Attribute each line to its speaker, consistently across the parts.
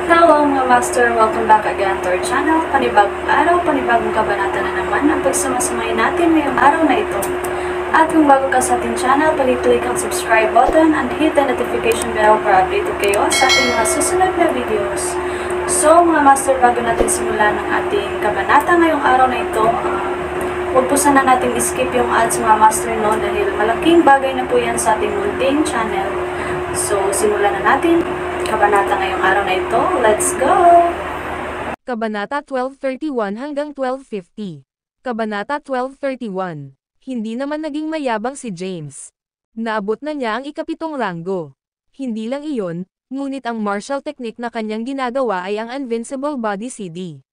Speaker 1: Hello mga master! Welcome back again to our channel. Panibagong araw, panibagong kabanata na naman ang pagsumasumay natin ngayong araw na ito. At kung bago ka sa ating channel, pag-click ang subscribe button and hit the notification bell para updated kayo sa ating mga susunod na videos. So mga master, bago natin simulan ng ating kabanata ngayong araw na ito, huwag po sana natin skip yung ads mga master no, dahil malaking bagay na po yan sa ating munting channel. So simulan na natin kabanata ngayong araw na ito. Let's go!
Speaker 2: Kabanata 1231 hanggang 1250. Kabanata 1231. Hindi naman naging mayabang si James. Naabot na niya ang ikapitong ranggo. Hindi lang iyon, ngunit ang martial technique na kanyang ginagawa ay ang Invincible Body CD.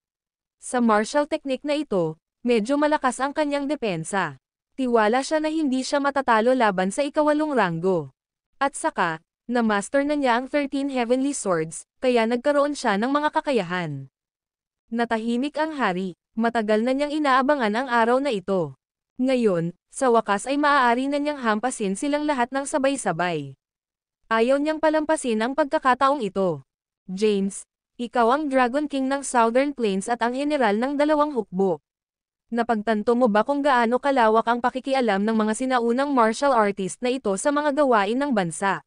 Speaker 2: Sa martial technique na ito, medyo malakas ang kanyang depensa. Tiwala siya na hindi siya matatalo laban sa ikawalong ranggo. At saka, na-master na niya ang 13 Heavenly Swords, kaya nagkaroon siya ng mga kakayahan. Natahimik ang hari, matagal na niyang inaabangan ang araw na ito. Ngayon, sa wakas ay maaari na niyang hampasin silang lahat ng sabay-sabay. Ayaw niyang palampasin ang pagkakataong ito. James, ikaw ang Dragon King ng Southern Plains at ang general ng dalawang hukbo. Napagtanto mo ba kung gaano kalawak ang pakikialam ng mga sinaunang martial artist na ito sa mga gawain ng bansa?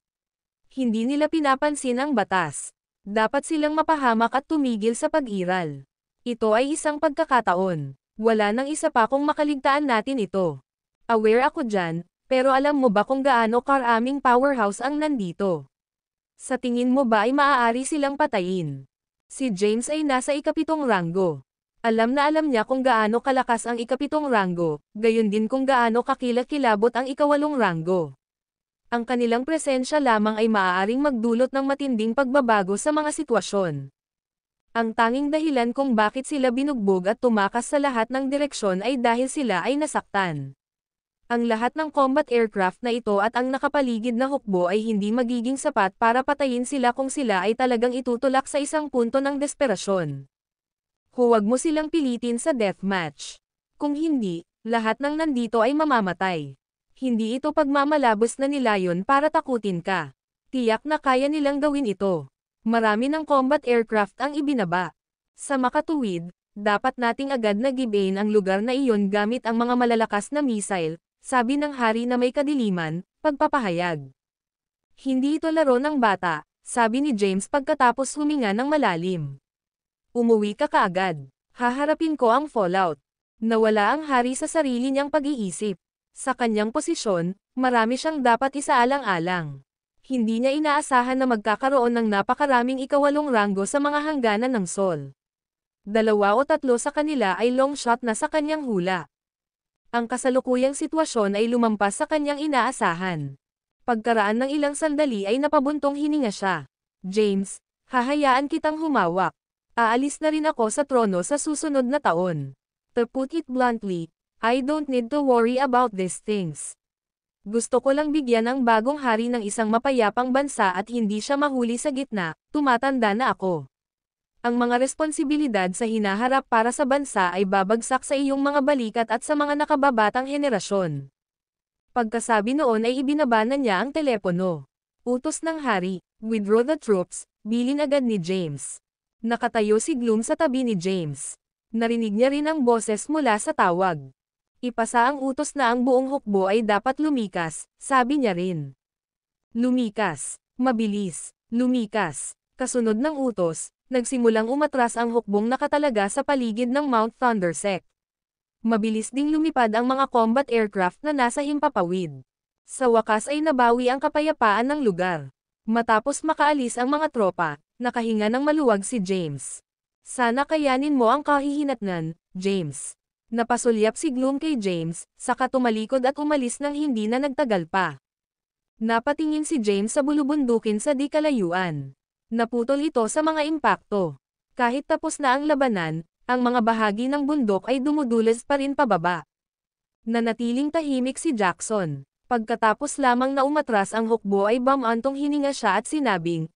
Speaker 2: Hindi nila pinapansin ang batas. Dapat silang mapahamak at tumigil sa pag-iral. Ito ay isang pagkakataon. Wala nang isa pa kung makaligtaan natin ito. Aware ako dyan, pero alam mo ba kung gaano karaming powerhouse ang nandito? Sa tingin mo ba ay maaari silang patayin? Si James ay nasa ikapitong ranggo. Alam na alam niya kung gaano kalakas ang ikapitong ranggo, gayon din kung gaano kakilakilabot ang ikawalong ranggo. Ang kanilang presensya lamang ay maaaring magdulot ng matinding pagbabago sa mga sitwasyon. Ang tanging dahilan kung bakit sila binugbog at tumakas sa lahat ng direksyon ay dahil sila ay nasaktan. Ang lahat ng combat aircraft na ito at ang nakapaligid na hukbo ay hindi magiging sapat para patayin sila kung sila ay talagang itutulak sa isang punto ng desperasyon. Huwag mo silang pilitin sa deathmatch. Kung hindi, lahat ng nandito ay mamamatay. Hindi ito pagmamalabos na nilayon para takutin ka. Tiyak na kaya nilang gawin ito. Marami ng combat aircraft ang ibinaba. Sa makatuwid, dapat nating agad na gibain ang lugar na iyon gamit ang mga malalakas na missile, sabi ng hari na may kadiliman, pagpapahayag. Hindi ito laro ng bata, sabi ni James pagkatapos huminga ng malalim. Umuwi ka kaagad. Haharapin ko ang fallout. Nawala ang hari sa sarili niyang pag-iisip. Sa kanyang posisyon, marami siyang dapat isaalang-alang. Hindi niya inaasahan na magkakaroon ng napakaraming ikawalong ranggo sa mga hangganan ng Sol. 2 o 3 sa kanila ay long shot na sa kanyang hula. Ang kasalukuyang sitwasyon ay lumampas sa kanyang inaasahan. Pagkaraan ng ilang sandali ay napabuntong hininga siya. James, hahayaan kitang humawak. Aalis na rin ako sa trono sa susunod na taon. To put it bluntly, I don't need to worry about these things. Gusto ko lang bigyan ang bagong hari ng isang mapayapang bansa at hindi siya mahuli sa gitna, tumatanda na ako. Ang mga responsibilidad sa hinaharap para sa bansa ay babagsak sa iyong mga balikat at sa mga nakababatang henerasyon. Pagkasabi noon ay ibinaba na niya ang telepono. Utos ng hari, withdraw the troops, bilin agad ni James. Nakatayo si Gloom sa tabi ni James. Narinig niya rin ang boses mula sa tawag. Ipasa ang utos na ang buong hukbo ay dapat lumikas, sabi niya rin. Lumikas. Mabilis. Lumikas. Kasunod ng utos, nagsimulang umatras ang hukbong nakatalaga sa paligid ng Mount Thundersect. Mabilis ding lumipad ang mga combat aircraft na nasa himpapawid. Sa wakas ay nabawi ang kapayapaan ng lugar. Matapos makaalis ang mga tropa, nakahinga ng maluwag si James. Sana kayanin mo ang kahihinatnan, James. Napasulyap si Gloom kay James, saka tumalikod at umalis nang hindi na nagtagal pa. Napatingin si James sa bulubundukin sa di kalayuan. Naputol ito sa mga impakto. Kahit tapos na ang labanan, ang mga bahagi ng bundok ay dumudulas pa rin pababa. Nanatiling tahimik si Jackson. Pagkatapos lamang na umatras ang hukbo ay bumantong hininga siya at sinabing,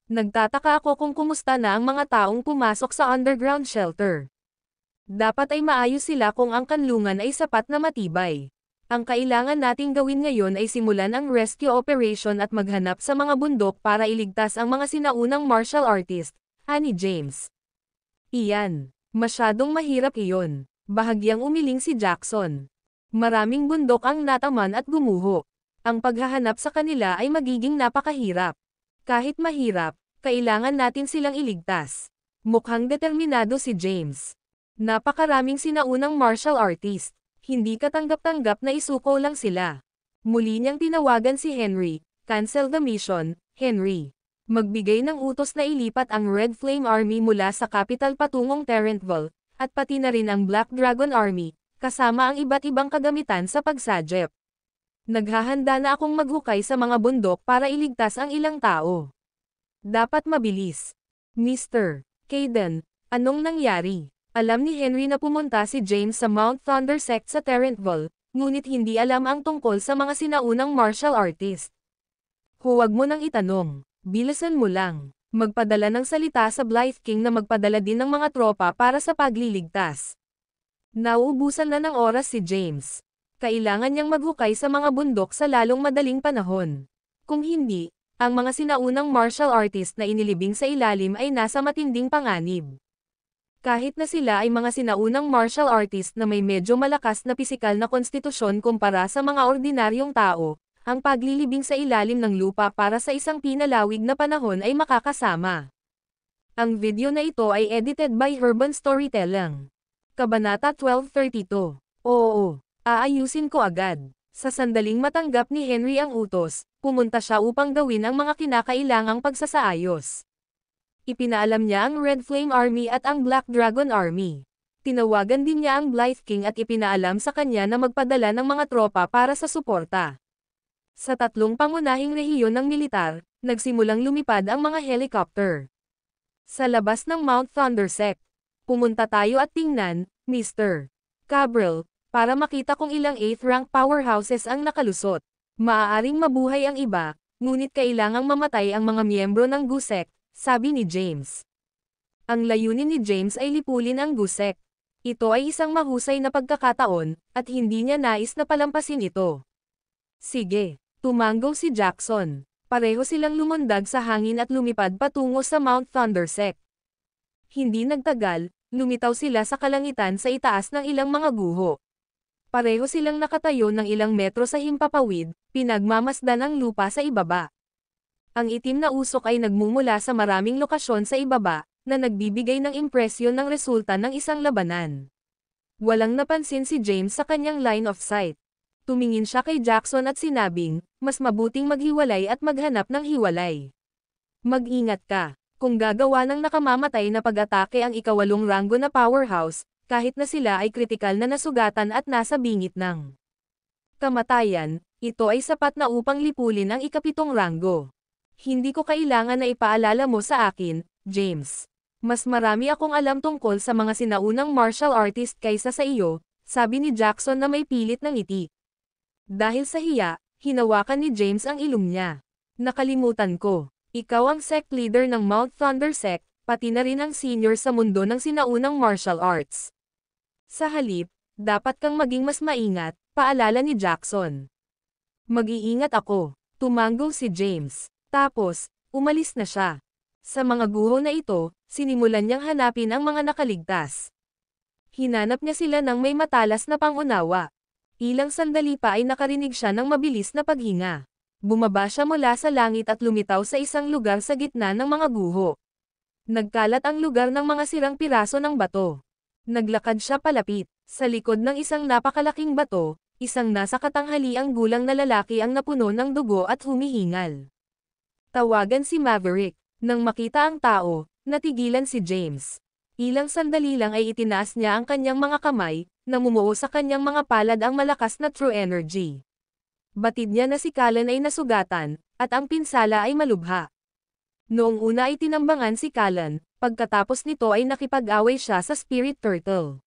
Speaker 2: nagtataka ako kung kumusta na ang mga taong pumasok sa underground shelter. Dapat ay maayos sila kung ang kanlungan ay sapat na matibay. Ang kailangan nating gawin ngayon ay simulan ang rescue operation at maghanap sa mga bundok para iligtas ang mga sinaunang martial artist, ani James. Iyan. Masyadong mahirap iyon. Bahagyang umiling si Jackson. Maraming bundok ang nataman at gumuho. Ang paghahanap sa kanila ay magiging napakahirap. Kahit mahirap, kailangan natin silang iligtas. Mukhang determinado si James. Napakaraming sinaunang martial artist. Hindi katanggap-tanggap na isuko lang sila. Muli niyang tinawagan si Henry. Cancel the mission, Henry. Magbigay ng utos na ilipat ang Red Flame Army mula sa capital patungong Terrentville, at pati na rin ang Black Dragon Army, kasama ang iba't ibang kagamitan sa pagsajep. Naghahanda na akong maghukay sa mga bundok para iligtas ang ilang tao. Dapat mabilis. Mr. Caden, anong nangyari? Alam ni Henry na pumunta si James sa Mount Thunder Sect sa Terrentville, ngunit hindi alam ang tungkol sa mga sinaunang martial artist. Huwag mo nang itanong. Bilisan mo lang. Magpadala ng salita sa Blythe King na magpadala din ng mga tropa para sa pagliligtas. Nauubusan na ng oras si James. Kailangan niyang maghukay sa mga bundok sa lalong madaling panahon. Kung hindi, ang mga sinaunang martial artist na inilibing sa ilalim ay nasa matinding panganib. Kahit na sila ay mga sinaunang martial artist na may medyo malakas na pisikal na konstitusyon kumpara sa mga ordinaryong tao, ang paglilibing sa ilalim ng lupa para sa isang pinalawig na panahon ay makakasama. Ang video na ito ay edited by Urban Storytelling. Kabanata 1232. Oo, aayusin ko agad. Sa sandaling matanggap ni Henry ang utos, pumunta siya upang gawin ang mga kinakailangang pagsasaayos. Ipinaalam niya ang Red Flame Army at ang Black Dragon Army. Tinawagan din niya ang Blythe King at ipinaalam sa kanya na magpadala ng mga tropa para sa suporta. Sa tatlong pangunahing rehiyon ng militar, nagsimulang lumipad ang mga helicopter. Sa labas ng Mount Thunder Sect, pumunta tayo at tingnan, Mr. Cabral, para makita kung ilang 8th rank powerhouses ang nakalusot. Maaaring mabuhay ang iba, ngunit kailangang mamatay ang mga miyembro ng GUSEC, sabi ni James. Ang layunin ni James ay lipulin ang GUSEC. Ito ay isang mahusay na pagkakataon, at hindi niya nais na palampasin ito. Sige. Tumanggo si Jackson. Pareho silang lumundag sa hangin at lumipad patungo sa Mount Thunder Sect. Hindi nagtagal, lumitaw sila sa kalangitan sa itaas ng ilang mga guho. Pareho silang nakatayo ng ilang metro sa himpapawid, pinagmamasdan ang lupa sa ibaba. Ang itim na usok ay nagmumula sa maraming lokasyon sa ibaba, na nagbibigay ng impresyon ng resulta ng isang labanan. Walang napansin si James sa kanyang line of sight. Tumingin siya kay Jackson at sinabing, mas mabuting maghiwalay at maghanap ng hiwalay. Mag-ingat ka. Kung gagawa ng nakamamatay na pag-atake ang ika-8 ranggo na powerhouse, kahit na sila ay kritikal na nasugatan at nasa bingit ng kamatayan, ito ay sapat na upang lipulin ang ika-7 ranggo. Hindi ko kailangan na ipaalala mo sa akin, James. Mas marami akong alam tungkol sa mga sinaunang martial artist kaysa sa iyo, sabi ni Jackson na may pilit ng ngiti. Dahil sa hiya, hinawakan ni James ang ilong niya. Nakalimutan ko. Ikaw ang sect leader ng Mount Thunder Sect, pati na rin ang senior sa mundo ng sinaunang martial arts. Sa halip, dapat kang maging mas maingat, paalala ni Jackson. Mag-iingat ako. Tumanggo si James. Tapos, umalis na siya. Sa mga guho na ito, sinimulan niyang hanapin ang mga nakaligtas. Hinanap niya sila ng may matalas na pangunawa. Ilang sandali pa ay nakarinig siya ng mabilis na paghinga. Bumaba siya mula sa langit at lumitaw sa isang lugar sa gitna ng mga guho. Nagkalat ang lugar ng mga sirang piraso ng bato. Naglakad siya palapit. Sa likod ng isang napakalaking bato, isang nasa katanghaliang gulang na lalaki ang napuno ng dugo at humihingal. Tawagan si Maverick. Nang makita ang tao, natigilan si James. Ilang sandali lang ay itinaas niya ang kanyang mga kamay, namumuo sa kanyang mga palad ang malakas na true energy. Batid niya na si Callan ay nasugatan, at ang pinsala ay malubha. Noong una ay tinambangan si Callan, pagkatapos nito ay nakipag-away siya sa Spirit Turtle.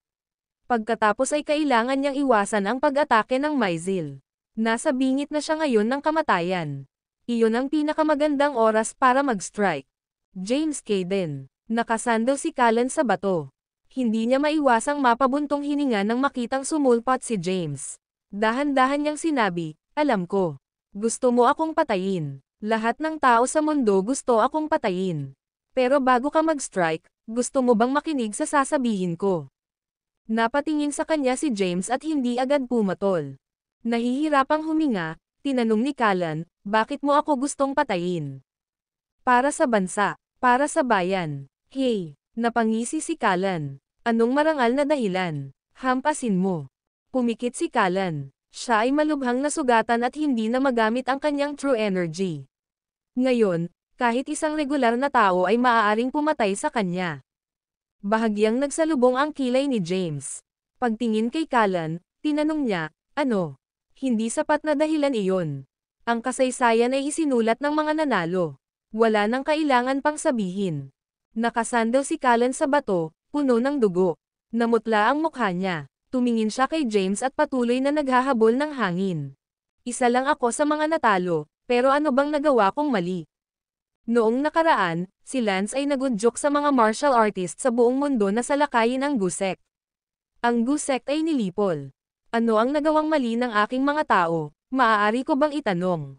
Speaker 2: Pagkatapos ay kailangan niyang iwasan ang pag-atake ng Myzil. Nasa bingit na siya ngayon ng kamatayan. Iyon ang pinakamagandang oras para mag-strike. James Caden. Nakasandal si Callan sa bato. Hindi niya maiwasang mapabuntong hininga nang makitang sumulpot si James. Dahan-dahan niyang sinabi, alam ko. Gusto mo akong patayin. Lahat ng tao sa mundo gusto akong patayin. Pero bago ka mag-strike, gusto mo bang makinig sa sasabihin ko? Napatingin sa kanya si James at hindi agad pumatol. Nahihirapang huminga, tinanong ni Callan, bakit mo ako gustong patayin? Para sa bansa, para sa bayan. Hey, napangisi si Callan. Anong marangal na dahilan? Hampasin mo. Pumikit si Callan. Siya ay malubhang nasugatan at hindi na magamit ang kanyang true energy. Ngayon, kahit isang regular na tao ay maaaring pumatay sa kanya. Bahagyang nagsalubong ang kilay ni James. Pagtingin kay Callan, tinanong niya, ano? Hindi sapat na dahilan iyon. Ang kasaysayan ay isinulat ng mga nanalo. Wala nang kailangan pang sabihin. Nakasandal si Callan sa bato, puno ng dugo. Namutla ang mukha niya. Tumingin siya kay James at patuloy na naghahabol ng hangin. Isa lang ako sa mga natalo, pero ano bang nagawa kong mali? Noong nakaraan, si Lance ay nagudyok sa mga martial artists sa buong mundo na salakayin ang Gusek. Ang Gusek ay nilipol. Ano ang nagawang mali ng aking mga tao? Maaari ko bang itanong?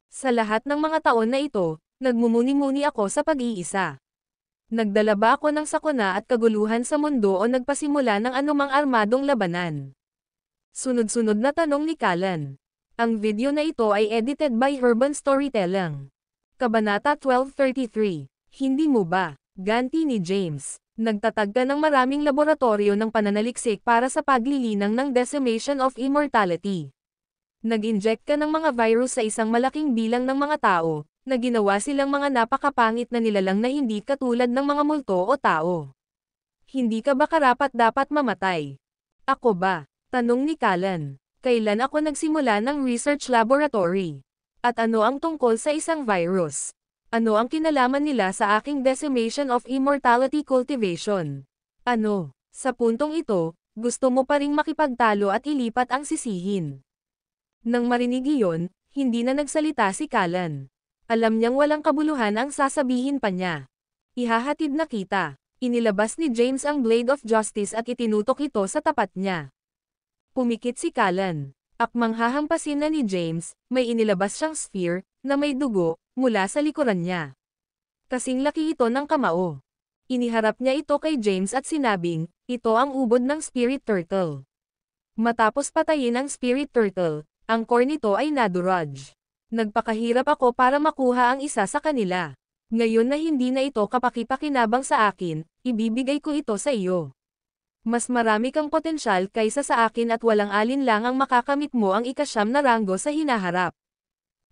Speaker 2: Sa lahat ng mga taon na ito, nagmumuni-muni ako sa pag-iisa. Nagdala ba ako ng sakuna at kaguluhan sa mundo o nagpasimula ng anumang armadong labanan? Sunod-sunod na tanong ni Callan. Ang video na ito ay edited by Urban Storytelling. Kabanata 1233. Hindi mo ba? Ganti ni James. Nagtatag ka ng maraming laboratorio ng pananaliksik para sa paglilinang ng decimation of immortality. Nag-inject ka ng mga virus sa isang malaking bilang ng mga tao, na ginawa silang mga napakapangit na nilalang na hindi katulad ng mga multo o tao. Hindi ka ba karapat-dapat mamatay? Ako ba? Tanong ni Callan. Kailan ako nagsimula ng research laboratory? At ano ang tungkol sa isang virus? Ano ang kinalaman nila sa aking decimation of immortality cultivation? Ano? Sa puntong ito, gusto mo pa ring makipagtalo at ilipat ang sisihin. Nang marinig iyon, hindi na nagsalita si Callan. Alam niyang walang kabuluhan ang sasabihin pa niya. Ihahatid na kita. Inilabas ni James ang Blade of Justice at itinutok ito sa tapat niya. Pumikit si Callan. Akmang hahampasin na ni James, may inilabas siyang sphere, na may dugo, mula sa likuran niya. Kasing laki ito ng kamao. Iniharap niya ito kay James at sinabing, ito ang ubod ng Spirit Turtle. Matapos patayin ang Spirit Turtle, ang core nito ay naduraj. Nagpakahirap ako para makuha ang isa sa kanila. Ngayon na hindi na ito kapaki-pakinabang sa akin, ibibigay ko ito sa iyo. Mas marami kang potensyal kaysa sa akin at walang alinlangang makakamit mo ang ika-9 na ranggo sa hinaharap.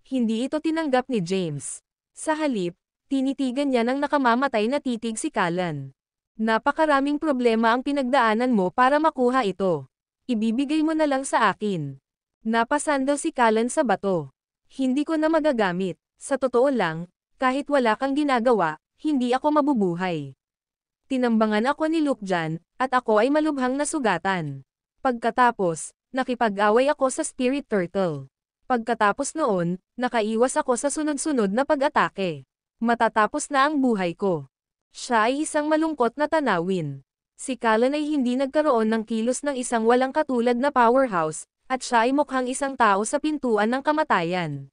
Speaker 2: Hindi ito tinanggap ni James. Sa halip, tinitigan niya ng nakamamatay na titig si Callan. Napakaraming problema ang pinagdaanan mo para makuha ito. Ibibigay mo na lang sa akin. Napasandal si Callan sa bato. Hindi ko na magagamit. Sa totoo lang, kahit wala kang ginagawa, hindi ako mabubuhay. Tinambangan ako ni Luke dyan, at ako ay malubhang nasugatan. Pagkatapos, nakipag-away ako sa Spirit Turtle. Pagkatapos noon, nakaiwas ako sa sunod-sunod na pag-atake. Matatapos na ang buhay ko. Siya ay isang malungkot na tanawin. Si Callan ay hindi nagkaroon ng kilos ng isang walang katulad na powerhouse, at siya ay mukhang isang tao sa pintuan ng kamatayan.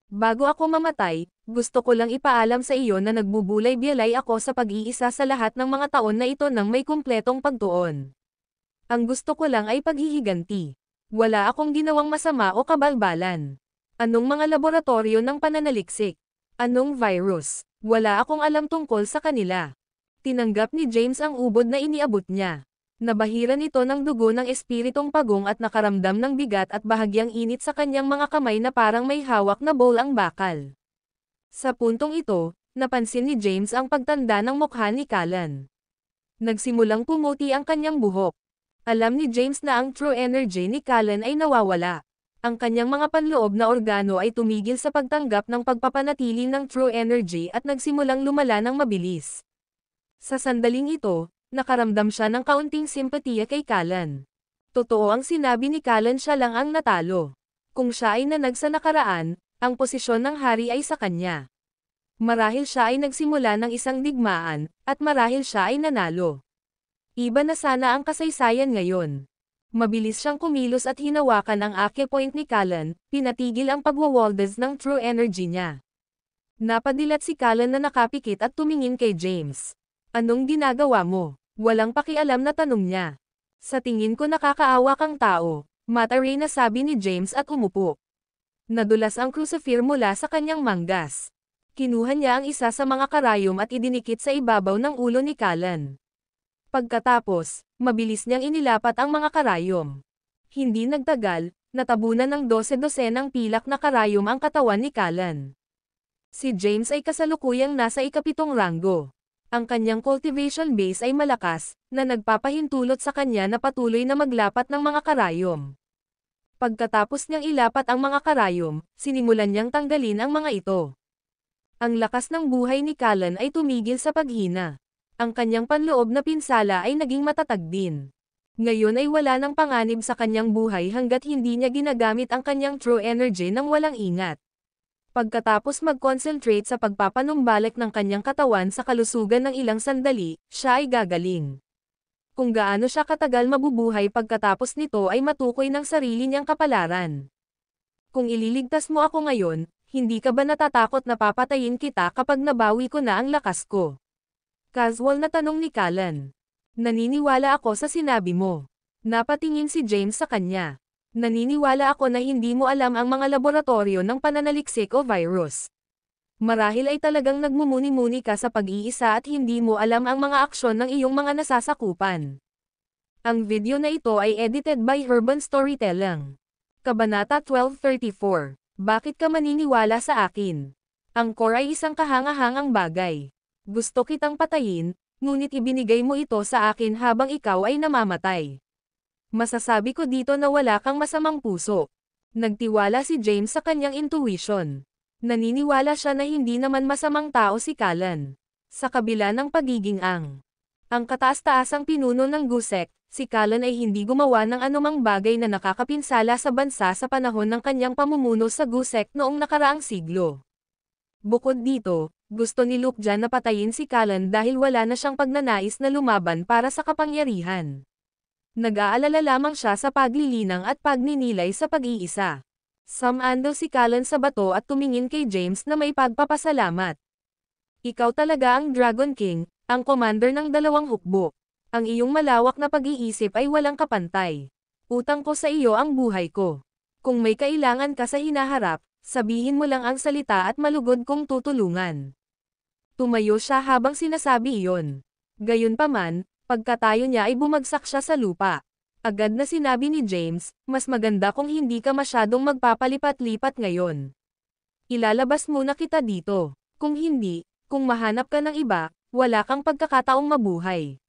Speaker 2: Bago ako mamatay, gusto ko lang ipaalam sa iyo na nagbubulay-biyalay ako sa pag-iisa sa lahat ng mga taon na ito nang may kumpletong pagtuon. Ang gusto ko lang ay paghihiganti. Wala akong ginawang masama o kabalbalan. Anong mga laboratorio ng pananaliksik? Anong virus? Wala akong alam tungkol sa kanila. Tinanggap ni James ang ubod na iniabot niya. Nabahiran ito ng dugo ng espiritong pagong at nakaramdam ng bigat at bahagyang init sa kanyang mga kamay na parang may hawak na bowl ang bakal. Sa puntong ito, napansin ni James ang pagtanda ng mukha ni Callan. Nagsimulang pumuti ang kanyang buhok. Alam ni James na ang true energy ni Callan ay nawawala. Ang kanyang mga panloob na organo ay tumigil sa pagtanggap ng pagpapanatili ng true energy at nagsimulang lumala ng mabilis. Sa sandaling ito, nakaramdam siya ng kaunting simpatiya kay Callan. Totoo ang sinabi ni Callan, siya lang ang natalo. Kung siya ay nanag sa nakaraan, ang posisyon ng hari ay sa kanya. Marahil siya ay nagsimula ng isang digmaan, at marahil siya ay nanalo. Iba na sana ang kasaysayan ngayon. Mabilis siyang kumilos at hinawakan ang acupoint ni Callan, pinatigil ang pagwawaldas ng true energy niya. Napadilat si Callan na nakapikit at tumingin kay James. Anong ginagawa mo? Walang pakialam na tanong niya. Sa tingin ko nakakaawa kang tao, mataray na sabi ni James at umupo. Nadulas ang crucifer mula sa kanyang manggas. Kinuha niya ang isa sa mga karayom at idinikit sa ibabaw ng ulo ni Callan. Pagkatapos, mabilis niyang inilapat ang mga karayom. Hindi nagtagal, natabunan ng 12-dosenang pilak na karayom ang katawan ni Callan. Si James ay kasalukuyang nasa ikapitong ranggo. Ang kanyang cultivation base ay malakas, na nagpapahintulot sa kanya na patuloy na maglapat ng mga karayom. Pagkatapos niyang ilapat ang mga karayom, sinimulan niyang tanggalin ang mga ito. Ang lakas ng buhay ni Callan ay tumigil sa paghina. Ang kanyang panloob na pinsala ay naging matatag din. Ngayon ay wala ng panganib sa kanyang buhay hanggat hindi niya ginagamit ang kanyang true energy nang walang ingat. Pagkatapos mag-concentrate sa pagpapanumbalik ng kanyang katawan sa kalusugan ng ilang sandali, siya ay gagaling. Kung gaano siya katagal mabubuhay pagkatapos nito ay matukoy ng sarili niyang kapalaran. Kung ililigtas mo ako ngayon, hindi ka ba natatakot na papatayin kita kapag nabawi ko na ang lakas ko? Casual na tanong ni Callan. Naniniwala ako sa sinabi mo. Napatingin si James sa kanya. Naniniwala ako na hindi mo alam ang mga laboratorio ng pananaliksik o virus. Marahil ay talagang nagmumuni-muni ka sa pag-iisa at hindi mo alam ang mga aksyon ng iyong mga nasasakupan. Ang video na ito ay edited by Herban Storytelling. Kabanata 1234. Bakit ka maniniwala sa akin? Ang core ay isang kahangahangang bagay. Gusto kitang patayin, ngunit ibinigay mo ito sa akin habang ikaw ay namamatay. Masasabi ko dito na wala kang masamang puso. Nagtiwala si James sa kanyang intuition. Naniniwala siya na hindi naman masamang tao si Callan. Sa kabila ng pagiging ang kataas-taasang pinuno ng Gusek, si Callan ay hindi gumawa ng anumang bagay na nakakapinsala sa bansa sa panahon ng kanyang pamumuno sa Gusek noong nakaraang siglo. Bukod dito, gusto ni Luke Jan na patayin si Callan dahil wala na siyang pagnanais na lumaban para sa kapangyarihan. Nag-aalala lamang siya sa paglilinang at pagninilay sa pag-iisa. Sumando si Callan sa bato at tumingin kay James na may pagpapasalamat. Ikaw talaga ang Dragon King, ang commander ng dalawang hukbo. Ang iyong malawak na pag-iisip ay walang kapantay. Utang ko sa iyo ang buhay ko. Kung may kailangan ka sa hinaharap, sabihin mo lang ang salita at malugod kong tutulungan. Tumayo siya habang sinasabi iyon. Gayunpaman, pagkatayo niya ay bumagsak siya sa lupa. Agad na sinabi ni James, mas maganda kung hindi ka masyadong magpapalipat-lipat ngayon. Ilalabas muna kita dito. Kung hindi, kung mahanap ka ng iba, wala kang pagkakataong mabuhay.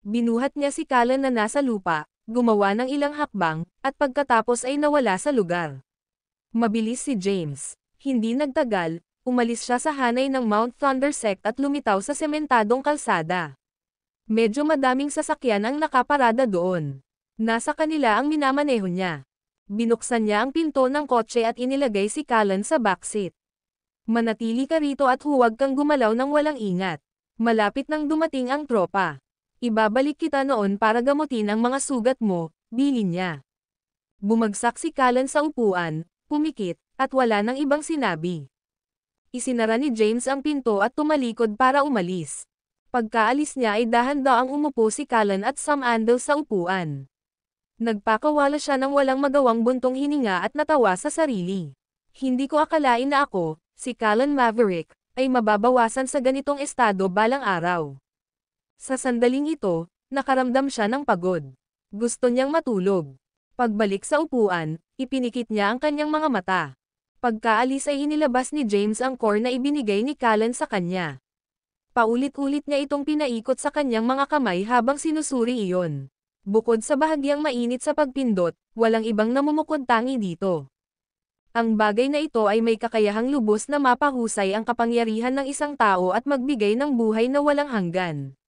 Speaker 2: Binuhat niya si Callan na nasa lupa, gumawa ng ilang hakbang, at pagkatapos ay nawala sa lugar. Mabilis si James. Hindi nagtagal, umalis siya sa hanay ng Mount Thunder Sect at lumitaw sa sementadong kalsada. Medyo madaming sasakyan ang nakaparada doon. Nasa kanila ang minamaneho niya. Binuksan niya ang pinto ng kotse at inilagay si Callan sa backseat. Manatili ka rito at huwag kang gumalaw ng walang ingat. Malapit nang dumating ang tropa. Ibabalik kita noon para gamutin ang mga sugat mo, bilin niya. Bumagsak si Callan sa upuan, pumikit, at wala nang ibang sinabi. Isinara ni James ang pinto at tumalikod para umalis. Pagkaalis niya ay dahan-daang umupo si Callan at sumando sa upuan. Nagpakawala siya ng walang magawang buntong hininga at natawa sa sarili. Hindi ko akalain na ako, si Callan Maverick, ay mababawasan sa ganitong estado balang araw. Sa sandaling ito, nakaramdam siya ng pagod. Gusto niyang matulog. Pagbalik sa upuan, ipinikit niya ang kanyang mga mata. Pagkaalis ay inilabas ni James ang core na ibinigay ni Callan sa kanya. Paulit-ulit niya itong pinaikot sa kanyang mga kamay habang sinusuri iyon. Bukod sa bahagyang mainit sa pagpindot, walang ibang namumukod tangi dito. Ang bagay na ito ay may kakayahang lubos na mapahusay ang kapangyarihan ng isang tao at magbigay ng buhay na walang hanggan.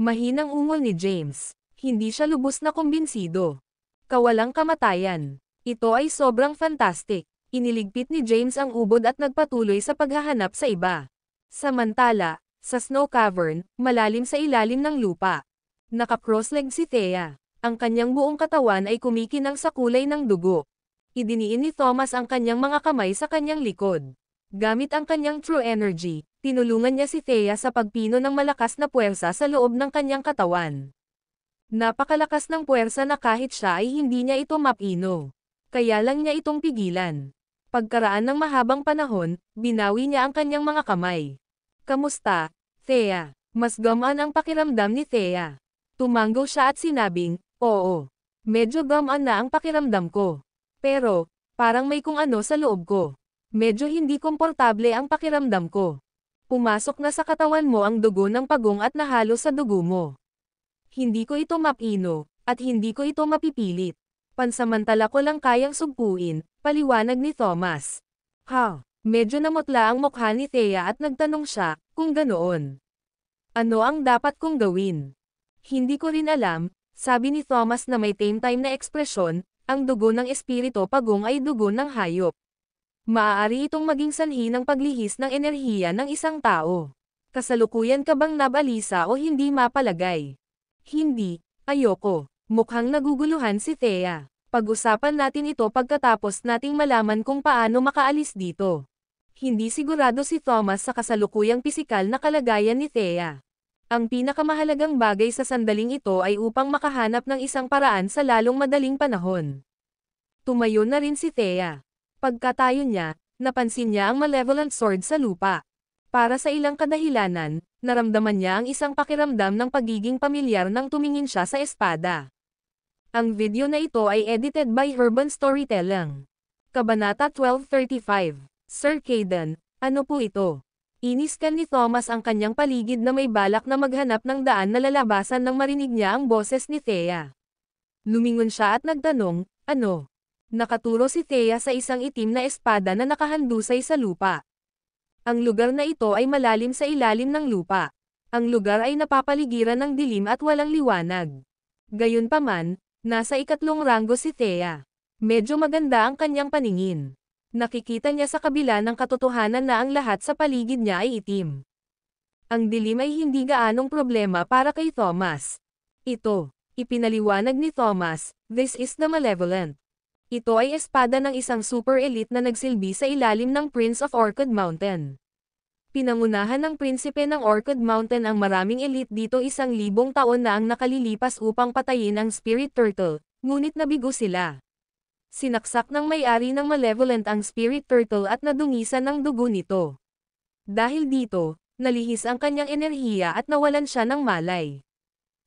Speaker 2: Mahinang ungol ni James. Hindi siya lubos na kumbinsido. Kawalang kamatayan. Ito ay sobrang fantastic. Iniligpit ni James ang ubod at nagpatuloy sa paghahanap sa iba. Samantala, sa snow cavern, malalim sa ilalim ng lupa. Naka-cross-leg si Thea. Ang kanyang buong katawan ay kumikinang sa kulay ng dugo. Idiniin ni Thomas ang kanyang mga kamay sa kanyang likod. Gamit ang kanyang true energy, tinulungan niya si Thea sa pagpino ng malakas na puwersa sa loob ng kanyang katawan. Napakalakas ng puwersa na kahit siya ay hindi niya ito mapino. Kaya lang niya itong pigilan. Pagkaraan ng mahabang panahon, binawi niya ang kanyang mga kamay. Kamusta, Thea? Mas gumaan ang pakiramdam ni Thea. Tumango siya at sinabing, oo. Medyo gumaan na ang pakiramdam ko. Pero, parang may kung ano sa loob ko. Medyo hindi komportable ang pakiramdam ko. Pumasok na sa katawan mo ang dugo ng pagong at nahalo sa dugo mo. Hindi ko ito mapino, at hindi ko ito mapipilit. Pansamantala ko lang kayang sugpuin, paliwanag ni Thomas. Medyo namutla ang mukha ni Thea at nagtanong siya, kung ganoon. Ano ang dapat kong gawin? Hindi ko rin alam, sabi ni Thomas na may tame-time na ekspresyon, ang dugo ng espirito pagong ay dugo ng hayop. Maaari itong maging sanhi ng paglihis ng enerhiya ng isang tao. Kasalukuyan ka bang nabalisa o hindi mapalagay? Hindi, ayoko. Mukhang naguguluhan si Thea. Pag-usapan natin ito pagkatapos nating malaman kung paano makaalis dito. Hindi sigurado si Thomas sa kasalukuyang pisikal na kalagayan ni Thea. Ang pinakamahalagang bagay sa sandaling ito ay upang makahanap ng isang paraan sa lalong madaling panahon. Tumayo na rin si Thea. Pagkatayo niya, napansin niya ang malevolent sword sa lupa. Para sa ilang kadahilanan, naramdaman niya ang isang pakiramdam ng pagiging pamilyar nang tumingin siya sa espada. Ang video na ito ay edited by Urban Storytelling. Kabanata 1235. Sir Caden, ano po ito? Iniskan ni Thomas ang kanyang paligid na may balak na maghanap ng daan na lalabasan nang marinig niya ang boses ni Thea. Lumingon siya at nagtanong, ano? Nakaturo si Thea sa isang itim na espada na nakahandusay sa lupa. Ang lugar na ito ay malalim sa ilalim ng lupa. Ang lugar ay napapaligiran ng dilim at walang liwanag. Gayunpaman, nasa ikatlong ranggo si Thea. Medyo maganda ang kanyang paningin. Nakikita niya sa kabila ng katotohanan na ang lahat sa paligid niya ay itim. Ang dilim ay hindi gaanong problema para kay Thomas. Ito, ipinaliwanag ni Thomas, this is the malevolent. Ito ay espada ng isang super elite na nagsilbi sa ilalim ng Prince of Orchid Mountain. Pinangunahan ng prinsipe ng Orchid Mountain ang maraming elite dito 1,000 taon na ang nakalilipas upang patayin ang Spirit Turtle, ngunit nabigo sila. Sinaksak ng may-ari ng malevolent ang Spirit Turtle at nadungisan ng dugo nito. Dahil dito, nalihis ang kanyang enerhiya at nawalan siya ng malay.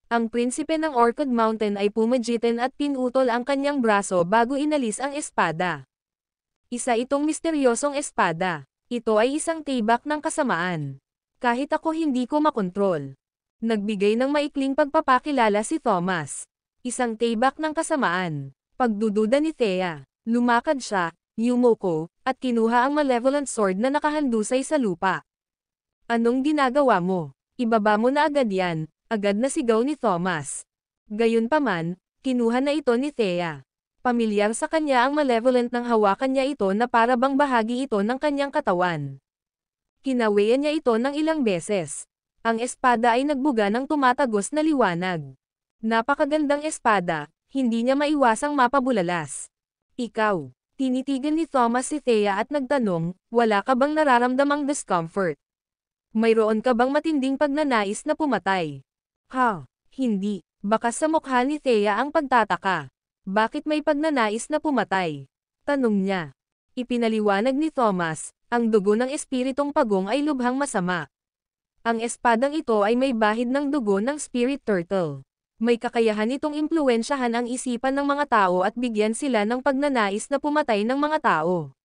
Speaker 2: Ang prinsipe ng Orchid Mountain ay pumagitin at pinutol ang kanyang braso bago inalis ang espada. Isa itong misteryosong espada. Ito ay isang tibak ng kasamaan. Kahit ako hindi ko makontrol. Nagbigay ng maikling pagpapakilala si Thomas. Isang tibak ng kasamaan. Pagdududa ni Thea, lumakad siya, yumoko, at kinuha ang malevolent sword na nakahandusay sa lupa. Anong ginagawa mo? Ibaba mo na agad yan, agad na sigaw ni Thomas. Gayunpaman, kinuha na ito ni Thea. Pamilyar sa kanya ang malevolent nang hawakan niya ito na para bang bahagi ito ng kanyang katawan. Kinawian niya ito ng ilang beses. Ang espada ay nagbuga ng tumatagos na liwanag. Napakagandang espada. Hindi niya maiwasang mapabulalas. Ikaw, tinitigan ni Thomas si Thea at nagtanong, wala ka bang nararamdamang discomfort? Mayroon ka bang matinding pagnanais na pumatay? Hindi. Baka sa mukha ni Thea ang pagtataka. Bakit may pagnanais na pumatay? Tanong niya. Ipinaliwanag ni Thomas, ang dugo ng espiritong pagong ay lubhang masama. Ang espadang ito ay may bahid ng dugo ng Spirit Turtle. May kakayahan itong impluwensyahan ang isipan ng mga tao at bigyan sila ng pagnanais na pumatay ng mga tao.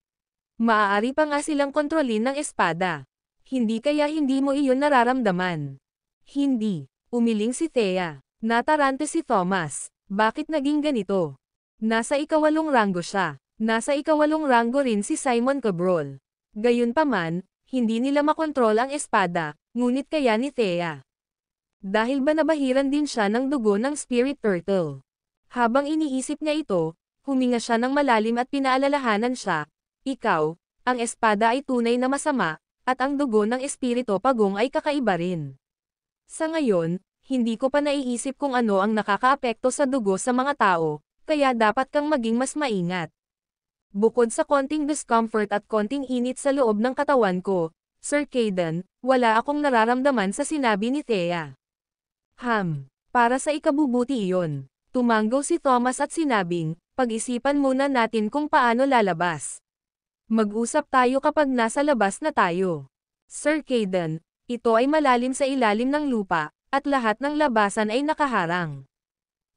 Speaker 2: Maaari pa nga silang kontrolin ng espada. Hindi kaya hindi mo iyon nararamdaman. Hindi. Umiling si Thea. Natarante si Thomas. Bakit naging ganito? Nasa ikawalong ranggo siya. Nasa ikawalong ranggo rin si Simon Cabral. Gayunpaman, hindi nila makontrol ang espada, ngunit kaya ni Thea. Dahil ba nabahiran din siya ng dugo ng Spirit Turtle? Habang iniisip niya ito, huminga siya ng malalim at pinaalalahanan siya, ikaw, ang espada ay tunay na masama, at ang dugo ng espirito pagong ay kakaiba rin. Sa ngayon, Hindi ko pa naiisip kung ano ang nakakaapekto sa dugo sa mga tao, kaya dapat kang maging mas maingat. Bukod sa konting discomfort at konting init sa loob ng katawan ko, Sir Kayden, wala akong nararamdaman sa sinabi ni Thea. Para sa ikabubuti iyon. Tumanggo si Thomas at sinabing, pag-isipan muna natin kung paano lalabas. Mag-usap tayo kapag nasa labas na tayo. Sir Kayden, ito ay malalim sa ilalim ng lupa, at lahat ng labasan ay nakaharang.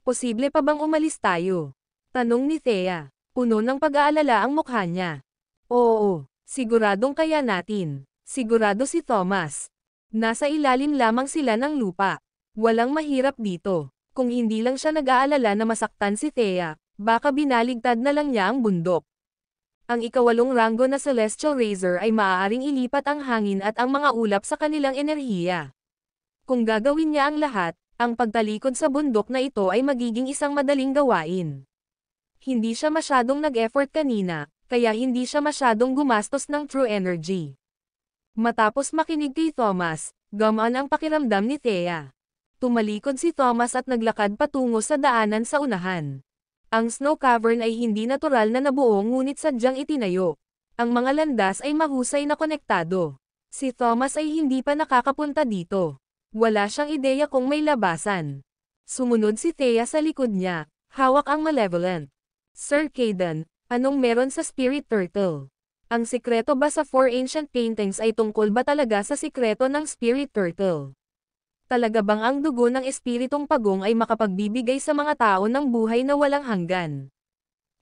Speaker 2: Posible pa bang umalis tayo? Tanong ni Thea. Puno ng pag-aalala ang mukha niya. Oo, siguradong kaya natin. Sigurado si Thomas. Nasa ilalim lamang sila ng lupa. Walang mahirap dito. Kung hindi lang siya nag-aalala na masaktan si Thea, baka binaligtad na lang niya ang bundok. Ang ikawalong ranggo na Celestial Razor ay maaaring ilipat ang hangin at ang mga ulap sa kanilang enerhiya. Kung gagawin niya ang lahat, ang pagtalikod sa bundok na ito ay magiging isang madaling gawain. Hindi siya masyadong nag-effort kanina, kaya hindi siya masyadong gumastos ng true energy. Matapos makinig kay Thomas, gumaan ang pakiramdam ni Thea. Tumalikod si Thomas at naglakad patungo sa daanan sa unahan. Ang snow cavern ay hindi natural na nabuo ngunit sadyang itinayo. Ang mga landas ay mahusay na konektado. Si Thomas ay hindi pa nakakapunta dito. Wala siyang ideya kung may labasan. Sumunod si Thea sa likod niya, hawak ang malevolent. Sir Kayden, anong meron sa Spirit Turtle? Ang sikreto ba sa 4 ancient paintings ay tungkol ba talaga sa sikreto ng Spirit Turtle? Talaga bang ang dugo ng espiritong pagong ay makapagbibigay sa mga tao ng buhay na walang hanggan?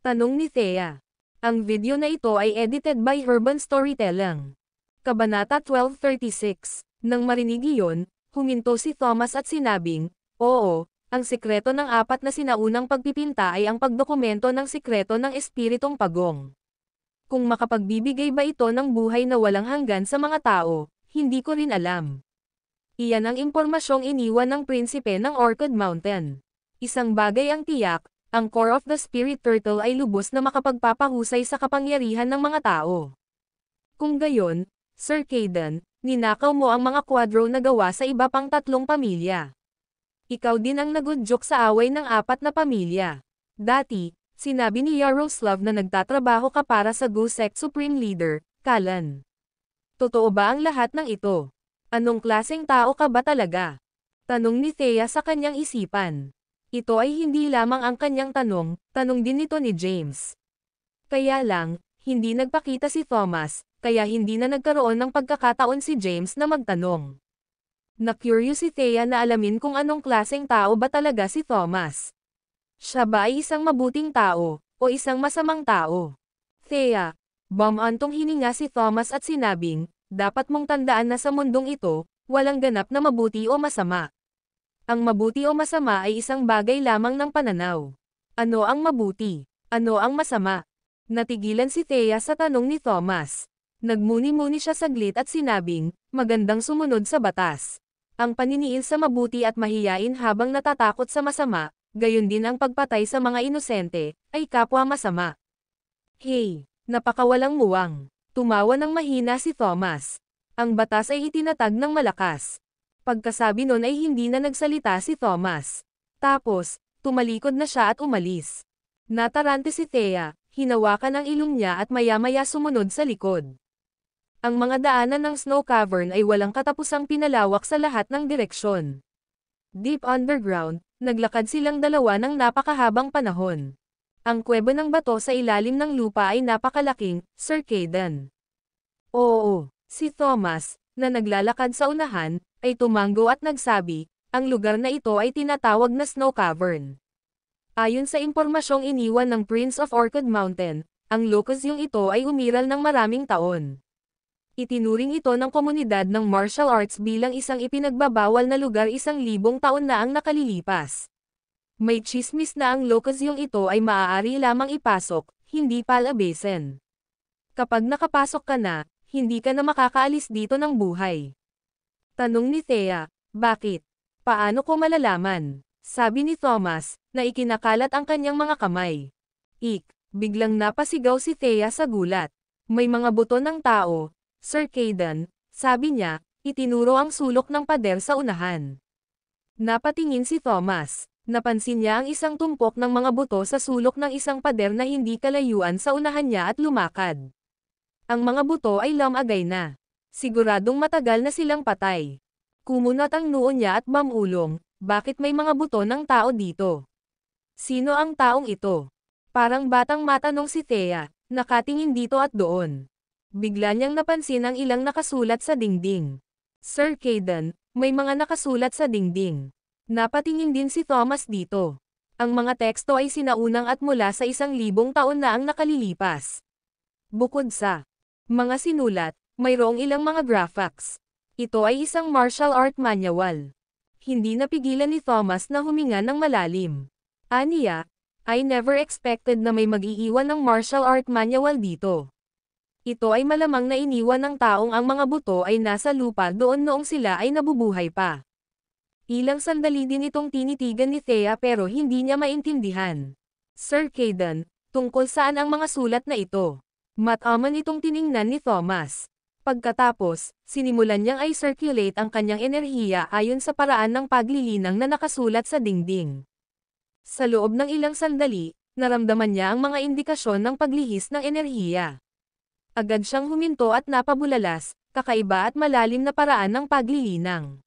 Speaker 2: Tanong ni Thea. Ang video na ito ay edited by Urban Storytelling. Kabanata 1236. Nang marinig iyon, huminto si Thomas at sinabing, oo, ang sikreto ng 4 na sinaunang pagpipinta ay ang pagdokumento ng sikreto ng espiritong pagong. Kung makapagbibigay ba ito ng buhay na walang hanggan sa mga tao, hindi ko rin alam. Iyan ang impormasyong iniwan ng prinsipe ng Orchid Mountain. Isang bagay ang tiyak, ang core of the Spirit Turtle ay lubos na makapagpapahusay sa kapangyarihan ng mga tao. Kung gayon, Sir Kayden, ninakaw mo ang mga kwadro na gawa sa iba pang 3 pamilya. Ikaw din ang nagudyok sa away ng 4 na pamilya. Dati, sinabi ni Yaroslav na nagtatrabaho ka para sa GUSEC Supreme Leader, Kalan. Totoo ba ang lahat ng ito? Anong klaseng tao ka ba talaga? Tanong ni Thea sa kanyang isipan. Ito ay hindi lamang ang kanyang tanong, tanong din ito ni James. Kaya lang, hindi nagpakita si Thomas, kaya hindi na nagkaroon ng pagkakataon si James na magtanong. Na-curious si Thea na alamin kung anong klaseng tao ba talaga si Thomas. Siya ba ay isang mabuting tao, o isang masamang tao? Thea, bumantong hininga si Thomas at sinabing, dapat mong tandaan na sa mundong ito, walang ganap na mabuti o masama. Ang mabuti o masama ay isang bagay lamang ng pananaw. Ano ang mabuti? Ano ang masama? Natigilan si Thea sa tanong ni Thomas. Nagmuni-muni siya saglit at sinabing, magandang sumunod sa batas. Ang paniniil sa mabuti at mahiyain habang natatakot sa masama, gayon din ang pagpatay sa mga inosente, ay kapwa masama. Hey, napakawalang muwang. Tumawa ng mahina si Thomas. Ang batas ay itinatag ng malakas. Pagkasabi nun ay hindi na nagsalita si Thomas. Tapos, tumalikod na siya at umalis. Natarante si Thea, hinawakan ang ilong niya at maya-maya sumunod sa likod. Ang mga daanan ng snow cavern ay walang katapusang pinalawak sa lahat ng direksyon. Deep underground, naglakad silang dalawa ng napakahabang panahon. Ang kuweba ng bato sa ilalim ng lupa ay napakalaking, Sir Kayden. Oo, si Thomas, na naglalakad sa unahan, ay tumanggo at nagsabi, ang lugar na ito ay tinatawag na Snow Cavern. Ayon sa impormasyong iniwan ng Prince of Orchid Mountain, ang lokasyong ito ay umiral ng maraming taon. Itinuring ito ng komunidad ng martial arts bilang isang ipinagbabawal na lugar 1,000 taon na ang nakalilipas. May tsismis na ang lokasyong ito ay maaari lamang ipasok, hindi palabesin. Kapag nakapasok ka na, hindi ka na makakaalis dito ng buhay. Tanong ni Thea, bakit? Paano ko malalaman? Sabi ni Thomas, na ikinakalat ang kanyang mga kamay. Biglang napasigaw si Thea sa gulat. May mga buto ng tao, Sir Kayden, sabi niya, itinuro ang sulok ng pader sa unahan. Napatingin si Thomas. Napansin niya ang isang tumpok ng mga buto sa sulok ng isang pader na hindi kalayuan sa unahan niya at lumakad. Ang mga buto ay lumagay na. Siguradong matagal na silang patay. Kumunat ang noo niya at mamulong, bakit may mga buto ng tao dito? Sino ang taong ito? Parang batang matanong si Thea, nakatingin dito at doon. Bigla niyang napansin ang ilang nakasulat sa dingding. Sir Caden, may mga nakasulat sa dingding. Napatingin din si Thomas dito. Ang mga teksto ay sinaunang at mula sa 1,000 taon na ang nakalilipas. Bukod sa mga sinulat, mayroong ilang mga graphics. Ito ay isang martial art manual. Hindi napigilan ni Thomas na huminga ng malalim. Aniya, I never expected na may mag-iiwan ng martial art manual dito. Ito ay malamang na iniwan ng taong ang mga buto ay nasa lupa doon noong sila ay nabubuhay pa. Ilang sandali din itong tinitigan ni Thea pero hindi niya maintindihan. Sir Caden, tungkol saan ang mga sulat na ito? Mataman itong tiningnan ni Thomas. Pagkatapos, sinimulan niyang i-circulate ang kanyang enerhiya ayon sa paraan ng paglilinang na nakasulat sa dingding. Sa loob ng ilang sandali, naramdaman niya ang mga indikasyon ng paglihis ng enerhiya. Agad siyang huminto at napabulalas, kakaiba at malalim na paraan ng paglilinang.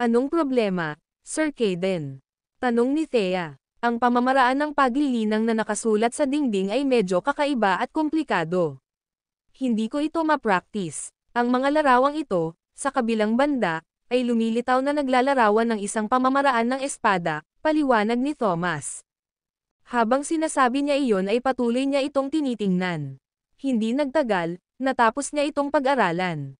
Speaker 2: Anong problema, Sir Caden? Tanong ni Thea. Ang pamamaraan ng paglilinang na nakasulat sa dingding ay medyo kakaiba at komplikado. Hindi ko ito ma-practice. Ang mga larawang ito, sa kabilang banda, ay lumilitaw na naglalarawan ng isang pamamaraan ng espada, paliwanag ni Thomas. Habang sinasabi niya iyon ay patuloy niya itong tinitingnan. Hindi nagtagal, natapos niya itong pag-aralan.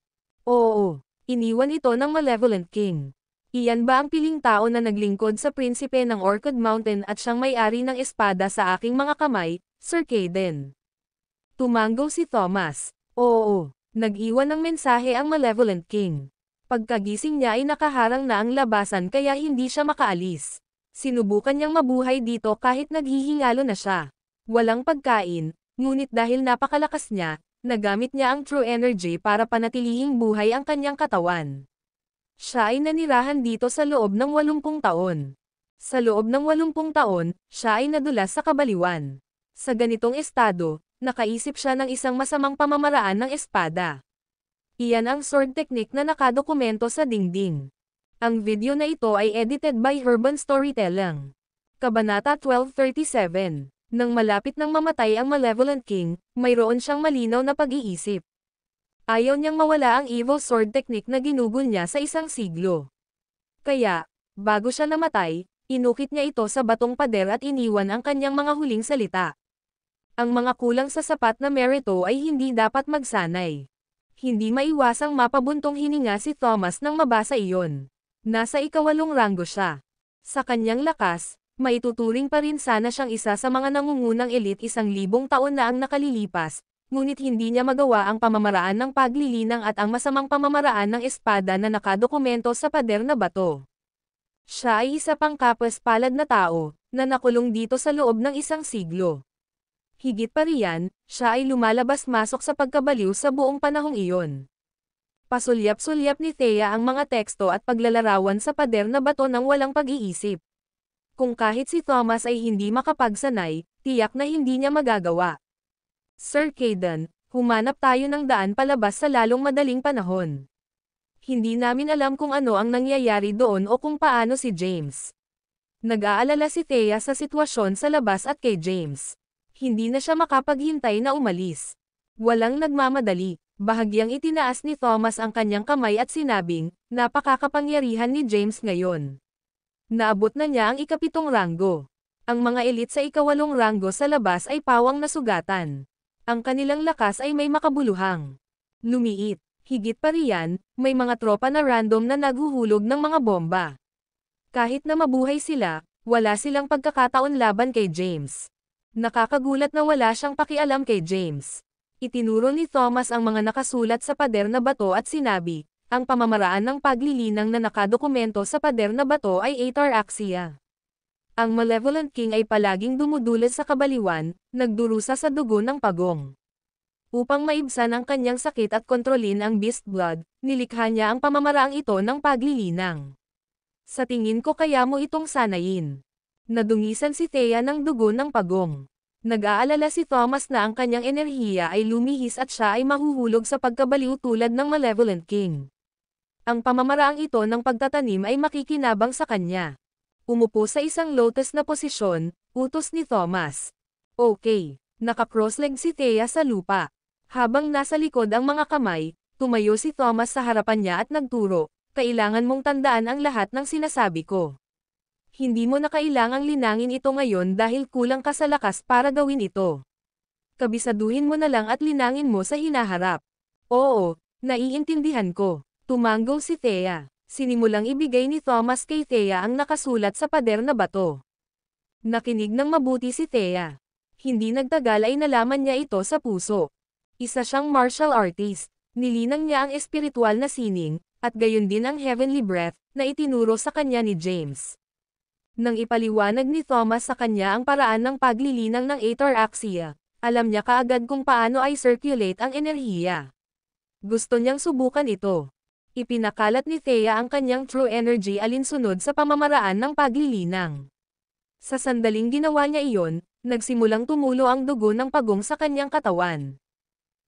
Speaker 2: Oo, iniwan ito ng Malevolent King. Iyan ba ang piling tao na naglingkod sa prinsipe ng Orchid Mountain at siyang may-ari ng espada sa aking mga kamay, Sir Caden? Tumango si Thomas. Oo, nag-iwan ng mensahe ang Malevolent King. Pagkagising niya ay nakaharang na ang labasan kaya hindi siya makaalis. Sinubukan niyang mabuhay dito kahit naghihingalo na siya. Walang pagkain, ngunit dahil napakalakas niya, nagamit niya ang true energy para panatilihing buhay ang kanyang katawan. Siya ay nanirahan dito sa loob ng 80 taon. Sa loob ng 80 taon, siya ay nadulas sa kabaliwan. Sa ganitong estado, nakaisip siya ng isang masamang pamamaraan ng espada. Iyan ang sword technique na nakadokumento sa dingding. Ang video na ito ay edited by Urban Storytelling. Kabanata 1237. Nang malapit nang mamatay ang Malevolent King, mayroon siyang malinaw na pag-iisip. Ayaw niyang mawala ang evil sword technique na ginugol niya sa 1 siglo. Kaya, bago siya namatay, inukit niya ito sa batong pader at iniwan ang kanyang mga huling salita. Ang mga kulang sa sapat na merito ay hindi dapat magsanay. Hindi maiwasang mapabuntong hininga si Thomas nang mabasa iyon. Nasa 8 ranggo siya. Sa kanyang lakas, maituturing pa rin sana siyang isa sa mga nangungunang elite 1,000 taon na ang nakalilipas, ngunit hindi niya magawa ang pamamaraan ng paglilinang at ang masamang pamamaraan ng espada na nakadokumento sa pader na bato. Siya ay isa pang kapwas-palad na tao, na nakulong dito sa loob ng 1 siglo. Higit pa riyan, siya ay lumalabas-masok sa pagkabaliw sa buong panahong iyon. Pasulyap-sulyap ni Thea ang mga teksto at paglalarawan sa pader na bato ng walang pag-iisip. Kung kahit si Thomas ay hindi makapagsanay, tiyak na hindi niya magagawa. Sir Caden, humanap tayo ng daan palabas sa lalong madaling panahon. Hindi namin alam kung ano ang nangyayari doon o kung paano si James. Nag-aalala si Thea sa sitwasyon sa labas at kay James. Hindi na siya makapaghintay na umalis. Walang nagmamadali, bahagyang itinaas ni Thomas ang kanyang kamay at sinabing, napakakapangyarihan ni James ngayon. Naabot na niya ang 7 ranggo. Ang mga elite sa 8 ranggo sa labas ay pawang nasugatan. Ang kanilang lakas ay may makabuluhang lumiit. Higit pa riyan, may mga tropa na random na naghuhulog ng mga bomba. Kahit na mabuhay sila, wala silang pagkakataon laban kay James. Nakakagulat na wala siyang pakialam kay James. Itinuro ni Thomas ang mga nakasulat sa pader na bato at sinabi, ang pamamaraan ng paglilinang na nakadokumento sa pader na bato ay Ataraxia. Ang Malevolent King ay palaging dumudulas sa kabaliwan, nagdurusa sa dugo ng pagong. Upang maibsan ang kanyang sakit at kontrolin ang beast blood, nilikha niya ang pamamaraang ito ng paglilinang. Sa tingin ko kaya mo itong sanayin. Nadungisan si Thea ng dugo ng pagong. Nag-aalala si Thomas na ang kanyang enerhiya ay lumihis at siya ay mahuhulog sa pagkabaliw tulad ng Malevolent King. Ang pamamaraang ito ng pagtatanim ay makikinabang sa kanya. Umupo sa isang lotus na posisyon, utos ni Thomas. Okay, naka-crossleg si Thea sa lupa. Habang nasa likod ang mga kamay, tumayo si Thomas sa harapan niya at nagturo, kailangan mong tandaan ang lahat ng sinasabi ko. Hindi mo na kailangang linangin ito ngayon dahil kulang ka sa lakas para gawin ito. Kabisaduhin mo na lang at linangin mo sa hinaharap. Oo, naiintindihan ko. Tumango si Thea. Sinimulang ibigay ni Thomas kay Thea ang nakasulat sa pader na bato. Nakinig ng mabuti si Thea. Hindi nagtagal ay nalaman niya ito sa puso. Isa siyang martial artist. Nilinang niya ang espiritual na sining, at gayon din ang heavenly breath, na itinuro sa kanya ni James. Nang ipaliwanag ni Thomas sa kanya ang paraan ng paglilinang ng ataraxia, alam niya kaagad kung paano ay circulate ang enerhiya. Gusto niyang subukan ito. Ipinakalat ni Thea ang kanyang true energy alinsunod sa pamamaraan ng paglilinang. Sa sandaling ginawa niya iyon, nagsimulang tumulo ang dugo ng pagong sa kanyang katawan.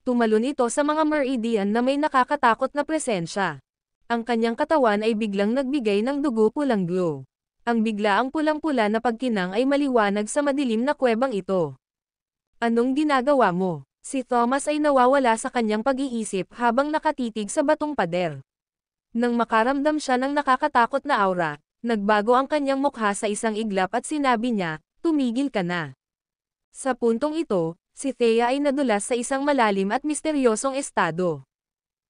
Speaker 2: Tumalon ito sa mga meridian na may nakakatakot na presensya. Ang kanyang katawan ay biglang nagbigay ng dugo pulang glow. Ang biglaang pulang-pula na pagkinang ay maliwanag sa madilim na kuwebang ito. Anong ginagawa mo? Si Thomas ay nawawala sa kanyang pag-iisip habang nakatitig sa batong pader. Nang makaramdam siya ng nakakatakot na aura, nagbago ang kanyang mukha sa isang iglap at sinabi niya, tumigil ka na. Sa puntong ito, si Thea ay nadulas sa isang malalim at misteryosong estado.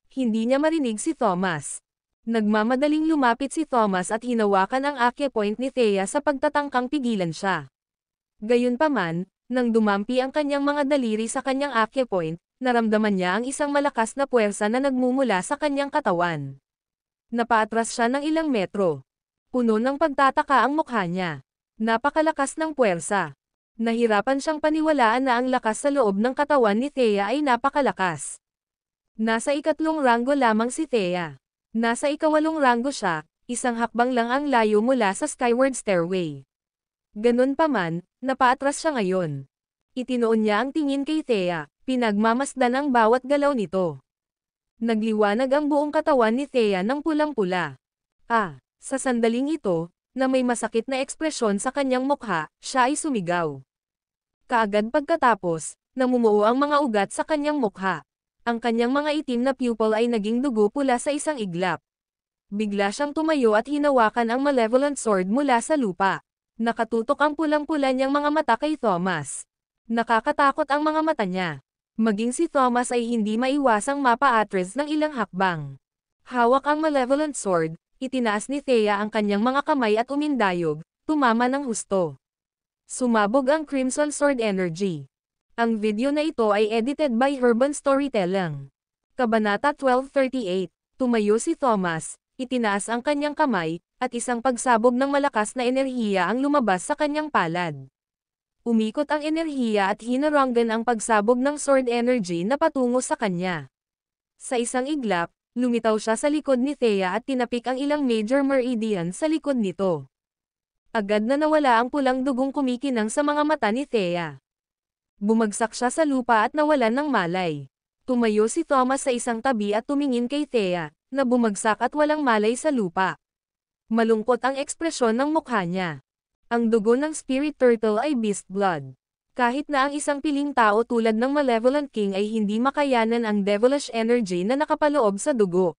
Speaker 2: Hindi niya marinig si Thomas. Nagmamadaling lumapit si Thomas at hinawakan ang acupoint ni Thea sa pagtatangkang pigilan siya. Gayunpaman, nang dumampi ang kanyang mga daliri sa kanyang acupoint, naramdaman niya ang isang malakas na puwersa na nagmumula sa kanyang katawan. Napaatras siya ng ilang metro. Puno ng pagtataka ang mukha niya. Napakalakas ng puwersa. Nahirapan siyang paniwalaan na ang lakas sa loob ng katawan ni Thea ay napakalakas. Nasa ikatlong ranggo lamang si Thea. Nasa ikawalong ranggo siya, isang hakbang lang ang layo mula sa skyward stairway. Ganun pa man, napaatras siya ngayon. Itinoon niya ang tingin kay Thea, pinagmamasdan ang bawat galaw nito. Nagliwanag ang buong katawan ni Thea ng pulang-pula. Sa sandaling ito, na may masakit na ekspresyon sa kanyang mukha, siya ay sumigaw. Kaagad pagkatapos, namumuo ang mga ugat sa kanyang mukha. Ang kanyang mga itim na pupil ay naging dugo pula sa isang iglap. Bigla siyang tumayo at hinawakan ang malevolent sword mula sa lupa. Nakatutok ang pulang-pula niyang mga mata kay Thomas. Nakakatakot ang mga mata niya. Maging si Thomas ay hindi maiwasang mapa-atras ng ilang hakbang. Hawak ang malevolent sword, itinaas ni Thea ang kanyang mga kamay at umindayog, tumama ng husto. Sumabog ang Crimson Sword Energy. Ang video na ito ay edited by Urban Storytelling. Kabanata 1238, tumayo si Thomas, itinaas ang kanyang kamay, at isang pagsabog ng malakas na enerhiya ang lumabas sa kanyang palad. Umikot ang enerhiya at hinaranggan ang pagsabog ng sword energy na patungo sa kanya. Sa isang iglap, lumitaw siya sa likod ni Thea at tinapik ang ilang major meridian sa likod nito. Agad na nawala ang pulang dugong kumikinang sa mga mata ni Thea. Bumagsak siya sa lupa at nawalan ng malay. Tumayo si Thomas sa isang tabi at tumingin kay Thea, na bumagsak at walang malay sa lupa. Malungkot ang ekspresyon ng mukha niya. Ang dugo ng spirit turtle ay beast blood. Kahit na ang isang piling tao tulad ng Malevolent King ay hindi makayanan ang devilish energy na nakapaloob sa dugo.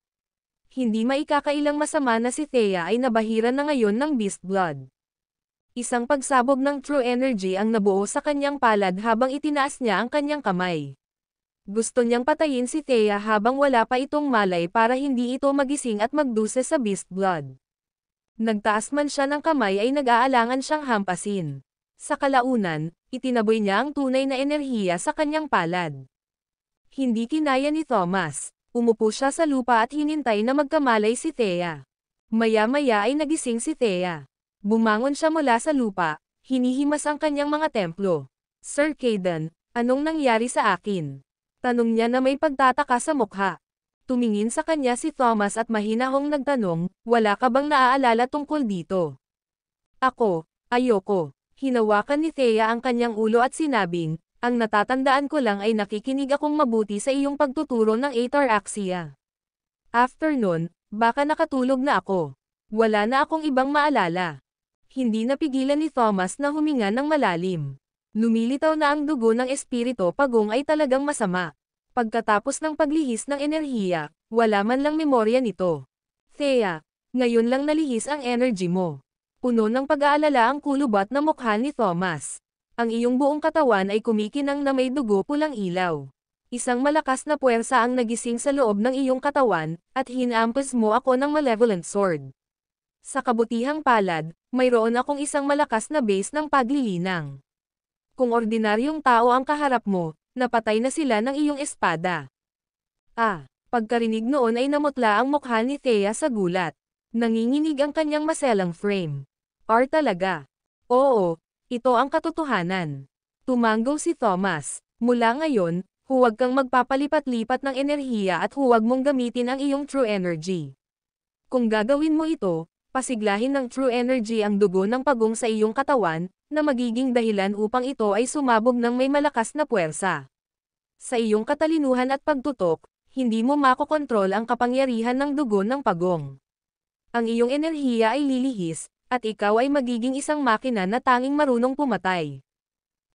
Speaker 2: Hindi maikakailang masama na si Thea ay nabahiran na ngayon ng beast blood. Isang pagsabog ng true energy ang nabuo sa kanyang palad habang itinaas niya ang kanyang kamay. Gusto niyang patayin si Thea habang wala pa itong malay para hindi ito magising at magduse sa beast blood. Nagtaas man siya ng kamay ay nag-aalangan siyang hampasin. Sa kalaunan, itinaboy niya ang tunay na enerhiya sa kanyang palad. Hindi kinaya ni Thomas. Umupo siya sa lupa at hinintay na magkamalay si Thea. Maya-maya ay nagising si Thea. Bumangon siya mula sa lupa, hinihimas ang kanyang mga templo. Sir Kayden, anong nangyari sa akin? Tanong niya na may pagtataka sa mukha. Tumingin sa kanya si Thomas at mahinahong nagtanong, wala ka bang naaalala tungkol dito? Ako, ayoko. Hinawakan ni Thea ang kanyang ulo at sinabing, ang natatandaan ko lang ay nakikinig akong mabuti sa iyong pagtuturo ng ataraxia. After nun, baka nakatulog na ako. Wala na akong ibang maalala. Hindi napigilan ni Thomas na huminga ng malalim. Lumilitaw na ang dugo ng espirito pagong ay talagang masama. Pagkatapos ng paglihis ng enerhiya, wala man lang memorya nito. Thea, ngayon lang nalihis ang energy mo. Puno ng pag-aalala ang kulubat na mukha ni Thomas. Ang iyong buong katawan ay kumikinang na may dugo pulang ilaw. Isang malakas na puwersa ang nagising sa loob ng iyong katawan, at hinampas mo ako ng malevolent sword. Sa kabutihang palad, mayroon akong isang malakas na base ng paglilinang. Kung ordinaryong tao ang kaharap mo, napatay na sila ng iyong espada. Pagkarinig noon ay namutla ang mukha ni Thea sa gulat. Nanginginig ang kanyang maselang frame. Talaga. Oo, ito ang katotohanan. Tumanggaw si Thomas. Mula ngayon, huwag kang magpapalipat-lipat ng enerhiya at huwag mong gamitin ang iyong true energy. Kung gagawin mo ito, pasiglahin ng true energy ang dugo ng pagong sa iyong katawan, na magiging dahilan upang ito ay sumabog ng may malakas na puwersa. Sa iyong katalinuhan at pagtutok, hindi mo makokontrol ang kapangyarihan ng dugo ng pagong. Ang iyong enerhiya ay lilihis, at ikaw ay magiging isang makina na tanging marunong pumatay.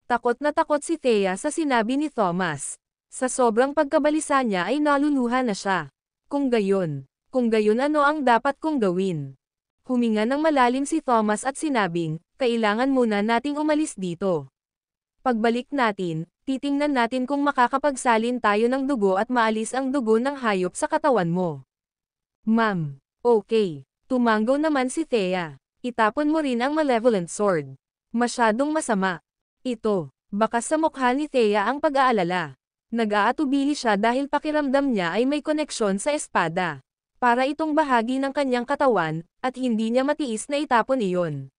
Speaker 2: Takot na takot si Thea sa sinabi ni Thomas. Sa sobrang pagkabalisa niya ay naluluha na siya. Kung gayon ano ang dapat kong gawin? Huminga ng malalim si Thomas at sinabing, kailangan muna nating umalis dito. Pagbalik natin, titingnan natin kung makakapagsalin tayo ng dugo at maalis ang dugo ng hayop sa katawan mo. Ma'am, okay. Tumanggaw naman si Thea. Itapon mo rin ang malevolent sword. Masyadong masama. Ito, bakas sa mukha ni Thea ang pag-aalala. Nag-aatubili siya dahil pakiramdam niya ay may koneksyon sa espada. Para itong bahagi ng kanyang katawan, at hindi niya matiis na itapon iyon.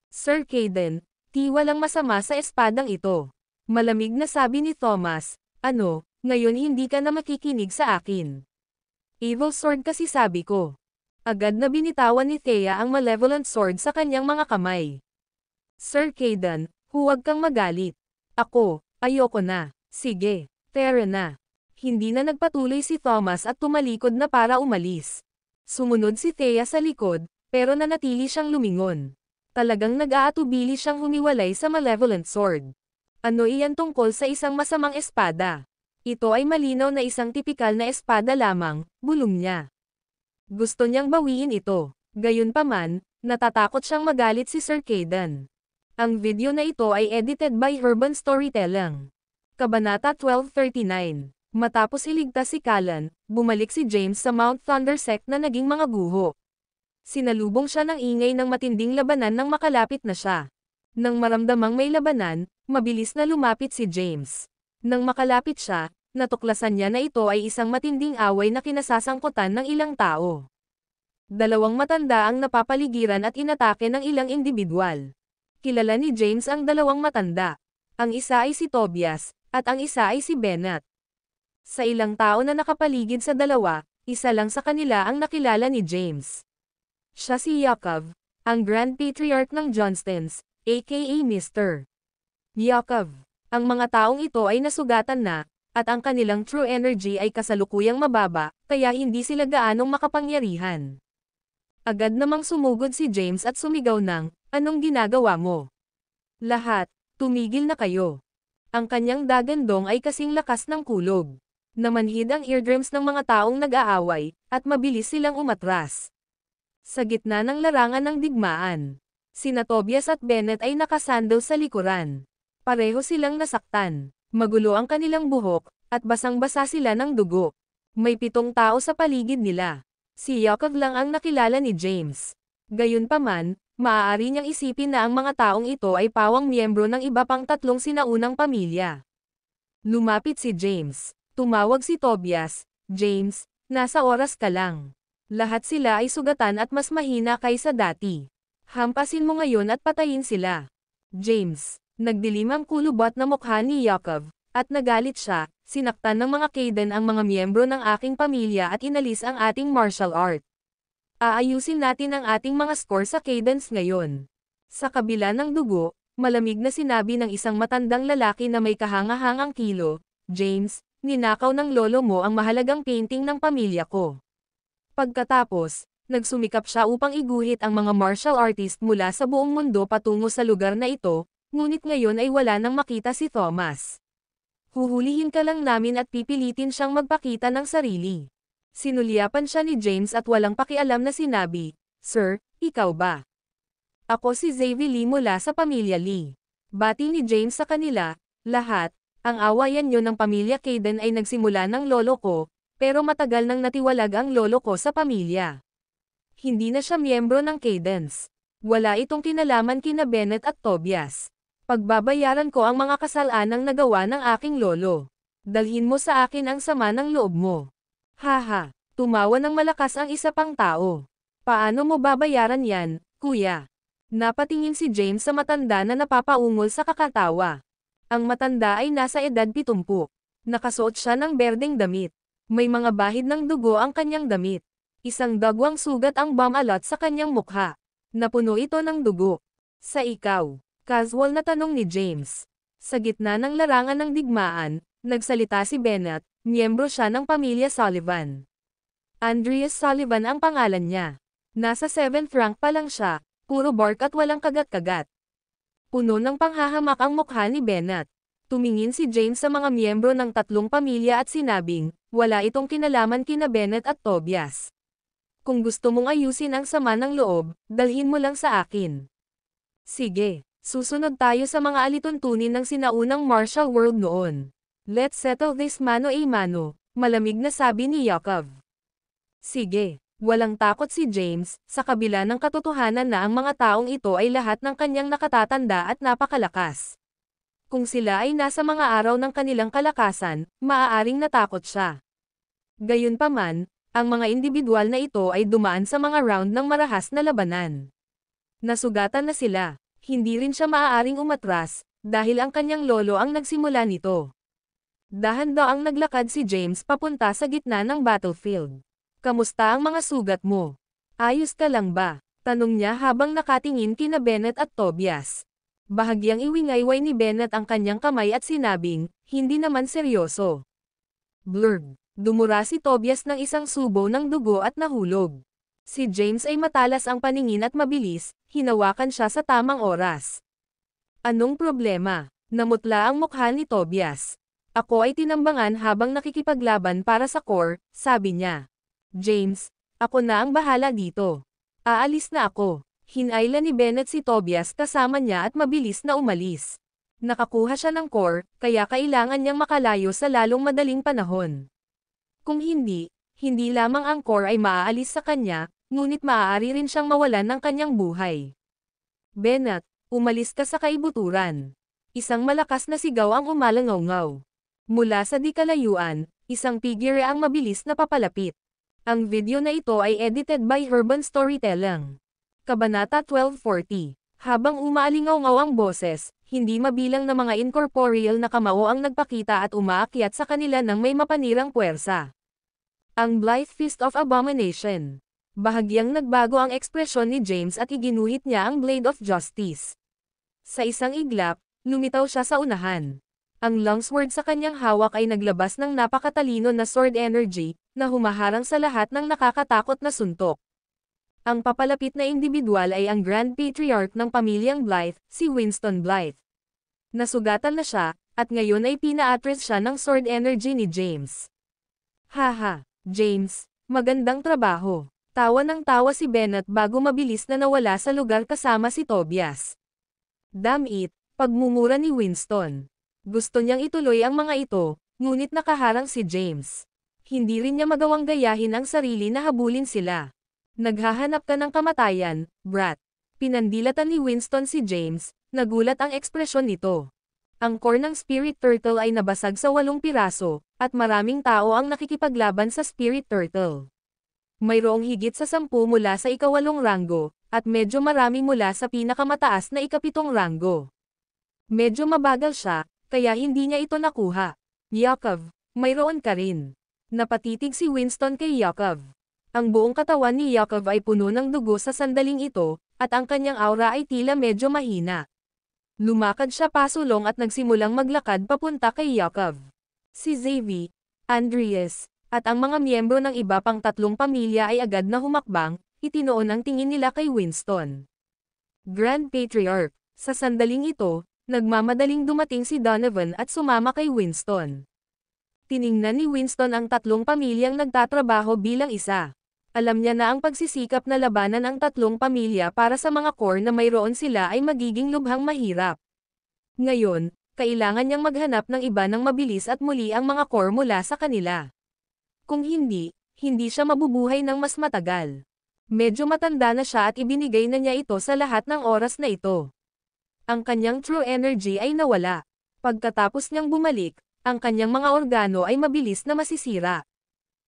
Speaker 2: Sir Caden, walang masama sa espadang ito. Malamig na sabi ni Thomas, ngayon hindi ka na makikinig sa akin. Evil sword kasi sabi ko. Agad na binitawan ni Thea ang malevolent sword sa kanyang mga kamay. Sir Caden, huwag kang magalit. Ako, ayoko na. Sige, tara na. Hindi na nagpatuloy si Thomas at tumalikod na para umalis. Sumunod si Thea sa likod, pero nanatili siyang lumingon. Talagang nag-aatubili siyang humiwalay sa malevolent sword. Ano iyan tungkol sa isang masamang espada? Ito ay malinaw na isang tipikal na espada lamang, bulong niya. Gusto niyang bawiin ito. Gayunpaman, natatakot siyang magalit si Sir Caden. Ang video na ito ay edited by Urban Storytelling. Kabanata 1239. Matapos iligtas si Callan, bumalik si James sa Mount Thunder sect na naging mga guho. Sinalubong siya ng ingay ng matinding labanan nang makalapit na siya. Nang maramdamang may labanan, mabilis na lumapit si James. Nang makalapit siya, natuklasan niya na ito ay isang matinding away na kinasasangkutan ng ilang tao. Dalawang matanda ang napapaligiran at inatake ng ilang individual. Kilala ni James ang dalawang matanda. Ang isa ay si Tobias, at ang isa ay si Bennett. Sa ilang tao na nakapaligid sa dalawa, isa lang sa kanila ang nakilala ni James. Siya si Yakov, ang Grand Patriarch ng Johnstons, aka Mr. Yakov. Ang mga taong ito ay nasugatan na, at ang kanilang true energy ay kasalukuyang mababa, kaya hindi sila gaanong makapangyarihan. Agad namang sumugod si James at sumigaw ng, anong ginagawa mo? Lahat, tumigil na kayo. Ang kanyang dagandong ay kasing lakas ng kulog. Namanhid ang eardrums ng mga taong nag-aaway, at mabilis silang umatras. Sa gitna ng larangan ng digmaan, sina Tobias at Bennett ay nakasandal sa likuran. Pareho silang nasaktan. Magulo ang kanilang buhok, at basang-basa sila ng dugo. May 7 tao sa paligid nila. Si Yakov lang ang nakilala ni James. Gayunpaman, maaari niyang isipin na ang mga taong ito ay pawang miyembro ng iba pang 3 sinaunang pamilya. Lumapit si James. Tumawag si Tobias, James, nasa oras ka lang. Lahat sila ay sugatan at mas mahina kaysa dati. Hampasin mo ngayon at patayin sila. James. Nagdilim ang kulubot na mukha ni Yakov, At nagalit siya, sinaktan ng mga Kaden ang mga miyembro ng aking pamilya at inalis ang ating martial art. Aayusin natin ang ating mga score sa Cadence ngayon. Sa kabila ng dugo, malamig na sinabi ng isang matandang lalaki na may kahangahangang kilo, James, ninakaw ng lolo mo ang mahalagang painting ng pamilya ko. Pagkatapos, nagsumikap siya upang iguhit ang mga martial artist mula sa buong mundo patungo sa lugar na ito, ngunit ngayon ay wala nang makita si Thomas. Huhulihin ka lang namin at pipilitin siyang magpakita ng sarili. Sinulyapan siya ni James at walang pakialam na sinabi, Sir, ikaw ba? Ako si Xavier Lee mula sa pamilya Lee. Bati ni James sa kanila, lahat, ang awayan niyo ng pamilya Kaden ay nagsimula ng lolo ko, pero matagal nang natiwalag ang lolo ko sa pamilya. Hindi na siya miyembro ng Cadence. Wala itong kinalaman kina Bennett at Tobias. Pagbabayaran ko ang mga kasalanang nagawa ng aking lolo. Dalhin mo sa akin ang sama ng loob mo. Haha, tumawa ng malakas ang isa pang tao. Paano mo babayaran yan, kuya? Napatingin si James sa matanda na napapaungol sa kakatawa. Ang matanda ay nasa edad 70. Nakasuot siya ng berdeng damit. May mga bahid ng dugo ang kanyang damit. Isang dagwang sugat ang bumalot sa kanyang mukha. Napuno ito ng dugo. Sa ikaw? Casual na tanong ni James. Sa gitna ng larangan ng digmaan, nagsalita si Bennett, miyembro siya ng pamilya Sullivan. Andreas Sullivan ang pangalan niya. Nasa 7th rank pa lang siya, puro bark at walang kagat-kagat. Puno ng panghahamak ang mukha ni Bennett. Tumingin si James sa mga miyembro ng tatlong pamilya at sinabing, wala itong kinalaman kina Bennett at Tobias. Kung gusto mong ayusin ang sama ng loob, dalhin mo lang sa akin. Sige. Susunod tayo sa mga alituntunin ng sinaunang martial world noon. Let's settle this mano a mano, malamig na sabi ni Yakov. Sige, walang takot si James, sa kabila ng katotohanan na ang mga taong ito ay lahat ng kanyang nakatatanda at napakalakas. Kung sila ay nasa mga araw ng kanilang kalakasan, maaaring natakot siya. Gayunpaman, ang mga individual na ito ay dumaan sa mga round ng marahas na labanan. Nasugatan na sila. Hindi rin siya maaaring umatras, dahil ang kanyang lolo ang nagsimula nito. Dahan-daang naglakad si James papunta sa gitna ng battlefield. Kamusta ang mga sugat mo? Ayos ka lang ba? Tanong niya habang nakatingin kina Bennett at Tobias. Bahagyang iwingayway ni Bennett ang kanyang kamay at sinabing, hindi naman seryoso. Blurb. Dumura si Tobias ng isang subo ng dugo at nahulog. Si James ay matalas ang paningin at mabilis, hinawakan siya sa tamang oras. Anong problema? Namutla ang mukha ni Tobias. Ako ay tinambangan habang nakikipaglaban para sa core, sabi niya. James, ako na ang bahala dito. Aalis na ako. Hinayla ni Bennett si Tobias kasama niya at mabilis na umalis. Nakakuha siya ng core, kaya kailangan niyang makalayo sa lalong madaling panahon. Kung hindi lamang ang core ay maaalis sa kanya, ngunit maaari rin siyang mawalan ng kanyang buhay. Bennett, umalis ka sa kaibuturan. Isang malakas na sigaw ang umalangaw-ngaw. Mula sa di kalayuan, isang figure ang mabilis na papalapit. Ang video na ito ay edited by Urban Storytelling. Kabanata 1240. Habang umaalingaw-ngaw ang boses, hindi mabilang na mga incorporeal na kamao ang nagpakita at umaakyat sa kanila ng may mapanirang puwersa. Ang Blithe Fist of Abomination. Bahagyang nagbago ang ekspresyon ni James at iginuhit niya ang Blade of Justice. Sa isang iglap, lumitaw siya sa unahan. Ang longsword sa kanyang hawak ay naglabas ng napakatalino na sword energy, na humaharang sa lahat ng nakakatakot na suntok. Ang papalapit na individual ay ang Grand Patriarch ng pamilyang Blythe, si Winston Blythe. Nasugatan na siya, at ngayon ay pina-attract siya ng sword energy ni James. Haha, James, magandang trabaho. Tawa ng tawa si Bennett bago mabilis na nawala sa lugar kasama si Tobias. Damn it, pagmumura ni Winston. Gusto niyang ituloy ang mga ito, ngunit nakaharang si James. Hindi rin niya magawang gayahin ang sarili na habulin sila. Naghahanap ka ng kamatayan, brat. Pinandilatan ni Winston si James, nagulat ang ekspresyon nito. Ang core ng Spirit Turtle ay nabasag sa 8 piraso, at maraming tao ang nakikipaglaban sa Spirit Turtle. Mayroong higit sa 10 mula sa ika-8 ranggo, at medyo marami mula sa pinakamataas na ika-7 ranggo. Medyo mabagal siya, kaya hindi niya ito nakuha. Yakov, mayroon ka rin. Napatitig si Winston kay Yakov. Ang buong katawan ni Yakov ay puno ng dugo sa sandaling ito, at ang kanyang aura ay tila medyo mahina. Lumakad siya pasulong at nagsimulang maglakad papunta kay Yakov. Si Xavi, Andreas, at ang mga miyembro ng iba pang 3 pamilya ay agad na humakbang, itinoon ang tingin nila kay Winston. Grand Patriarch, sa sandaling ito, nagmamadaling dumating si Donovan at sumama kay Winston. Tiningnan ni Winston ang 3 pamilyang nagtatrabaho bilang isa. Alam niya na ang pagsisikap na labanan ang 3 pamilya para sa mga core na mayroon sila ay magiging lubhang mahirap. Ngayon, kailangan niyang maghanap ng iba ng mabilis at muli ang mga core mula sa kanila. Kung hindi, hindi siya mabubuhay ng mas matagal. Medyo matanda na siya at ibinigay na niya ito sa lahat ng oras na ito. Ang kanyang true energy ay nawala. Pagkatapos niyang bumalik, ang kanyang mga organo ay mabilis na masisira.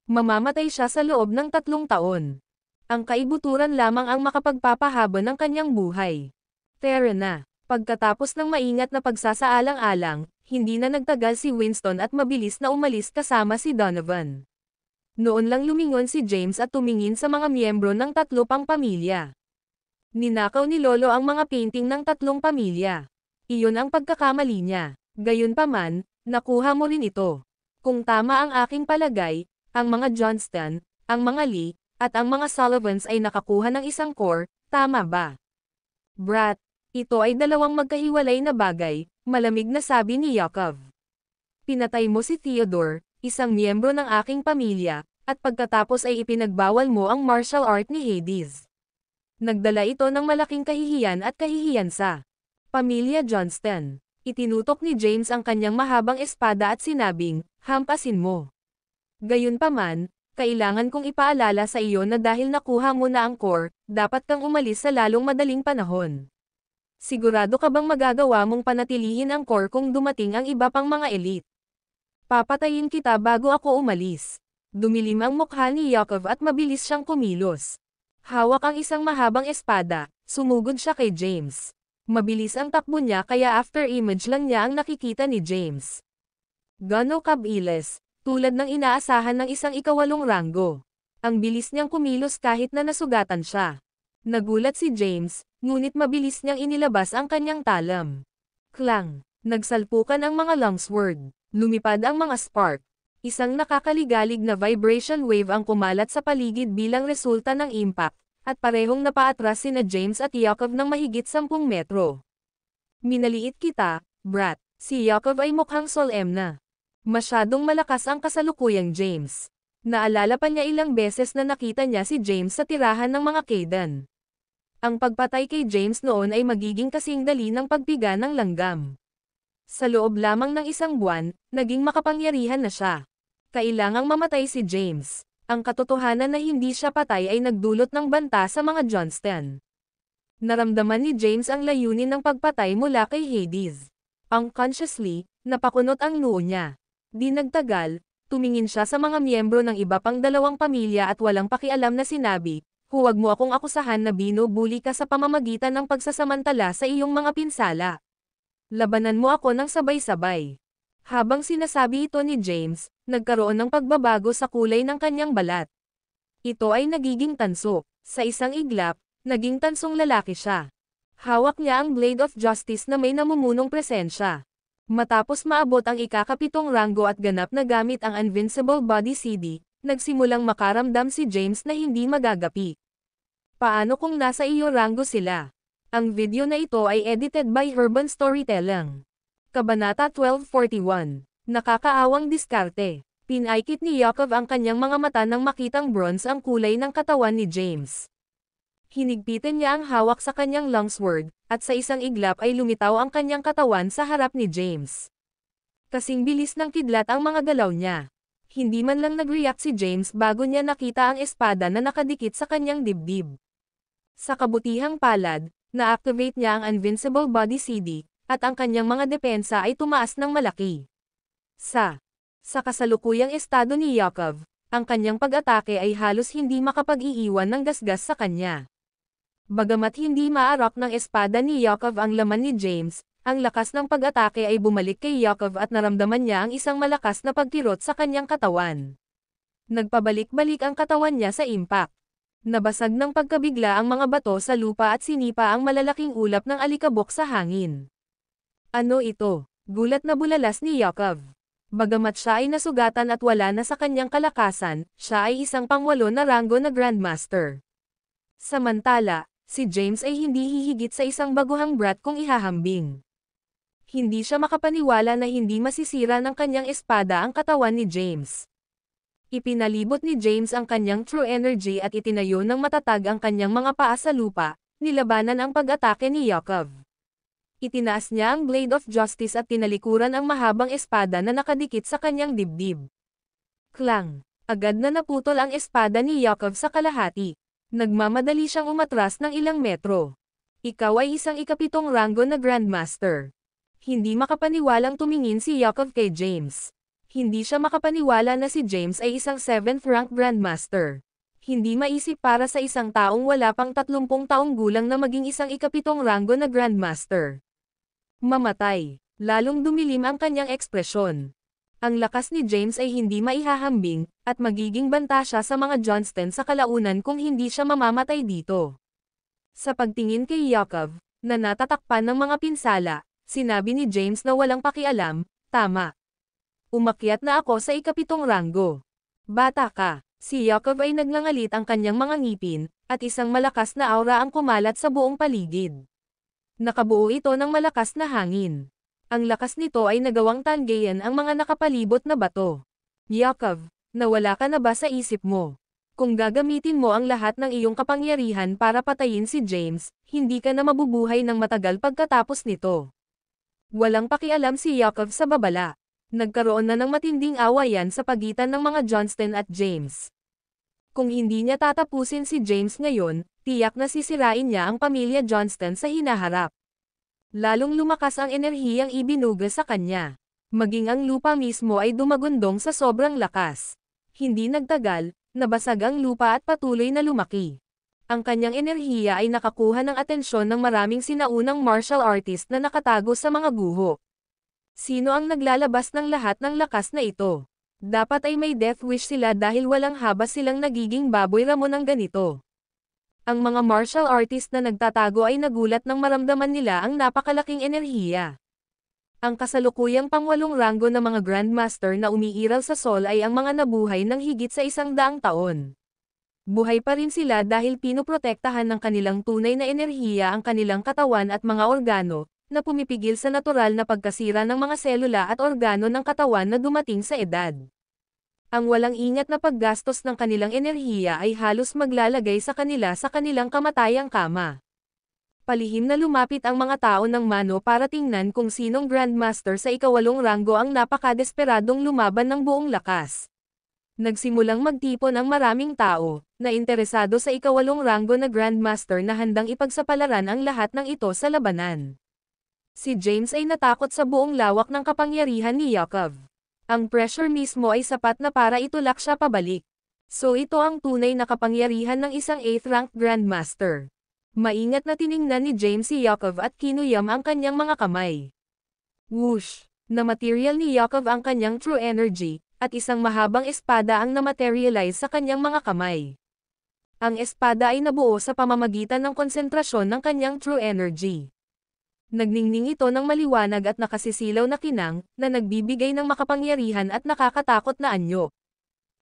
Speaker 2: Mamamatay siya sa loob ng 3 taon. Ang kaibuturan lamang ang makapagpapahaba ng kanyang buhay. Tara na. Pagkatapos ng maingat na pagsasaalang-alang, hindi na nagtagal si Winston at mabilis na umalis kasama si Donovan. Noon lang lumingon si James at tumingin sa mga miyembro ng 3 pang pamilya. Ninakaw ni Lolo ang mga painting ng 3 pamilya. Iyon ang pagkakamali niya. Gayunpaman, nakuha mo rin ito. Kung tama ang aking palagay, ang mga Johnston, ang mga Lee, at ang mga Sullivans ay nakakuha ng isang core, tama ba? Brat, ito ay 2 magkahiwalay na bagay, malamig na sabi ni Yakov. Pinatay mo si Theodore, isang miyembro ng aking pamilya, at pagkatapos ay ipinagbawal mo ang martial art ni Hades. Nagdala ito ng malaking kahihiyan at kahihiyansa. Pamilya Johnston. Itinutok ni James ang kanyang mahabang espada at sinabing, hampasin mo. Gayunpaman, kailangan kong ipaalala sa iyo na dahil nakuha mo na ang core, dapat kang umalis sa lalong madaling panahon. Sigurado ka bang magagawa mong panatilihin ang core kung dumating ang iba pang mga elite? Papatayin kita bago ako umalis. Dumilim ang mukha ni Yakov at mabilis siyang kumilos. Hawak ang isang mahabang espada, sumugod siya kay James. Mabilis ang takbo niya kaya after image lang niya ang nakikita ni James. Gano kabilis, tulad ng inaasahan ng isang 8 ranggo. Ang bilis niyang kumilos kahit na nasugatan siya. Nagulat si James, ngunit mabilis niyang inilabas ang kanyang talam. Klang! Nagsalpukan ang mga longsword. Lumipad ang mga spark. Isang nakakaligalig na vibration wave ang kumalat sa paligid bilang resulta ng impact, at parehong napaatras sina James at Yakov ng mahigit 10 metro. Minaliit kita, brat. Si Yakov ay mukhang solemn na. Masyadong malakas ang kasalukuyang James. Naalala pa niya ilang beses na nakita niya si James sa tirahan ng mga Kaidan. Ang pagpatay kay James noon ay magiging kasing dali ng pagpiga ng langgam. Sa loob lamang ng 1 buwan, naging makapangyarihan na siya. Kailangang mamatay si James. Ang katotohanan na hindi siya patay ay nagdulot ng banta sa mga Johnston. Naramdaman ni James ang layunin ng pagpatay mula kay Hades. Unconsciously, napakunot ang noo niya. Di nagtagal, tumingin siya sa mga miyembro ng iba pang 2 pamilya at walang pakialam na sinabi, huwag mo akong akusahan na binubuli ka sa pamamagitan ng pagsasamantala sa iyong mga pinsala. Labanan mo ako ng sabay-sabay. Habang sinasabi ito ni James, nagkaroon ng pagbabago sa kulay ng kanyang balat. Ito ay nagiging tanso. Sa isang iglap, naging tansong lalaki siya. Hawak niya ang Blade of Justice na may namumunong presensya. Matapos maabot ang ika-7 ranggo at ganap na gamit ang Invincible Body CD, nagsimulang makaramdam si James na hindi magagapi. Paano kung nasa iyo ranggo sila? Ang video na ito ay edited by Urban Storytelling. Kabanata 1241. Nakakaawang diskarte. Pinaikit ni Yakov ang kanyang mga mata nang makitang bronze ang kulay ng katawan ni James. Hinigpitan niya ang hawak sa kanyang longsword, at sa isang iglap ay lumitaw ang kanyang katawan sa harap ni James. Kasing bilis ng kidlat ang mga galaw niya. Hindi man lang nag-react si James bago niya nakita ang espada na nakadikit sa kanyang dibdib. Sa kabutihang palad, na-activate niya ang Invincible Body CD, at ang kanyang mga depensa ay tumaas ng malaki. Sa kasalukuyang estado ni Yakov, ang kanyang pag-atake ay halos hindi makapag-iiwan ng gasgas sa kanya. Bagamat hindi maarak ng espada ni Yakov ang laman ni James, Ang lakas ng pag-atake ay bumalik kay Yakov at naramdaman niya ang isang malakas na pagkirot sa kanyang katawan. Nagpabalik-balik ang katawan niya sa impact. Nabasag ng pagkabigla ang mga bato sa lupa at sinipa ang malalaking ulap ng alikabok sa hangin. Ano ito? Gulat na bulalas ni Yakov. Bagamat siya ay nasugatan at wala na sa kanyang kalakasan, siya ay isang pangwalo na ranggo na Grandmaster. Samantala, si James ay hindi hihigit sa isang baguhang brat kung ihahambing. Hindi siya makapaniwala na hindi masisira ng kanyang espada ang katawan ni James. Ipinalibot ni James ang kanyang true energy at itinayo ng matatag ang kanyang mga paa sa lupa, nilabanan ang pag-atake ni Yakov. Itinaas niya ang Blade of Justice at tinalikuran ang mahabang espada na nakadikit sa kanyang dibdib. Klang! Agad na naputol ang espada ni Yakov sa kalahati. Nagmamadali siyang umatras ng ilang metro. Ikaw ay isang ikapitong ranggo na Grandmaster. Hindi makapaniwalang tumingin si Yakov kay James. Hindi siya makapaniwala na si James ay isang 7th rank Grandmaster. Hindi maisip para sa isang taong wala pang 30 taong gulang na maging isang ikapitong ranggo na Grandmaster. Mamatay. Lalong dumilim ang kanyang ekspresyon. Ang lakas ni James ay hindi maihahambing, at magiging banta siya sa mga Johnston sa kalaunan kung hindi siya mamamatay dito. Sa pagtingin kay Yakov, na natatakpan ng mga pinsala, sinabi ni James na walang pakialam, tama. Umakyat na ako sa ikapitong ranggo. Bata ka. Si Yakov ay nagngangalit ang kanyang mga ngipin, at isang malakas na aura ang kumalat sa buong paligid. Nakabuo ito ng malakas na hangin. Ang lakas nito ay nagawang tanggayan ang mga nakapalibot na bato. Yakov, nawala ka na ba sa isip mo? Kung gagamitin mo ang lahat ng iyong kapangyarihan para patayin si James, hindi ka na mabubuhay ng matagal pagkatapos nito. Walang pakialam si Yakov sa babala. Nagkaroon na ng matinding awayan sa pagitan ng mga Johnston at James. Kung hindi niya tatapusin si James ngayon, tiyak na sisirain niya ang pamilya Johnston sa hinaharap. Lalong lumakas ang enerhiyang ibinuga sa kanya. Maging ang lupa mismo ay dumagundong sa sobrang lakas. Hindi nagtagal, nabasag ang lupa at patuloy na lumaki. Ang kanyang enerhiya ay nakakuha ng atensyon ng maraming sinaunang martial artist na nakatago sa mga guho. Sino ang naglalabas ng lahat ng lakas na ito? Dapat ay may death wish sila dahil walang habas silang nagiging baboy ramo ng ganito. Ang mga martial artist na nagtatago ay nagulat nang maramdaman nila ang napakalaking enerhiya. Ang kasalukuyang pangwalong ranggo na mga Grandmaster na umiiral sa Sol ay ang mga nabuhay ng higit sa 100 taon. Buhay pa rin sila dahil pinoprotektahan ng kanilang tunay na enerhiya ang kanilang katawan at mga organo, na pumipigil sa natural na pagkasira ng mga selula at organo ng katawan na dumating sa edad. Ang walang ingat na paggastos ng kanilang enerhiya ay halos maglalagay sa kanilang kamatayang kama. Palihim na lumapit ang mga tao ng mano para tingnan kung sinong Grandmaster sa ikawalong ranggo ang napakadesperadong lumaban ng buong lakas. Nagsimulang magtipon ang maraming tao, na interesado sa ikawalong ranggo na Grandmaster na handang ipagsapalaran ang lahat ng ito sa labanan. Si James ay natakot sa buong lawak ng kapangyarihan ni Yakov. Ang pressure mismo ay sapat na para itulak siya pabalik. So ito ang tunay na kapangyarihan ng isang 8th rank Grandmaster. Maingat na tiningnan ni James si Yakov at kinuyam ang kanyang mga kamay. Whoosh! Na material ni Yakov ang kanyang true energy, at isang mahabang espada ang na-materialize sa kanyang mga kamay. Ang espada ay nabuo sa pamamagitan ng konsentrasyon ng kanyang true energy. Nagningning ito ng maliwanag at nakasisilaw na kinang, na nagbibigay ng makapangyarihan at nakakatakot na anyo.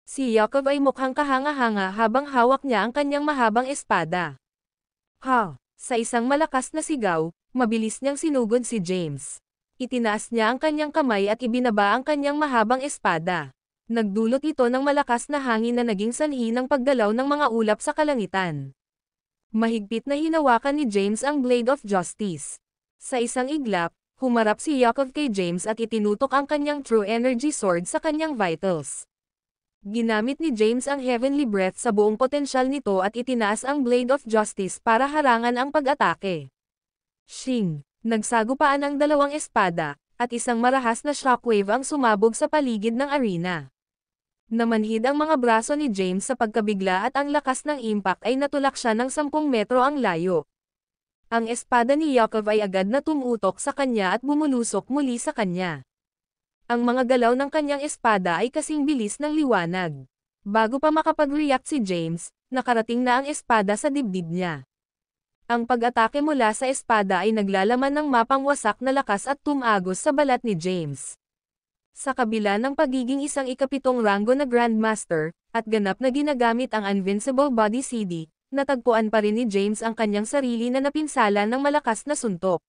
Speaker 2: Si Yakov ay mukhang kahanga-hanga habang hawak niya ang kanyang mahabang espada. Ha! Sa isang malakas na sigaw, mabilis niyang sinugod si James. Itinaas niya ang kanyang kamay at ibinaba ang kanyang mahabang espada. Nagdulot ito ng malakas na hangin na naging sanhi ng paggalaw ng mga ulap sa kalangitan. Mahigpit na hinawakan ni James ang Blade of Justice. Sa isang iglap, humarap si Yakov kay James at itinutok ang kanyang True Energy Sword sa kanyang vitals. Ginamit ni James ang Heavenly Breath sa buong potensyal nito at itinaas ang Blade of Justice para harangan ang pag-atake. Shing! Nagsagupaan ang dalawang espada, at isang marahas na shockwave ang sumabog sa paligid ng arena. Namanhid ang mga braso ni James sa pagkabigla at ang lakas ng impact ay natulak siya ng 10 metro ang layo. Ang espada ni Yakov ay agad na tumutok sa kanya at bumulusok muli sa kanya. Ang mga galaw ng kanyang espada ay kasing bilis ng liwanag. Bago pa makapag-react si James, nakarating na ang espada sa dibdib niya. Ang pag-atake mula sa espada ay naglalaman ng mapangwasak na lakas at tumagos sa balat ni James. Sa kabila ng pagiging isang ikapitong ranggo na Grandmaster, at ganap na ginagamit ang Invincible Body CD, natagpuan pa rin ni James ang kanyang sarili na napinsala ng malakas na suntok.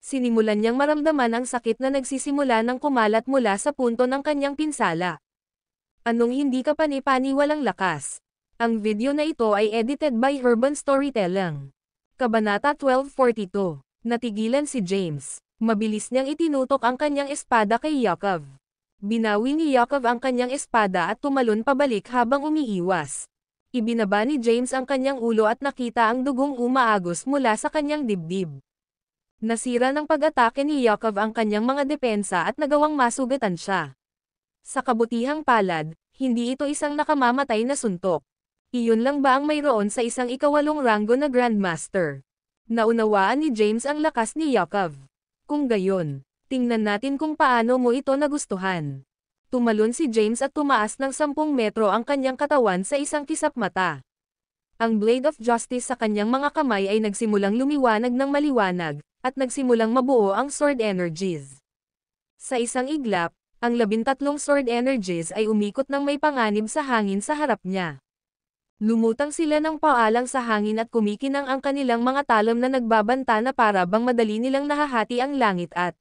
Speaker 2: Sinimulan niyang maramdaman ang sakit na nagsisimula ng kumalat mula sa punto ng kanyang pinsala. Anong hindi ka pani-paniwalang lakas? Ang video na ito ay edited by Urban Storytelling. Kabanata 1242. Natigilan si James. Mabilis niyang itinutok ang kanyang espada kay Yakov. Binawi ni Yakov ang kanyang espada at tumalon pabalik habang umiiwas. Ibinaba ni James ang kanyang ulo at nakita ang dugong umaagos mula sa kanyang dibdib. Nasira ng pag-atake ni Yakov ang kanyang mga depensa at nagawang masugatan siya. Sa kabutihang palad, hindi ito isang nakamamatay na suntok. Iyon lang ba ang mayroon sa isang ikawalong ranggo na Grandmaster? Naunawaan ni James ang lakas ni Yakov. Kung gayon, tingnan natin kung paano mo ito nagustuhan. Tumalon si James at tumaas ng 10 metro ang kanyang katawan sa isang kisap mata. Ang Blade of Justice sa kanyang mga kamay ay nagsimulang lumiwanag ng maliwanag, at nagsimulang mabuo ang sword energies. Sa isang iglap, ang 13 sword energies ay umikot ng may panganib sa hangin sa harap niya. Lumutang sila ng paalang sa hangin at kumikinang ang kanilang mga talon na nagbabanta na para bang madali nilang nahahati ang langit at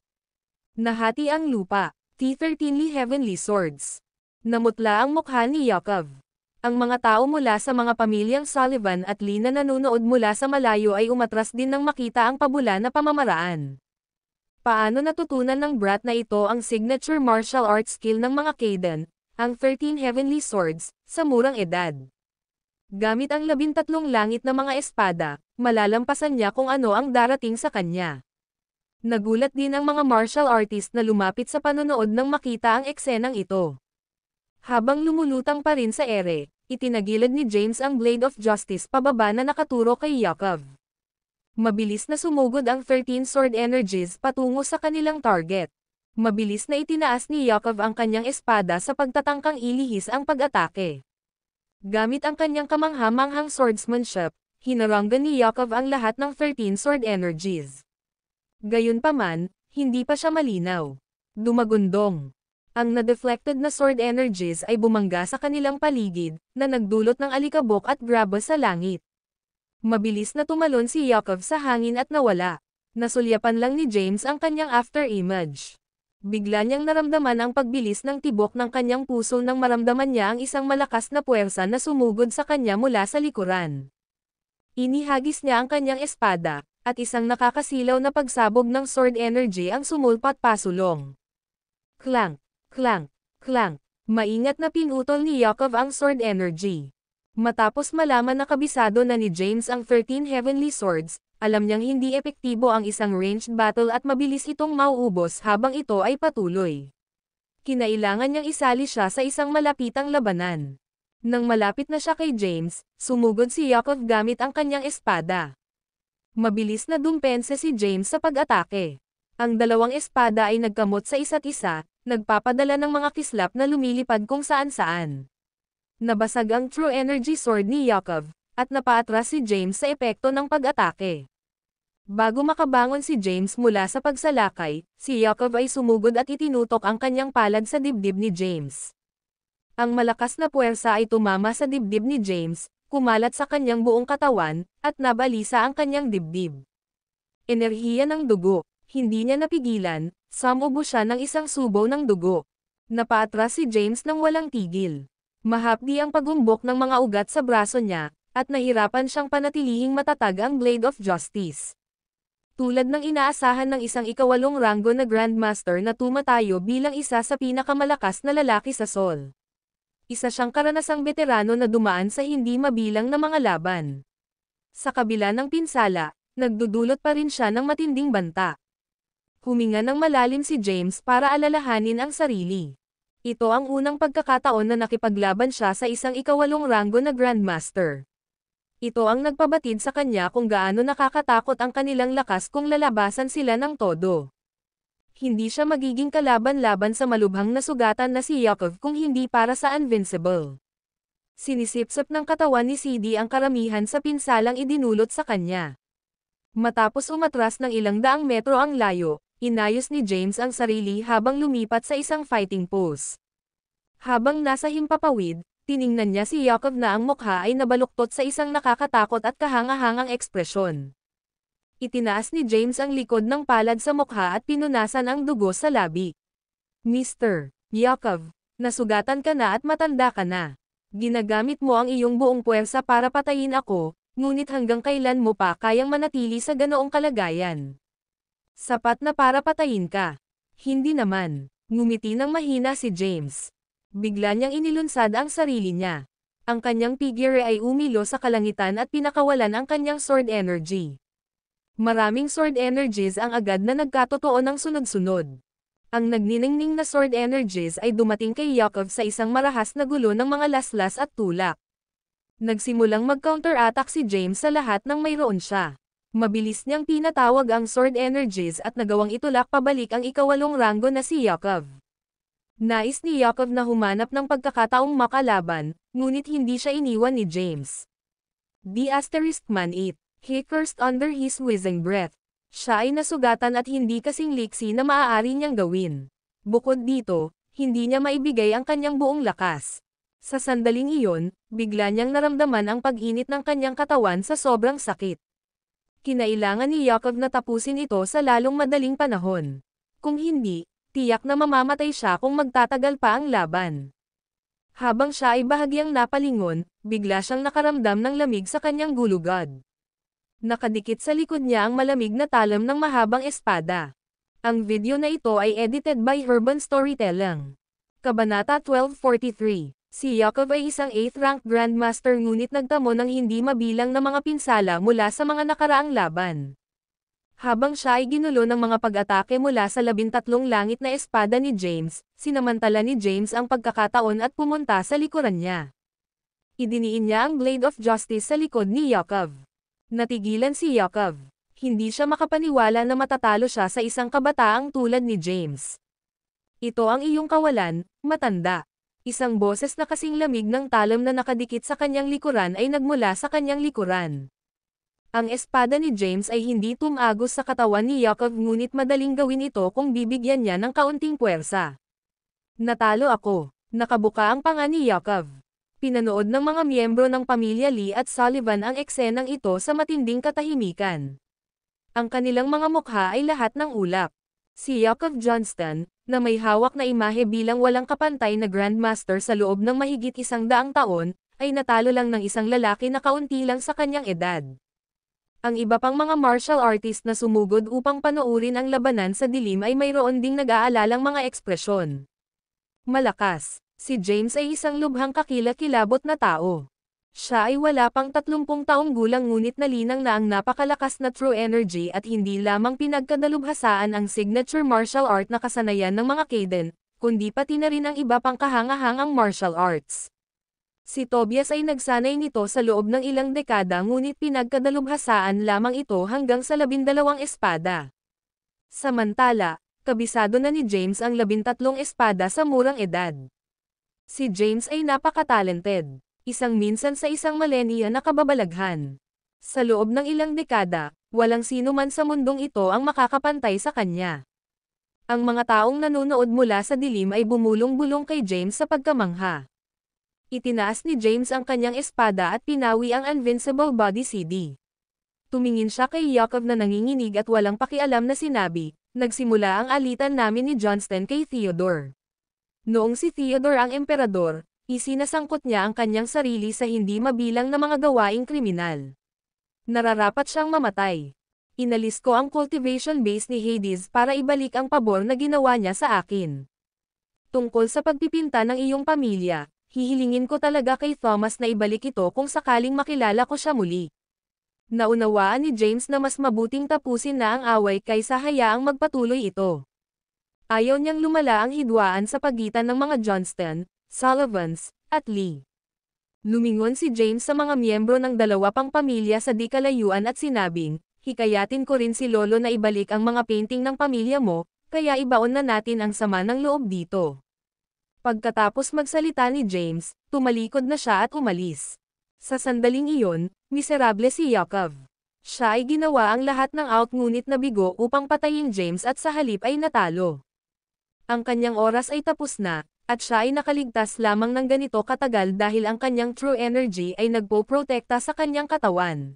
Speaker 2: nahati ang lupa. T13 Heavenly Swords. Namutla ang mukha ni Yakov. Ang mga tao mula sa mga pamilyang Sullivan at Lee na nanonood mula sa malayo ay umatras din nang makita ang pabula na pamamaraan. Paano natutunan ng brat na ito ang signature martial arts skill ng mga Kaidan, ang 13 Heavenly Swords, sa murang edad? Gamit ang 13 langit na mga espada, malalampasan niya kung ano ang darating sa kanya. Nagulat din ang mga martial artist na lumapit sa panonood nang makita ang eksenang ito. Habang lumulutang pa rin sa ere, itinagilid ni James ang Blade of Justice pababa na nakaturo kay Yakov. Mabilis na sumugod ang 13 sword energies patungo sa kanilang target. Mabilis na itinaas ni Yakov ang kanyang espada sa pagtatangkang ilihis ang pag-atake. Gamit ang kanyang kamangha-manghang swordsmanship, hinaranggan ni Yakov ang lahat ng 13 sword energies. Gayunpaman, hindi pa siya malinaw. Dumagundong. Ang na-deflected na sword energies ay bumangga sa kanilang paligid, na nagdulot ng alikabok at graba sa langit. Mabilis na tumalon si Yakov sa hangin at nawala. Nasulyapan lang ni James ang kanyang after-image. Bigla niyang naramdaman ang pagbilis ng tibok ng kanyang puso nang maramdaman niya ang isang malakas na puwersa na sumugod sa kanya mula sa likuran. Inihagis niya ang kanyang espada, at isang nakakasilaw na pagsabog ng sword energy ang sumulpat pasulong. Clank, clank, clank. Maingat na pinutol ni Yakov ang sword energy. Matapos malaman na kabisado na ni James ang 13 Heavenly Swords, alam niyang hindi epektibo ang isang ranged battle at mabilis itong mauubos habang ito ay patuloy. Kinailangan niyang isali siya sa isang malapitang labanan. Nang malapit na siya kay James, sumugod si Yakov gamit ang kanyang espada. Mabilis na dumpense si James sa pag-atake. Ang dalawang espada ay nagkamot sa isa't isa, nagpapadala ng mga kislap na lumilipad kung saan-saan. Nabasag ang True Energy Sword ni Yakov, at napaatras si James sa epekto ng pag-atake. Bago makabangon si James mula sa pagsalakay, si Yakov ay sumugod at itinutok ang kanyang palad sa dibdib ni James. Ang malakas na puwersa ay tumama sa dibdib ni James, kumalat sa kanyang buong katawan, at nabalisa ang kanyang dibdib. Enerhiya ng dugo, hindi niya napigilan, sumubo siya ng isang subo ng dugo. Napaatras si James nang walang tigil. Mahapdi ang pagumbok ng mga ugat sa braso niya, at nahirapan siyang panatilihing matatag ang Blade of Justice. Tulad ng inaasahan ng isang ikawalong ranggo na Grandmaster na tumatayo bilang isa sa pinakamalakas na lalaki sa Seoul. Isa siyang karanasang veterano na dumaan sa hindi mabilang na mga laban. Sa kabila ng pinsala, nagdudulot pa rin siya ng matinding banta. Huminga ng malalim si James para alalahanin ang sarili. Ito ang unang pagkakataon na nakipaglaban siya sa isang ikawalong ranggo na Grandmaster. Ito ang nagpabatid sa kanya kung gaano nakakatakot ang kanilang lakas kung lalabasan sila ng todo. Hindi siya magiging kalaban-laban sa malubhang na sugatan na si Yakov kung hindi para sa Invincible. Sinisipsip ng katawan ni CD ang karamihan sa pinsalang idinulot sa kanya. Matapos umatras ng ilang daang metro ang layo, inayos ni James ang sarili habang lumipat sa isang fighting pose. Habang nasa himpapawid, tiningnan niya si Yakov na ang mukha ay nabaluktot sa isang nakakatakot at kahanga-hangang ekspresyon. Itinaas ni James ang likod ng palad sa mukha at pinunasan ang dugo sa labi. Mr. Yakov, nasugatan ka na at matanda ka na. Ginagamit mo ang iyong buong puwersa para patayin ako, ngunit hanggang kailan mo pa kayang manatili sa ganoong kalagayan? Sapat na para patayin ka. Hindi naman. Ngumiti ng mahina si James. Bigla niyang inilunsad ang sarili niya. Ang kanyang figure ay umilo sa kalangitan at pinakawalan ang kanyang sword energy. Maraming sword energies ang agad na nagkatotoo ng sunod-sunod. Ang nagniningning na sword energies ay dumating kay Yakov sa isang marahas na gulo ng mga laslas at tulak. Nagsimulang mag-counterattack si James sa lahat ng mayroon siya. Mabilis niyang pinatawag ang sword energies at nagawang itulak pabalik ang ikawalong ranggo na si Yakov. Nais ni Yakov na humanap ng pagkakataong makalaban, ngunit hindi siya iniwan ni James. *8. He cursed under his wheezing breath. Siya ay nasugatan at hindi kasing liksi na maaari niyang gawin. Bukod dito, hindi niya maibigay ang kanyang buong lakas. Sa sandaling iyon, bigla niyang naramdaman ang pag-init ng kanyang katawan sa sobrang sakit. Kinailangan ni Yakov na tapusin ito sa lalong madaling panahon. Kung hindi, tiyak na mamamatay siya kung magtatagal pa ang laban. Habang siya ay bahagyang napalingon, bigla siyang nakaramdam ng lamig sa kanyang gulugad. Nakadikit sa likod niya ang malamig na talam ng mahabang espada. Ang video na ito ay edited by Urban Storytelling. Kabanata 1243. Si Yakov ay isang 8th rank Grandmaster ngunit nagtamo ng hindi mabilang na mga pinsala mula sa mga nakaraang laban. Habang siya ay ginulo ng mga pag-atake mula sa 13 langit na espada ni James, sinamantala ni James ang pagkakataon at pumunta sa likuran niya. Idiniin niya ang Blade of Justice sa likod ni Yakov. Natigilan si Yakov. Hindi siya makapaniwala na matatalo siya sa isang kabataang tulad ni James. Ito ang iyong kawalan, matanda. Isang boses na kasing lamig ng talam na nakadikit sa kanyang likuran ay nagmula sa kanyang likuran. Ang espada ni James ay hindi tumagos sa katawan ni Yakov ngunit madaling gawin ito kung bibigyan niya ng kaunting puwersa. Natalo ako. Nakabuka ang panga ni Yakov. Pinanood ng mga miyembro ng pamilya Lee at Sullivan ang eksenang ito sa matinding katahimikan. Ang kanilang mga mukha ay lahat ng ulap. Si Yakov Johnston, na may hawak na imahe bilang walang kapantay na Grandmaster sa loob ng mahigit 100 taon, ay natalo lang ng isang lalaki na kaunti lang sa kanyang edad. Ang iba pang mga martial artist na sumugod upang panoorin ang labanan sa dilim ay mayroon ding nag-aalalang mga ekspresyon. Malakas. Si James ay isang lubhang kakilakilabot na tao. Siya ay wala pang 30 taong gulang ngunit nalinang na ang napakalakas na true energy at hindi lamang pinagkadalubhasaan ang signature martial art na kasanayan ng mga Kaden, kundi pati na rin ang iba pang kahanga-hangang martial arts. Si Tobias ay nagsanay nito sa loob ng ilang dekada ngunit pinagkadalubhasaan lamang ito hanggang sa 12 espada. Samantala, kabisado na ni James ang 13 espada sa murang edad. Si James ay napaka-talented. Isang minsan sa isang millennia na kababalaghan. Sa loob ng ilang dekada, walang sino man sa mundong ito ang makakapantay sa kanya. Ang mga taong nanonood mula sa dilim ay bumulong-bulong kay James sa pagkamangha. Itinaas ni James ang kanyang espada at pinawi ang Invincible Body CD. Tumingin siya kay Yakov na nanginginig at walang pakialam na sinabi, nagsimula ang alitan namin ni Johnston kay Theodore. Noong si Theodore ang emperador, isinasangkot niya ang kanyang sarili sa hindi mabilang na mga gawaing kriminal. Nararapat siyang mamatay. Inalis ko ang cultivation base ni Hades para ibalik ang pabor na ginawa niya sa akin. Tungkol sa pagpipinta ng iyong pamilya, hihilingin ko talaga kay Thomas na ibalik ito kung sakaling makilala ko siya muli. Naunawaan ni James na mas mabuting tapusin na ang away kaysa hayaang magpatuloy ito. Ayaw niyang lumala ang hidwaan sa pagitan ng mga Johnston, Sullivans, at Lee. Lumingon si James sa mga miyembro ng dalawa pang pamilya sa di kalayuan at sinabing, hikayatin ko rin si Lolo na ibalik ang mga painting ng pamilya mo, kaya ibaon na natin ang sama ng loob dito. Pagkatapos magsalita ni James, tumalikod na siya at umalis. Sa sandaling iyon, miserable si Yakov. Siya ay ginawa ang lahat ng out ngunit nabigo upang patayin James at sa halip ay natalo. Ang kanyang oras ay tapos na, at siya ay nakaligtas lamang ng ganito katagal dahil ang kanyang true energy ay nagpoprotekta sa kanyang katawan.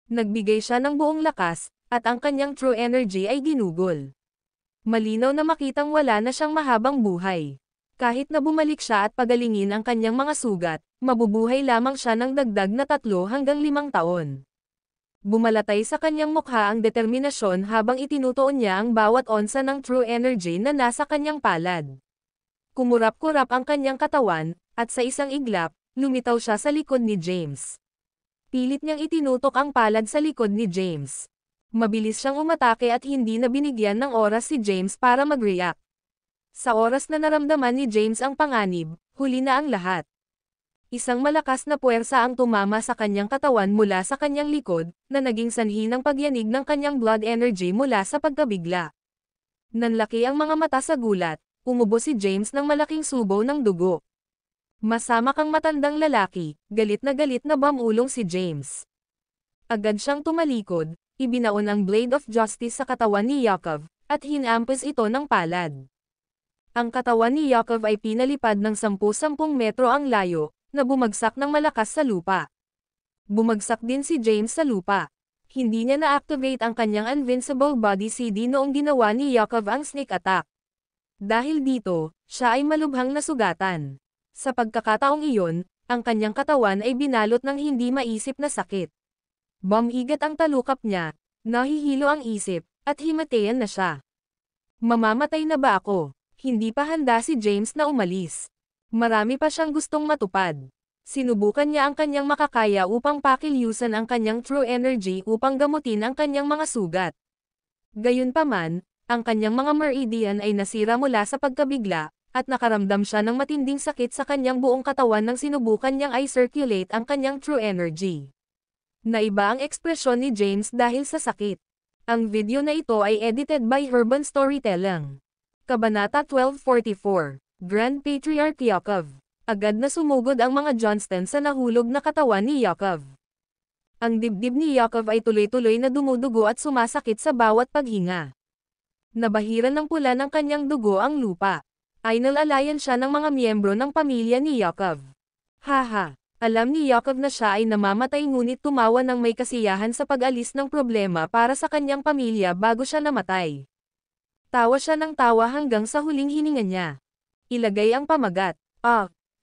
Speaker 2: Nagbigay siya ng buong lakas, at ang kanyang true energy ay ginugol. Malinaw na makitang wala na siyang mahabang buhay. Kahit na bumalik siya at pagalingin ang kanyang mga sugat, mabubuhay lamang siya ng dagdag na 3 hanggang 5 taon. Bumalatay sa kanyang mukha ang determinasyon habang itinutuon niya ang bawat onsa ng true energy na nasa kanyang palad. Kumurap-kurap ang kanyang katawan, at sa isang iglap, lumitaw siya sa likod ni James. Pilit niyang itinutok ang palad sa likod ni James. Mabilis siyang umatake at hindi na binigyan ng oras si James para mag-react. Sa oras na naramdaman ni James ang panganib, huli na ang lahat. Isang malakas na puwersa ang tumama sa kanyang katawan mula sa kanyang likod, na naging sanhi ng pagyanig ng kanyang blood energy mula sa pagkabigla. Nanlaki ang mga mata sa gulat. Umubo si James ng malaking subo ng dugo. Masama kang matandang lalaki, galit na bamulong si James. Agad siyang tumalikod, ibinaon ang blade of justice sa katawan ni Yakov, at hinampas ito ng palad. Ang katawan ni Yakov ay pinalipad ng 10-10 metro ang layo, na bumagsak ng malakas sa lupa. Bumagsak din si James sa lupa. Hindi niya na-activate ang kanyang invincible body CD noong ginawa ni Yakov ang sneak attack. Dahil dito, siya ay malubhang nasugatan. Sa pagkakataong iyon, ang kanyang katawan ay binalot ng hindi maisip na sakit. Bumigat ang talukap niya, nahihilo ang isip, at himatayan na siya. Mamamatay na ba ako? Hindi pa handa si James na umalis. Marami pa siyang gustong matupad. Sinubukan niya ang kanyang makakaya upang pakilyusan ang kanyang true energy upang gamutin ang kanyang mga sugat. Gayunpaman, ang kanyang mga meridian ay nasira mula sa pagkabigla, at nakaramdam siya ng matinding sakit sa kanyang buong katawan nang sinubukan niyang i-circulate ang kanyang true energy. Naiba ang ekspresyon ni James dahil sa sakit. Ang video na ito ay edited by Herban Storytelling. Kabanata 1244, Grand Patriarch Yakov. Agad na sumugod ang mga Johnston sa nahulog na katawan ni Yakov. Ang dibdib ni Yakov ay tuloy-tuloy na dumudugo at sumasakit sa bawat paghinga. Nabahiran ng pula ng kanyang dugo ang lupa. Ay nalalayan siya ng mga miyembro ng pamilya ni Yakov. Haha, alam ni Yakov na siya ay namamatay ngunit tumawa ng may kasiyahan sa pag-alis ng problema para sa kanyang pamilya bago siya namatay. Tawa siya ng tawa hanggang sa huling hininga niya. Ilagay ang pamagat.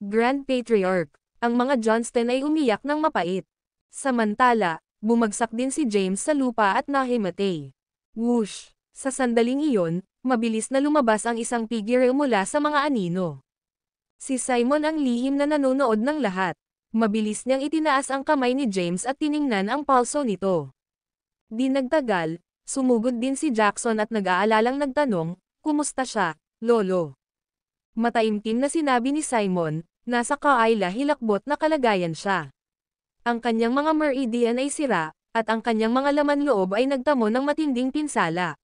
Speaker 2: Grand Patriarch. Ang mga Johnston ay umiyak ng mapait. Samantala, bumagsak din si James sa lupa at nahimatay. Whoosh! Sa sandaling iyon, mabilis na lumabas ang isang figure mula sa mga anino. Si Simon ang lihim na nanonood ng lahat. Mabilis niyang itinaas ang kamay ni James at tiningnan ang pulso nito. Di nagtagal, sumugod din si Jackson at nag-aalalang nagtanong, "Kumusta siya, Lolo?" Mataimtim na sinabi ni Simon, "Nasa Kaayla hilakbot na kalagayan siya. Ang kanyang mga meridian ay sira, at ang kanyang mga laman loob ay nagtamo ng matinding pinsala."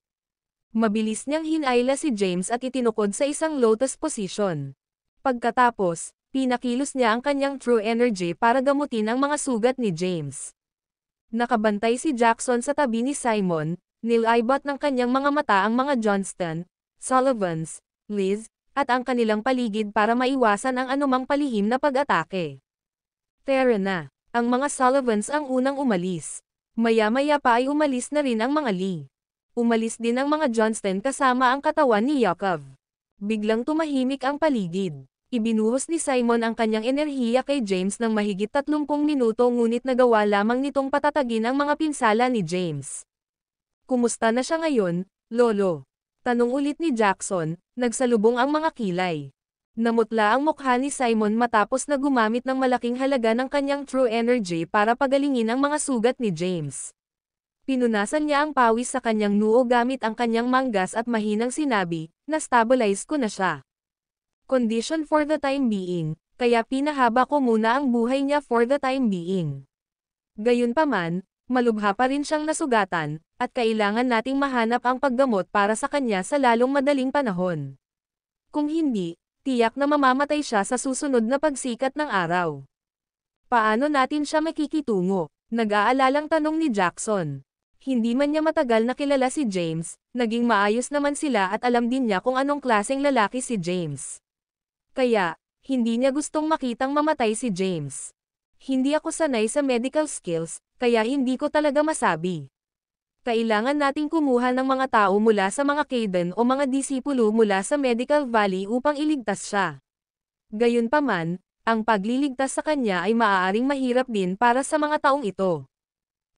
Speaker 2: Mabilis niyang hinayla si James at itinukod sa isang lotus position. Pagkatapos, pinakilos niya ang kanyang true energy para gamutin ang mga sugat ni James. Nakabantay si Jackson sa tabi ni Simon, nilaybot ng kanyang mga mata ang mga Johnston, Sullivans, Liz, at ang kanilang paligid para maiwasan ang anumang palihim na pag-atake. Tara na, ang mga Sullivans ang unang umalis. Maya-maya pa ay umalis na rin ang mga Lee. Umalis din ang mga Johnston kasama ang katawan ni Yakov. Biglang tumahimik ang paligid. Ibinuhos ni Simon ang kanyang enerhiya kay James ng mahigit 30 minuto ngunit nagawa lamang nitong patatagin ang mga pinsala ni James. "Kumusta na siya ngayon, Lolo?" Tanong ulit ni Jackson, nagsalubong ang mga kilay. Namutla ang mukha ni Simon matapos na gumamit ng malaking halaga ng kanyang true energy para pagalingin ang mga sugat ni James. Pinunasan niya ang pawis sa kanyang noo gamit ang kanyang manggas at mahinang sinabi, "Na-stabilize ko na siya. Condition for the time being, kaya pinahaba ko muna ang buhay niya for the time being. Gayunpaman, malubha pa rin siyang nasugatan, at kailangan nating mahanap ang paggamot para sa kanya sa lalong madaling panahon. Kung hindi, tiyak na mamamatay siya sa susunod na pagsikat ng araw. Paano natin siya makikitungo? Nag-aalalang tanong ni Jackson. Hindi man niya matagal na kilala si James, naging maayos naman sila at alam din niya kung anong klaseng lalaki si James. Kaya, hindi niya gustong makitang mamatay si James. Hindi ako sanay sa medical skills, kaya hindi ko talaga masabi. Kailangan nating kumuha ng mga tao mula sa mga Kaden o mga disipulo mula sa Medical Valley upang iligtas siya. Gayunpaman, ang pagliligtas sa kanya ay maaaring mahirap din para sa mga taong ito.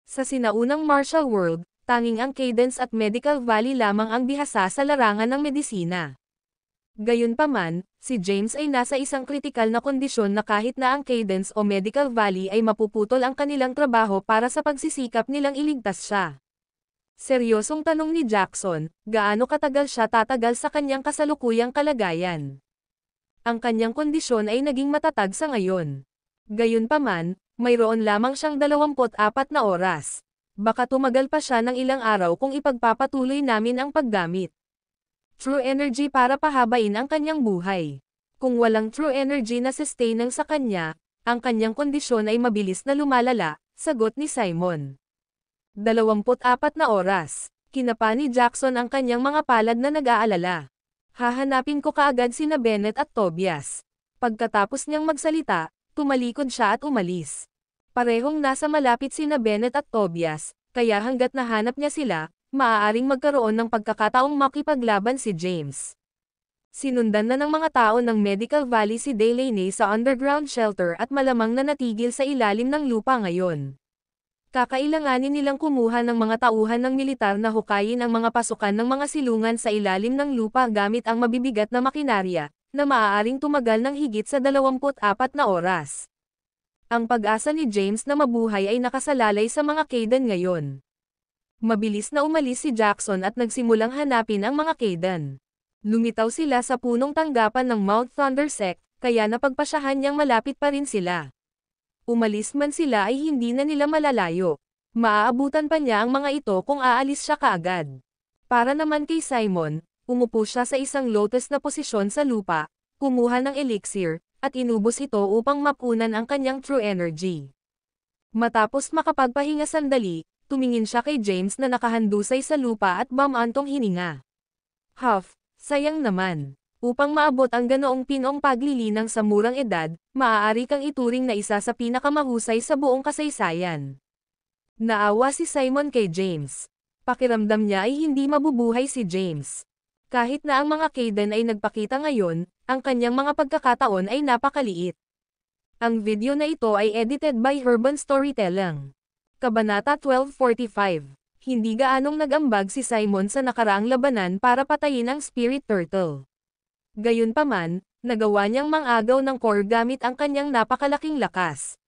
Speaker 2: Sa sinaunang martial world, tanging ang Cadence at Medical Valley lamang ang bihasa sa larangan ng medisina. Gayunpaman, si James ay nasa isang kritikal na kondisyon na kahit na ang Cadence o Medical Valley ay mapuputol ang kanilang trabaho para sa pagsisikap nilang iligtas siya. Seryosong tanong ni Jackson, gaano katagal siya tatagal sa kanyang kasalukuyang kalagayan? Ang kanyang kondisyon ay naging matatag sa ngayon. Gayunpaman, mayroon lamang siyang 24 na oras. Baka tumagal pa siya ng ilang araw kung ipagpapatuloy namin ang paggamit True Energy para pahabain ang kanyang buhay. Kung walang True Energy na sustaining sa kanya, ang kanyang kondisyon ay mabilis na lumalala, sagot ni Simon. 24 na oras. Kinapa ni Jackson ang kanyang mga palad na nag-aalala. Hahanapin ko kaagad sina Bennett at Tobias. Pagkatapos niyang magsalita, tumalikod siya at umalis. Parehong nasa malapit sina Bennett at Tobias, kaya hanggat nahanap niya sila, maaaring magkaroon ng pagkakataong makipaglaban si James. Sinundan na ng mga tao ng Medical Valley si Delaney sa underground shelter at malamang na natigil sa ilalim ng lupa ngayon. Kakailanganin nilang kumuha ng mga tauhan ng militar na hukayin ang mga pasukan ng mga silungan sa ilalim ng lupa gamit ang mabibigat na makinarya, na maaaring tumagal ng higit sa 24 na oras. Ang pag-asa ni James na mabuhay ay nakasalalay sa mga Kaden ngayon. Mabilis na umalis si Jackson at nagsimulang hanapin ang mga Kaden. Lumitaw sila sa punong tanggapan ng Mount Thundersect, kaya napagpasyahan niyang malapit pa rin sila. Umalis man sila ay hindi na nila malalayo. Maaabutan pa niya ang mga ito kung aalis siya kaagad. Para naman kay Simon, umupo siya sa isang lotus na posisyon sa lupa, kumuha ng elixir, at inubos ito upang mapunan ang kanyang true energy. Matapos makapagpahinga sandali, tumingin siya kay James na nakahandusay sa lupa at bumantong hininga. Huff, sayang naman. Upang maabot ang ganoong pinong paglilinang sa murang edad, maaari kang ituring na isa sa pinakamahusay sa buong kasaysayan. Naawa si Simon kay James. Pakiramdam niya ay hindi mabubuhay si James. Kahit na ang mga Kaden ay nagpakita ngayon, ang kanyang mga pagkakataon ay napakaliit. Ang video na ito ay edited by Urban Storytelling. Kabanata 1245. Hindi gaanong nag-ambag si Simon sa nakaraang labanan para patayin ang Spirit Turtle. Gayunpaman, nagawa niyang mangagaw ng core gamit ang kanyang napakalaking lakas.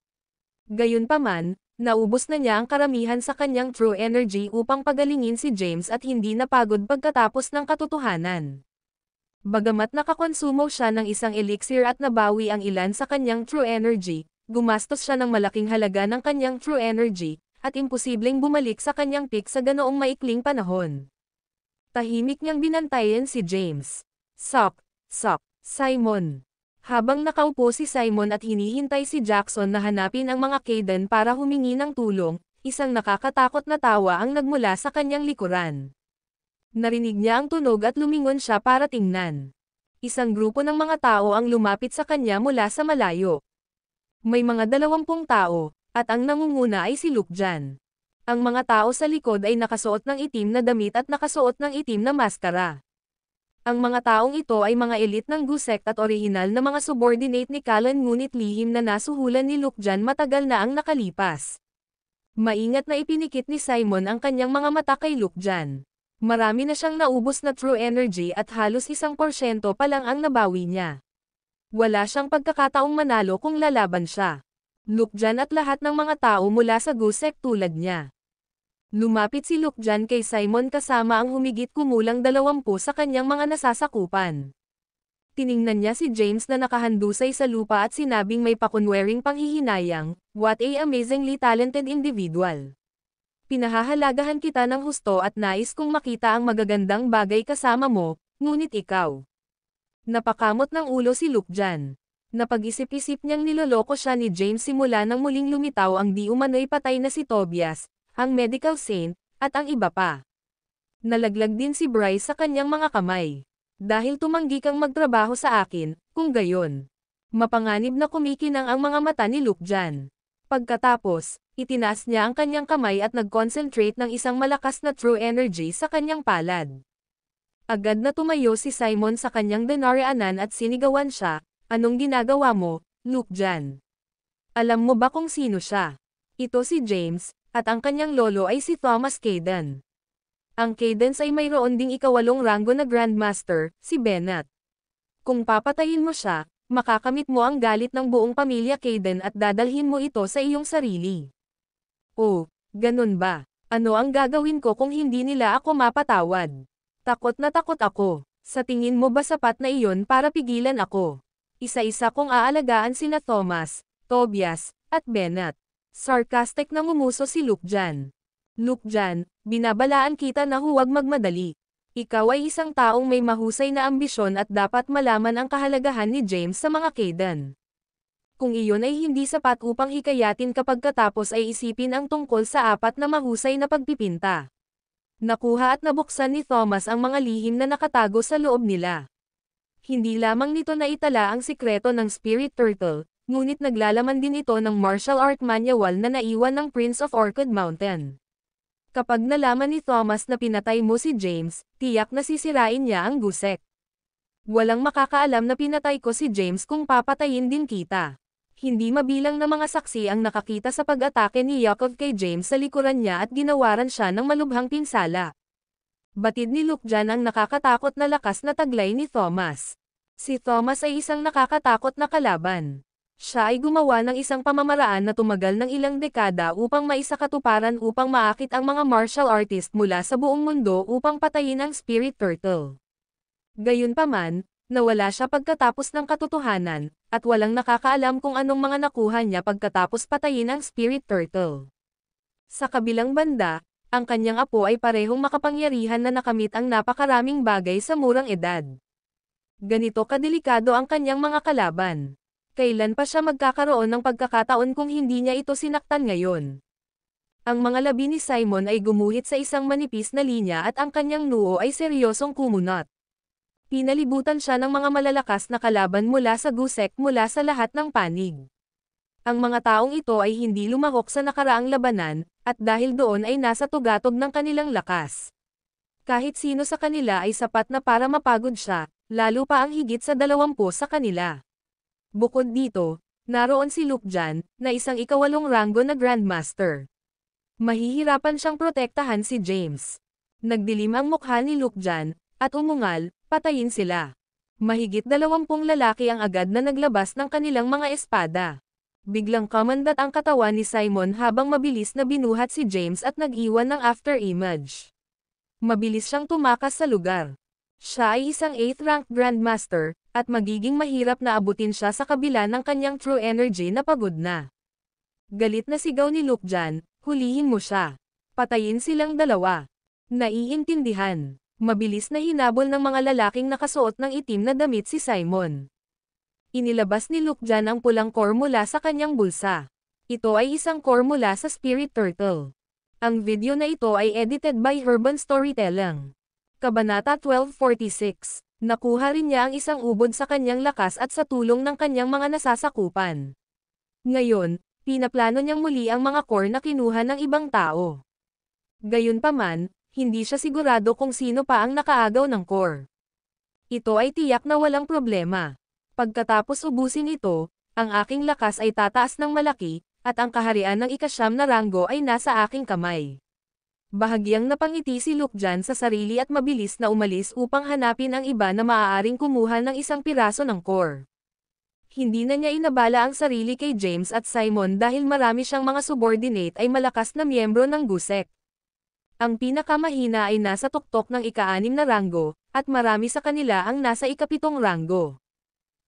Speaker 2: Gayunpaman, naubos na niya ang karamihan sa kanyang true energy upang pagalingin si James at hindi napagod pagkatapos ng katotohanan. Bagamat nakakonsumo siya ng isang elixir at nabawi ang ilan sa kanyang true energy, gumastos siya ng malaking halaga ng kanyang true energy, at imposibleng bumalik sa kanyang peak sa ganoong maikling panahon. Tahimik niyang binantayan si James. Sok, Simon. Habang nakaupo si Simon at hinihintay si Jackson na hanapin ang mga Kaden para humingi ng tulong, isang nakakatakot na tawa ang nagmula sa kanyang likuran. Narinig niya ang tunog at lumingon siya para tingnan. Isang grupo ng mga tao ang lumapit sa kanya mula sa malayo. May mga 20 tao, at ang nangunguna ay si Lukjan. Ang mga tao sa likod ay nakasuot ng itim na damit at nakasuot ng itim na maskara. Ang mga taong ito ay mga elite ng Gusect at orihinal na mga subordinate ni Callan ngunit lihim na nasuhulan ni Lukjan matagal na ang nakalipas. Maingat na ipinikit ni Simon ang kanyang mga mata kay Lukjan. Marami na siyang naubos na true energy at halos 1% pa lang ang nabawi niya. Wala siyang pagkakataong manalo kung lalaban siya. Lukjan at lahat ng mga tao mula sa Gusect tulad niya. Lumapit si Lukjan kay Simon kasama ang humigit kumulang 20 sa kanyang mga nasasakupan. Tiningnan niya si James na nakahandusay sa lupa at sinabing may pakunwaring panghihinayang, "What a amazingly talented individual. Pinahahalagahan kita ng husto at nais kong makita ang magagandang bagay kasama mo, ngunit ikaw." Napakamot ng ulo si Lukjan. Napag-isip-isip niyang niloloko siya ni James simula nang muling lumitaw ang di umano'y patay na si Tobias, ang medical saint, at ang iba pa. Nalaglag din si Bryce sa kanyang mga kamay. "Dahil tumanggi kang magtrabaho sa akin, kung gayon." Mapanganib na kumikinang ang mga mata ni Lukjan. Pagkatapos, itinaas niya ang kanyang kamay at nag-concentrate ng isang malakas na true energy sa kanyang palad. Agad na tumayo si Simon sa kanyang dinaraanan at sinigawan siya, "Anong ginagawa mo, Lukjan? Alam mo ba kung sino siya? Ito si James, at ang kanyang lolo ay si Thomas Caden. Ang Cadence ay mayroon ding ikawalong ranggo na Grandmaster, si Bennett. Kung papatayin mo siya, makakamit mo ang galit ng buong pamilya Caden at dadalhin mo ito sa iyong sarili." "Oh, ganun ba? Ano ang gagawin ko kung hindi nila ako mapatawad? Takot na takot ako. Sa tingin mo ba sapat na iyon para pigilan ako? Isa-isa kong aalagaan sina Thomas, Tobias, at Bennett." Sarcastic na ngumuso si Lukjan. "Lukjan, binabalaan kita na huwag magmadali. Ikaw ay isang taong may mahusay na ambisyon at dapat malaman ang kahalagahan ni James sa mga Caden. Kung iyon ay hindi sapat upang hikayatin kapag katapos ay isipin ang tungkol sa apat na mahusay na pagpipinta." Nakuha at nabuksan ni Thomas ang mga lihim na nakatago sa loob nila. Hindi lamang nito naitala ang sikreto ng Spirit Turtle, ngunit naglalaman din ito ng martial art manual na naiwan ng Prince of Orchid Mountain. Kapag nalaman ni Thomas na pinatay mo si James, tiyak na sisirain niya ang gusek. "Walang makakaalam na pinatay ko si James kung papatayin din kita." Hindi mabilang na mga saksi ang nakakita sa pag-atake ni Yakov kay James sa likuran niya at ginawaran siya ng malubhang pinsala. Batid ni Lukjan ang nakakatakot na lakas na taglay ni Thomas. Si Thomas ay isang nakakatakot na kalaban. Siya ay gumawa ng isang pamamaraan na tumagal ng ilang dekada upang maisakatuparan upang maakit ang mga martial artist mula sa buong mundo upang patayin ang Spirit Turtle. Gayunpaman, nawala siya pagkatapos ng katotohanan, at walang nakakaalam kung anong mga nakuha niya pagkatapos patayin ang Spirit Turtle. Sa kabilang banda, ang kanyang apo ay parehong makapangyarihan na nakamit ang napakaraming bagay sa murang edad. Ganito kadelikado ang kanyang mga kalaban. Kailan pa siya magkakaroon ng pagkakataon kung hindi niya ito sinaktan ngayon? Ang mga labi ni Simon ay gumuhit sa isang manipis na linya at ang kanyang noo ay seryosong kumunot. Pinalibutan siya ng mga malalakas na kalaban mula sa gusek mula sa lahat ng panig. Ang mga taong ito ay hindi lumahok sa nakaraang labanan, at dahil doon ay nasa tugatog ng kanilang lakas. Kahit sino sa kanila ay sapat na para mapagod siya, lalo pa ang higit sa 20 sa kanila. Bukod dito, naroon si Lukjan, na isang ikawalong ranggo na Grandmaster. Mahihirapan siyang protektahan si James. Nagdilim ang mukha ni Lukjan, at umungal, "Patayin sila." Mahigit 20 lalaki ang agad na naglabas ng kanilang mga espada. Biglang kamandat ang katawan ni Simon habang mabilis na binuhat si James at nag-iwan ng after-image. Mabilis siyang tumakas sa lugar. Siya ay isang 8th rank Grandmaster, at magiging mahirap na abutin siya sa kabila ng kanyang true energy na pagod na. Galit na sigaw ni Lukjan, "Hulihin mo siya. Patayin silang dalawa." Naiintindihan. Mabilis na hinabol ng mga lalaking nakasuot ng itim na damit si Simon. Inilabas ni Lukjan ang pulang core mula sa kanyang bulsa. Ito ay isang core mula sa Spirit Turtle. Ang video na ito ay edited by Urban Storytelling. Kabanata 1246. Nakuha rin niya ang isang ubod sa kanyang lakas at sa tulong ng kanyang mga nasasakupan. Ngayon, pinaplano niyang muli ang mga core na kinuha ng ibang tao. Gayunpaman, hindi siya sigurado kung sino pa ang nakaagaw ng core. Ito ay tiyak na walang problema. Pagkatapos ubusin ito, ang aking lakas ay tataas ng malaki, at ang kaharian ng ika-9 na ranggo ay nasa aking kamay. Bahagyang napangiti si Lukjan sa sarili at mabilis na umalis upang hanapin ang iba na maaaring kumuha ng isang piraso ng core. Hindi na niya inabala ang sarili kay James at Simon dahil marami siyang mga subordinate ay malakas na miyembro ng gusek. Ang pinakamahina ay nasa tuktok ng ika-6 na ranggo, at marami sa kanila ang nasa ika-7 ranggo.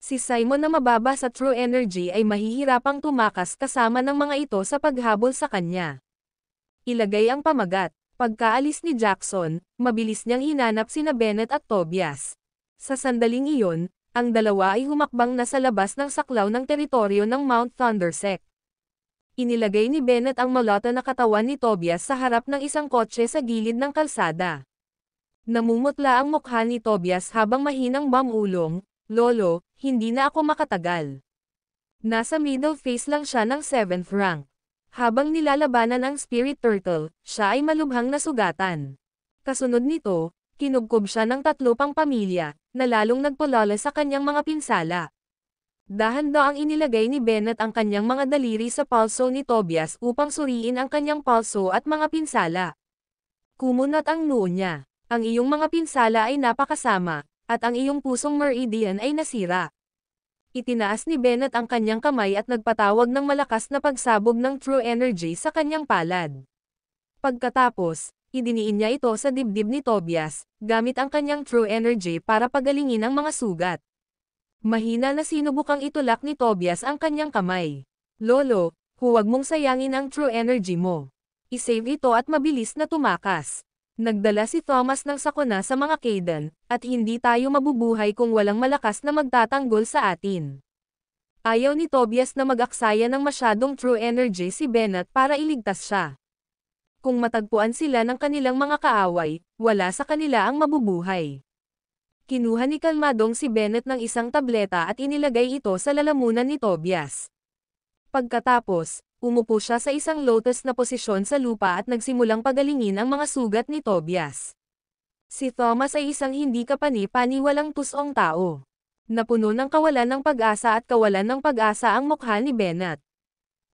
Speaker 2: Si Simon na mababa sa true energy ay mahihirapang tumakas kasama ng mga ito sa paghabol sa kanya. Ilagay ang pamagat. Pagkaalis ni Jackson, mabilis niyang hinanap sina Bennett at Tobias. Sa sandaling iyon, ang dalawa ay humakbang na sa labas ng saklaw ng teritoryo ng Mount Thundersect. Inilagay ni Bennett ang malata na katawan ni Tobias sa harap ng isang kotse sa gilid ng kalsada. Namumutla ang mukha ni Tobias habang mahinang bamulong, "Lolo, hindi na ako makatagal." Nasa middle face lang siya ng 7th rank. Habang nilalabanan ang Spirit Turtle, siya ay malubhang nasugatan. Kasunod nito, kinubkob siya ng 3 pang pamilya, na lalong nagpulala sa kanyang mga pinsala. Dahan-daang inilagay ni Bennett ang kanyang mga daliri sa palso ni Tobias upang suriin ang kanyang palso at mga pinsala. Kumunat ang noo niya. Ang iyong mga pinsala ay napakasama, at ang iyong pusong meridian ay nasira. Itinaas ni Bennett ang kanyang kamay at nagpatawag ng malakas na pagsabog ng true energy sa kanyang palad. Pagkatapos, idiniin niya ito sa dibdib ni Tobias, gamit ang kanyang true energy para pagalingin ang mga sugat. Mahina na sinubukang itulak ni Tobias ang kanyang kamay. "Lolo, huwag mong sayangin ang true energy mo. I-save ito at mabilis na tumakas." Nagdala si Thomas ng sakuna sa mga Kaidan, at hindi tayo mabubuhay kung walang malakas na magtatanggol sa atin. Ayaw ni Tobias na mag-aksaya ng masyadong true energy si Bennett para iligtas siya. Kung matagpuan sila ng kanilang mga kaaway, wala sa kanila ang mabubuhay. Kinuha ni kalmadong si Bennett ng isang tableta at inilagay ito sa lalamunan ni Tobias. Pagkatapos, umupo siya sa isang lotus na posisyon sa lupa at nagsimulang pagalingin ang mga sugat ni Tobias. Si Thomas ay isang hindi kapani-paniwalang tusong tao. Napuno ng kawalan ng pag-asa at kawalan ng pag-asa ang mukha ni Bennett.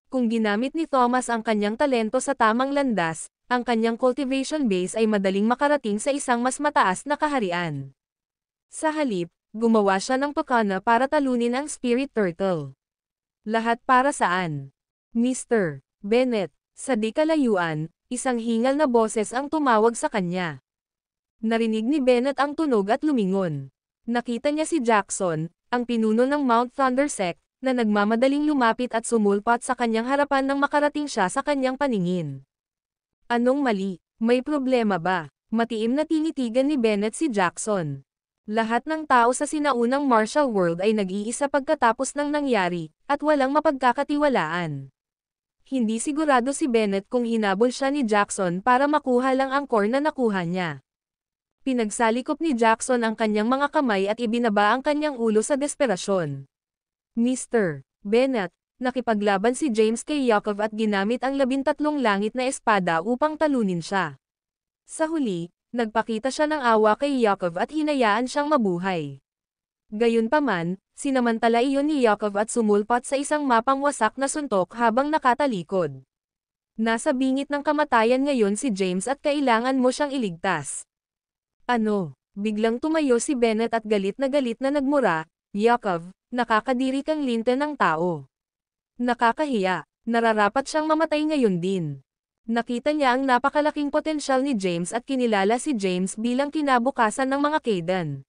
Speaker 2: Kung ginamit ni Thomas ang kanyang talento sa tamang landas, ang kanyang cultivation base ay madaling makarating sa isang mas mataas na kaharian. Sa halip, gumawa siya ng pakana para talunin ang Spirit Turtle. Lahat para saan? Mr. Bennett, sa di kalayuan, isang hingal na boses ang tumawag sa kanya. Narinig ni Bennett ang tunog at lumingon. Nakita niya si Jackson, ang pinuno ng Mount Thundersect, na nagmamadaling lumapit at sumulpat sa kanyang harapan nang makarating siya sa kanyang paningin. "Anong mali? May problema ba?" Matiim na tinitigan ni Bennett si Jackson. Lahat ng tao sa sinaunang martial world ay nag-iisa pagkatapos ng nangyari, at walang mapagkakatiwalaan. Hindi sigurado si Bennett kung hinabol siya ni Jackson para makuha lang ang core na nakuha niya. Pinagsalikop ni Jackson ang kanyang mga kamay at ibinaba ang kanyang ulo sa desperasyon. "Mr. Bennett," nakipaglaban si James kay Yakov at ginamit ang 13 langit na espada upang talunin siya. Sa huli, nagpakita siya ng awa kay Yakov at hinayaan siyang mabuhay. Gayunpaman, sinamantala iyon ni Yakov at sumulpat sa isang mapang wasak na suntok habang nakatalikod. Nasa bingit ng kamatayan ngayon si James at kailangan mo siyang iligtas. "Ano?" Biglang tumayo si Bennett at galit na nagmura, "Yakov, nakakadiri kang linte ng tao. Nakakahiya, nararapat siyang mamatay ngayon din." Nakita niya ang napakalaking potensyal ni James at kinilala si James bilang kinabukasan ng mga Kaidan.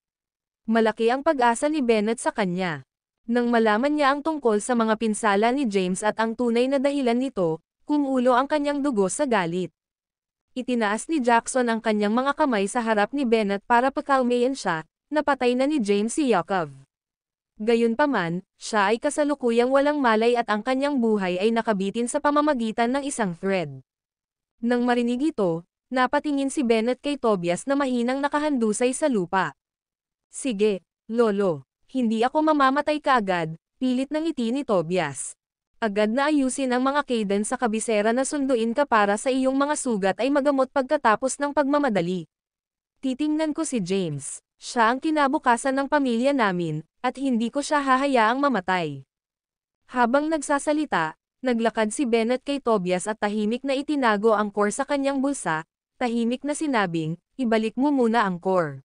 Speaker 2: Malaki ang pag-asa ni Bennett sa kanya. Nang malaman niya ang tungkol sa mga pinsala ni James at ang tunay na dahilan nito, kumulo ang kanyang dugo sa galit. Itinaas ni Jackson ang kanyang mga kamay sa harap ni Bennett para pakalmayan siya, napatay na ni James si Yakov. Gayunpaman, siya ay kasalukuyang walang malay at ang kanyang buhay ay nakabitin sa pamamagitan ng isang thread. Nang marinig ito, napatingin si Bennett kay Tobias na mahinang nakahandusay sa lupa. "Sige, Lolo, hindi ako mamamatay kaagad," pilit ng ngiti ni Tobias. "Agad na ayusin ang mga Kaidan sa kabisera na sunduin ka para sa iyong mga sugat ay magamot pagkatapos ng pagmamadali. Titingnan ko si James, siya ang kinabukasan ng pamilya namin, at hindi ko siya hahayaang mamatay." Habang nagsasalita, naglakad si Bennett kay Tobias at tahimik na itinago ang core sa kanyang bulsa, tahimik na sinabing, "Ibalik mo muna ang core."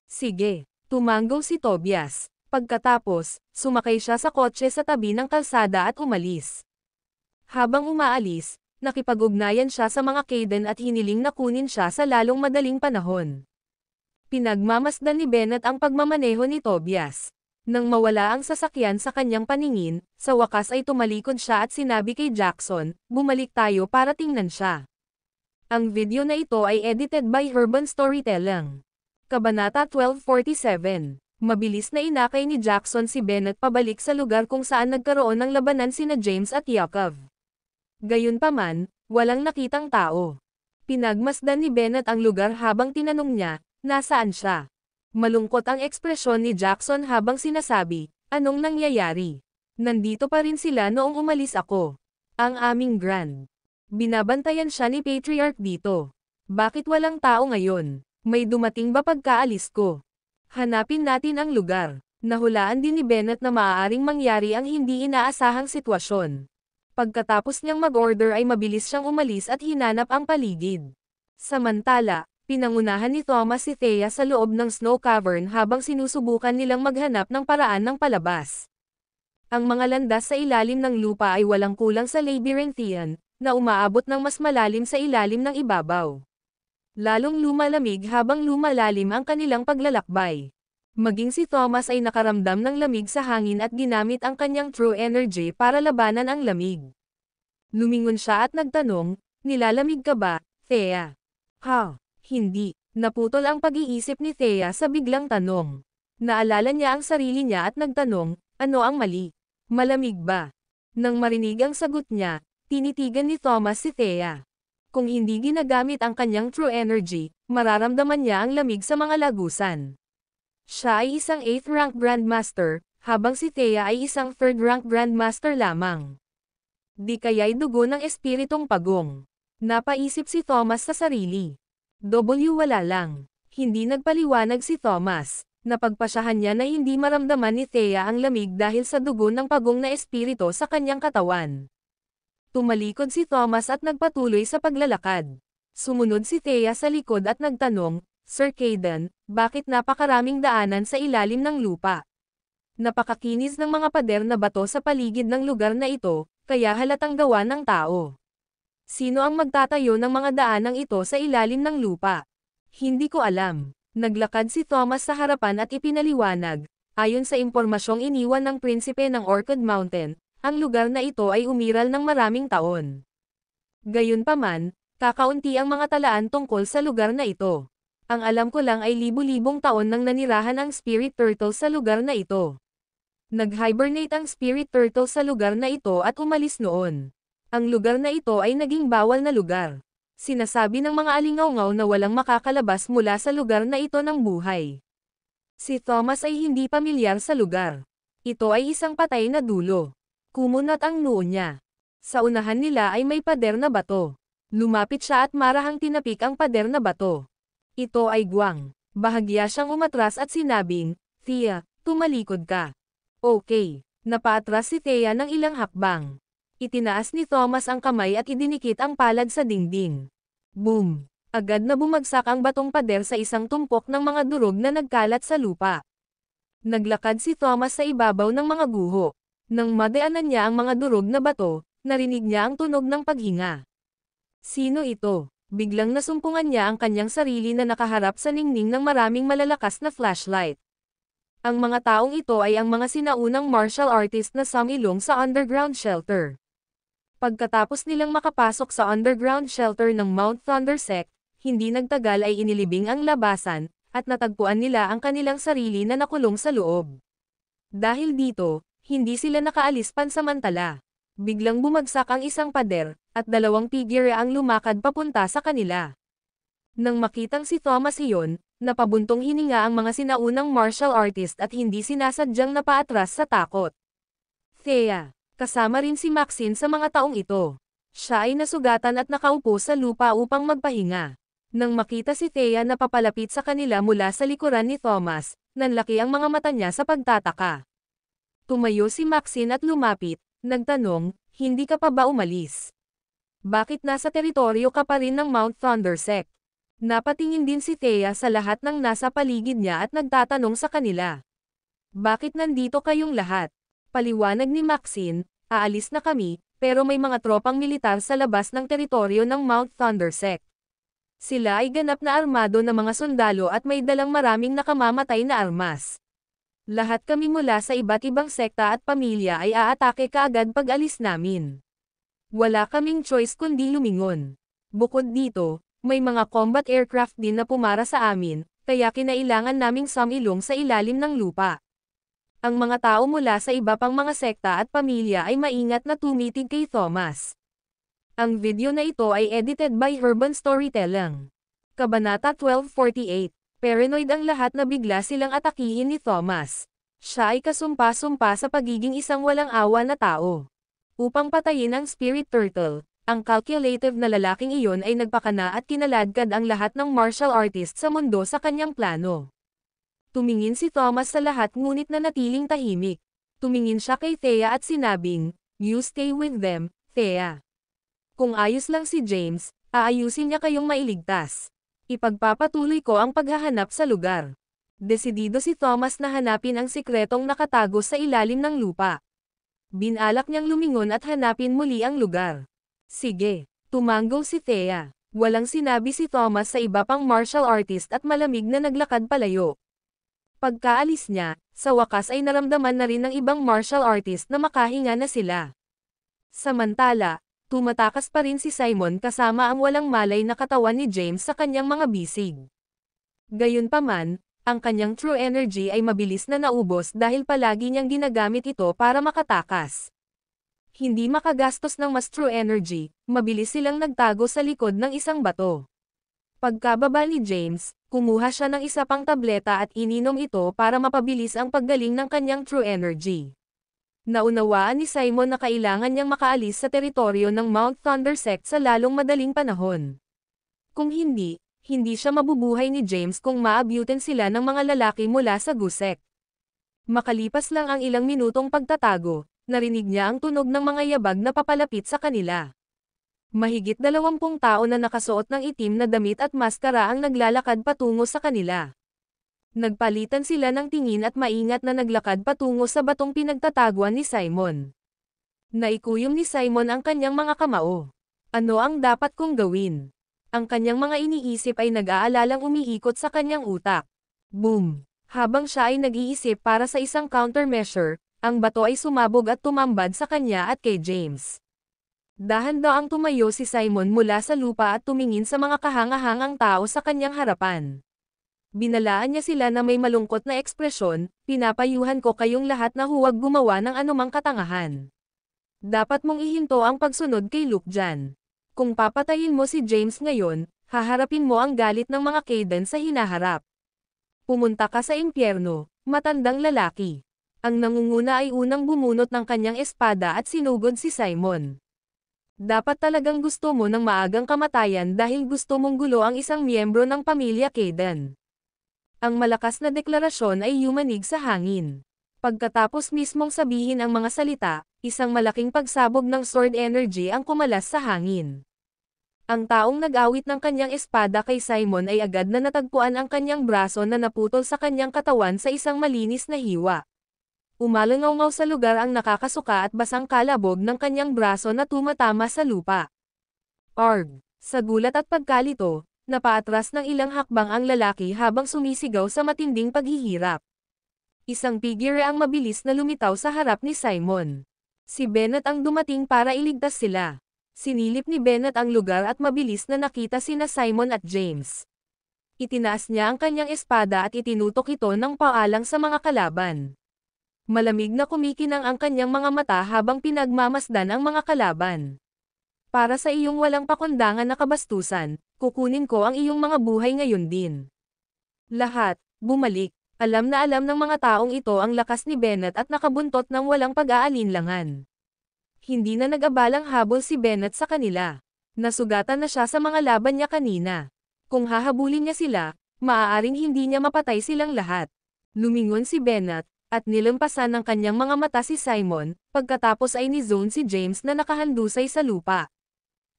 Speaker 2: "Sige." Tumango si Tobias. Pagkatapos, sumakay siya sa kotse sa tabi ng kalsada at umalis. Habang umaalis, nakipag-ugnayan siya sa mga Kaidan at hiniling na kunin siya sa lalong madaling panahon. Pinagmamasdan ni Bennett ang pagmamaneho ni Tobias. Nang mawala ang sasakyan sa kanyang paningin, sa wakas ay tumalikod siya at sinabi kay Jackson, bumalik tayo para tingnan siya. Ang video na ito ay edited by Urban Storytelling. Kabanata 1247. Mabilis na inakay ni Jackson si Bennett pabalik sa lugar kung saan nagkaroon ng labanan sina James at Yakov. Gayunpaman, walang nakitang tao. Pinagmasdan ni Bennett ang lugar habang tinanong niya, nasaan siya? Malungkot ang ekspresyon ni Jackson habang sinasabi, anong nangyayari? Nandito pa rin sila noong umalis ako. Ang aming grand. Binabantayan siya ni Patriarch dito. Bakit walang tao ngayon? May dumating ba pagkaalis ko? Hanapin natin ang lugar. Nahulaan din ni Bennett na maaaring mangyari ang hindi inaasahang sitwasyon. Pagkatapos niyang mag-order ay mabilis siyang umalis at hinanap ang paligid. Samantala, pinangunahan ni Thomas si Thea sa loob ng snow cavern habang sinusubukan nilang maghanap ng paraan ng palabas. Ang mga landas sa ilalim ng lupa ay walang kulang sa labyrinthian, na umaabot ng mas malalim sa ilalim ng ibabaw. Lalong lumalamig habang lumalalim ang kanilang paglalakbay. Maging si Thomas ay nakaramdam ng lamig sa hangin at ginamit ang kanyang true energy para labanan ang lamig. Lumingon siya at nagtanong, nilalamig ka ba, Thea? Ha? Hindi. Naputol ang pag-iisip ni Thea sa biglang tanong. Naalala niya ang sarili niya at nagtanong, ano ang mali? Malamig ba? Nang marinig ang sagot niya, tinitigan ni Thomas si Thea. Kung hindi ginagamit ang kanyang true energy, mararamdaman niya ang lamig sa mga lagusan. Siya ay isang 8th rank Grandmaster, habang si Thea ay isang 3rd rank Grandmaster lamang. Di kaya'y dugo ng espiritong pagong. Napaisip si Thomas sa sarili. Wala lang. Hindi nagpaliwanag si Thomas. Napagpasyahan niya na hindi maramdaman ni Thea ang lamig dahil sa dugo ng pagong na espirito sa kanyang katawan. Tumalikod si Thomas at nagpatuloy sa paglalakad. Sumunod si Thea sa likod at nagtanong, Sir Caden, bakit napakaraming daanan sa ilalim ng lupa? Napakakinis ng mga pader na bato sa paligid ng lugar na ito, kaya halatang gawa ng tao. Sino ang magtatayo ng mga daanang ito sa ilalim ng lupa? Hindi ko alam. Naglakad si Thomas sa harapan at ipinaliwanag. Ayon sa impormasyong iniwan ng prinsipe ng Orchid Mountain, ang lugar na ito ay umiral ng maraming taon. Gayunpaman, kakaunti ang mga talaan tungkol sa lugar na ito. Ang alam ko lang ay libu-libong taon nang nanirahan ang spirit turtle sa lugar na ito. Nag-hibernate ang spirit turtle sa lugar na ito at umalis noon. Ang lugar na ito ay naging bawal na lugar. Sinasabi ng mga alingawngaw na walang makakalabas mula sa lugar na ito ng buhay. Si Thomas ay hindi pamilyar sa lugar. Ito ay isang patay na dulo. Kumunat ang noo niya. Sa unahan nila ay may pader na bato. Lumapit siya at marahang tinapik ang pader na bato. Ito ay guwang. Bahagya siyang umatras at sinabing, Thea, tumalikod ka. Okay. Napaatras si Thea ng ilang hakbang. Itinaas ni Thomas ang kamay at idinikit ang palad sa dingding. Boom! Agad na bumagsak ang batong pader sa isang tumpok ng mga durog na nagkalat sa lupa. Naglakad si Thomas sa ibabaw ng mga guho. Nang madaanan niya ang mga durog na bato, narinig niya ang tunog ng paghinga. Sino ito? Biglang nasumpungan niya ang kanyang sarili na nakaharap sa ningning ng maraming malalakas na flashlight. Ang mga taong ito ay ang mga sinaunang martial artist na sumilong sa underground shelter. Pagkatapos nilang makapasok sa underground shelter ng Mount Thunder Sect, hindi nagtagal ay inilibing ang labasan, at natagpuan nila ang kanilang sarili na nakulong sa loob. Dahil dito, hindi sila nakaalis pansamantala. Biglang bumagsak ang isang pader, at dalawang figure ang lumakad papunta sa kanila. Nang makitang si Thomas iyon, napabuntong hininga ang mga sinaunang martial artist at hindi sinasadyang napaatras sa takot. Thea. Kasama rin si Maxine sa mga taong ito. Siya ay nasugatan at nakaupo sa lupa upang magpahinga. Nang makita si Thea na papalapit sa kanila mula sa likuran ni Thomas, nanlaki ang mga mata niya sa pagtataka. Tumayo si Maxine at lumapit, nagtanong, hindi ka pa ba umalis? Bakit nasa teritoryo ka pa rin ng Mount Thunder Sect? Napatingin din si Thea sa lahat ng nasa paligid niya at nagtatanong sa kanila. Bakit nandito kayong lahat? Paliwanag ni Maxine, aalis na kami, pero may mga tropang militar sa labas ng teritoryo ng Mount Thunder Sect. Sila ay ganap na armado na mga sundalo at may dalang maraming nakamamatay na armas. Lahat kami mula sa iba't ibang sekta at pamilya ay aatake kaagad pag alis namin. Wala kaming choice kundi lumingon. Bukod dito, may mga combat aircraft din na pumara sa amin, kaya kinailangan naming sumilong sa ilalim ng lupa. Ang mga tao mula sa iba pang mga sekta at pamilya ay maingat na tumitig kay Thomas. Ang video na ito ay edited by Urban Storytelling. Kabanata 1248. Paranoid ang lahat na bigla silang atakihin ni Thomas. Siya ay kasumpa-sumpa sa pagiging isang walang awa na tao. Upang patayin ang Spirit Turtle, ang calculative na lalaking iyon ay nagpakana at kinaladkad ang lahat ng martial artist sa mundo sa kanyang plano. Tumingin si Thomas sa lahat ngunit nanatiling tahimik. Tumingin siya kay Thea at sinabing, "You stay with them, Thea. Kung ayos lang si James, aayusin niya kayong mailigtas. Ipagpapatuloy ko ang paghahanap sa lugar." Desidido si Thomas na hanapin ang sikretong nakatago sa ilalim ng lupa. Binalak niyang lumingon at hanapin muli ang lugar. "Sige," tumanggo si Thea. Walang sinabi si Thomas sa iba pang martial artist at malamig na naglakad palayo. Pagkaalis niya, sa wakas ay naramdaman na rin ng ibang martial artist na makahinga na sila. Samantala, tumatakas pa rin si Simon kasama ang walang malay na katawan ni James sa kanyang mga bisig. Gayunpaman, ang kanyang true energy ay mabilis na naubos dahil palagi niyang ginagamit ito para makatakas. Hindi makagastos ng mas true energy, mabilis silang nagtago sa likod ng isang bato. Pagkababa ni James, kumuha siya ng isa pang tableta at ininom ito para mapabilis ang paggaling ng kanyang true energy. Naunawaan ni Simon na kailangan niyang makaalis sa teritoryo ng Mount Thunder Sect sa lalong madaling panahon. Kung hindi siya mabubuhay ni James kung maabutin sila ng mga lalaki mula sa Gusek. Makalipas lang ang ilang minutong pagtatago, narinig niya ang tunog ng mga yabag na papalapit sa kanila. Mahigit 20 tao na nakasuot ng itim na damit at maskara ang naglalakad patungo sa kanila. Nagpalitan sila ng tingin at maingat na naglakad patungo sa batong pinagtataguan ni Simon. Naikuyom ni Simon ang kanyang mga kamao. Ano ang dapat kong gawin? Ang kanyang mga iniisip ay nag-aalalang umiikot sa kanyang utak. Boom! Habang siya ay nag-iisip para sa isang countermeasure, ang bato ay sumabog at tumambad sa kanya at kay James. Dahan-daang tumayo si Simon mula sa lupa at tumingin sa mga kahangahangang tao sa kanyang harapan. Binalaan niya sila na may malungkot na ekspresyon, "Pinapayuhan ko kayong lahat na huwag gumawa ng anumang katangahan. Dapat mong ihinto ang pagsunod kay Luke dyan. Kung papatayin mo si James ngayon, haharapin mo ang galit ng mga Kaden sa hinaharap. Pumunta ka sa impyerno, matandang lalaki." Ang nangunguna ay unang bumunot ng kanyang espada at sinugod si Simon. "Dapat talagang gusto mo ng maagang kamatayan dahil gusto mong gulo ang isang miyembro ng pamilya Kaden." Ang malakas na deklarasyon ay yumanig sa hangin. Pagkatapos mismong sabihin ang mga salita, isang malaking pagsabog ng sword energy ang kumalas sa hangin. Ang taong nag-awit ng kanyang espada kay Simon ay agad na natagpuan ang kanyang braso na naputol sa kanyang katawan sa isang malinis na hiwa. Umalangaw-ngaw sa lugar ang nakakasuka at basang kalabog ng kanyang braso na tumatama sa lupa. Arg! Sa gulat at pagkalito, napaatras ng ilang hakbang ang lalaki habang sumisigaw sa matinding paghihirap. Isang figure ang mabilis na lumitaw sa harap ni Simon. Si Bennett ang dumating para iligtas sila. Sinilip ni Bennett ang lugar at mabilis na nakita sina Simon at James. Itinaas niya ang kanyang espada at itinutok ito ng paalang sa mga kalaban. Malamig na kumikinang ang kanyang mga mata habang pinagmamasdan ang mga kalaban. "Para sa iyong walang pakundangan na kabastusan, kukunin ko ang iyong mga buhay ngayon din." Lahat, bumalik. Alam na alam ng mga taong ito ang lakas ni Bennett at nakabuntot ng walang pag-aalinlangan. Hindi na nag-abalang habol si Bennett sa kanila. Nasugatan na siya sa mga laban niya kanina. Kung hahabulin niya sila, maaaring hindi niya mapatay silang lahat. Lumingon si Bennett, at nilampasan ng kanyang mga mata si Simon, pagkatapos ay ni-zone si James na nakahandusay sa lupa.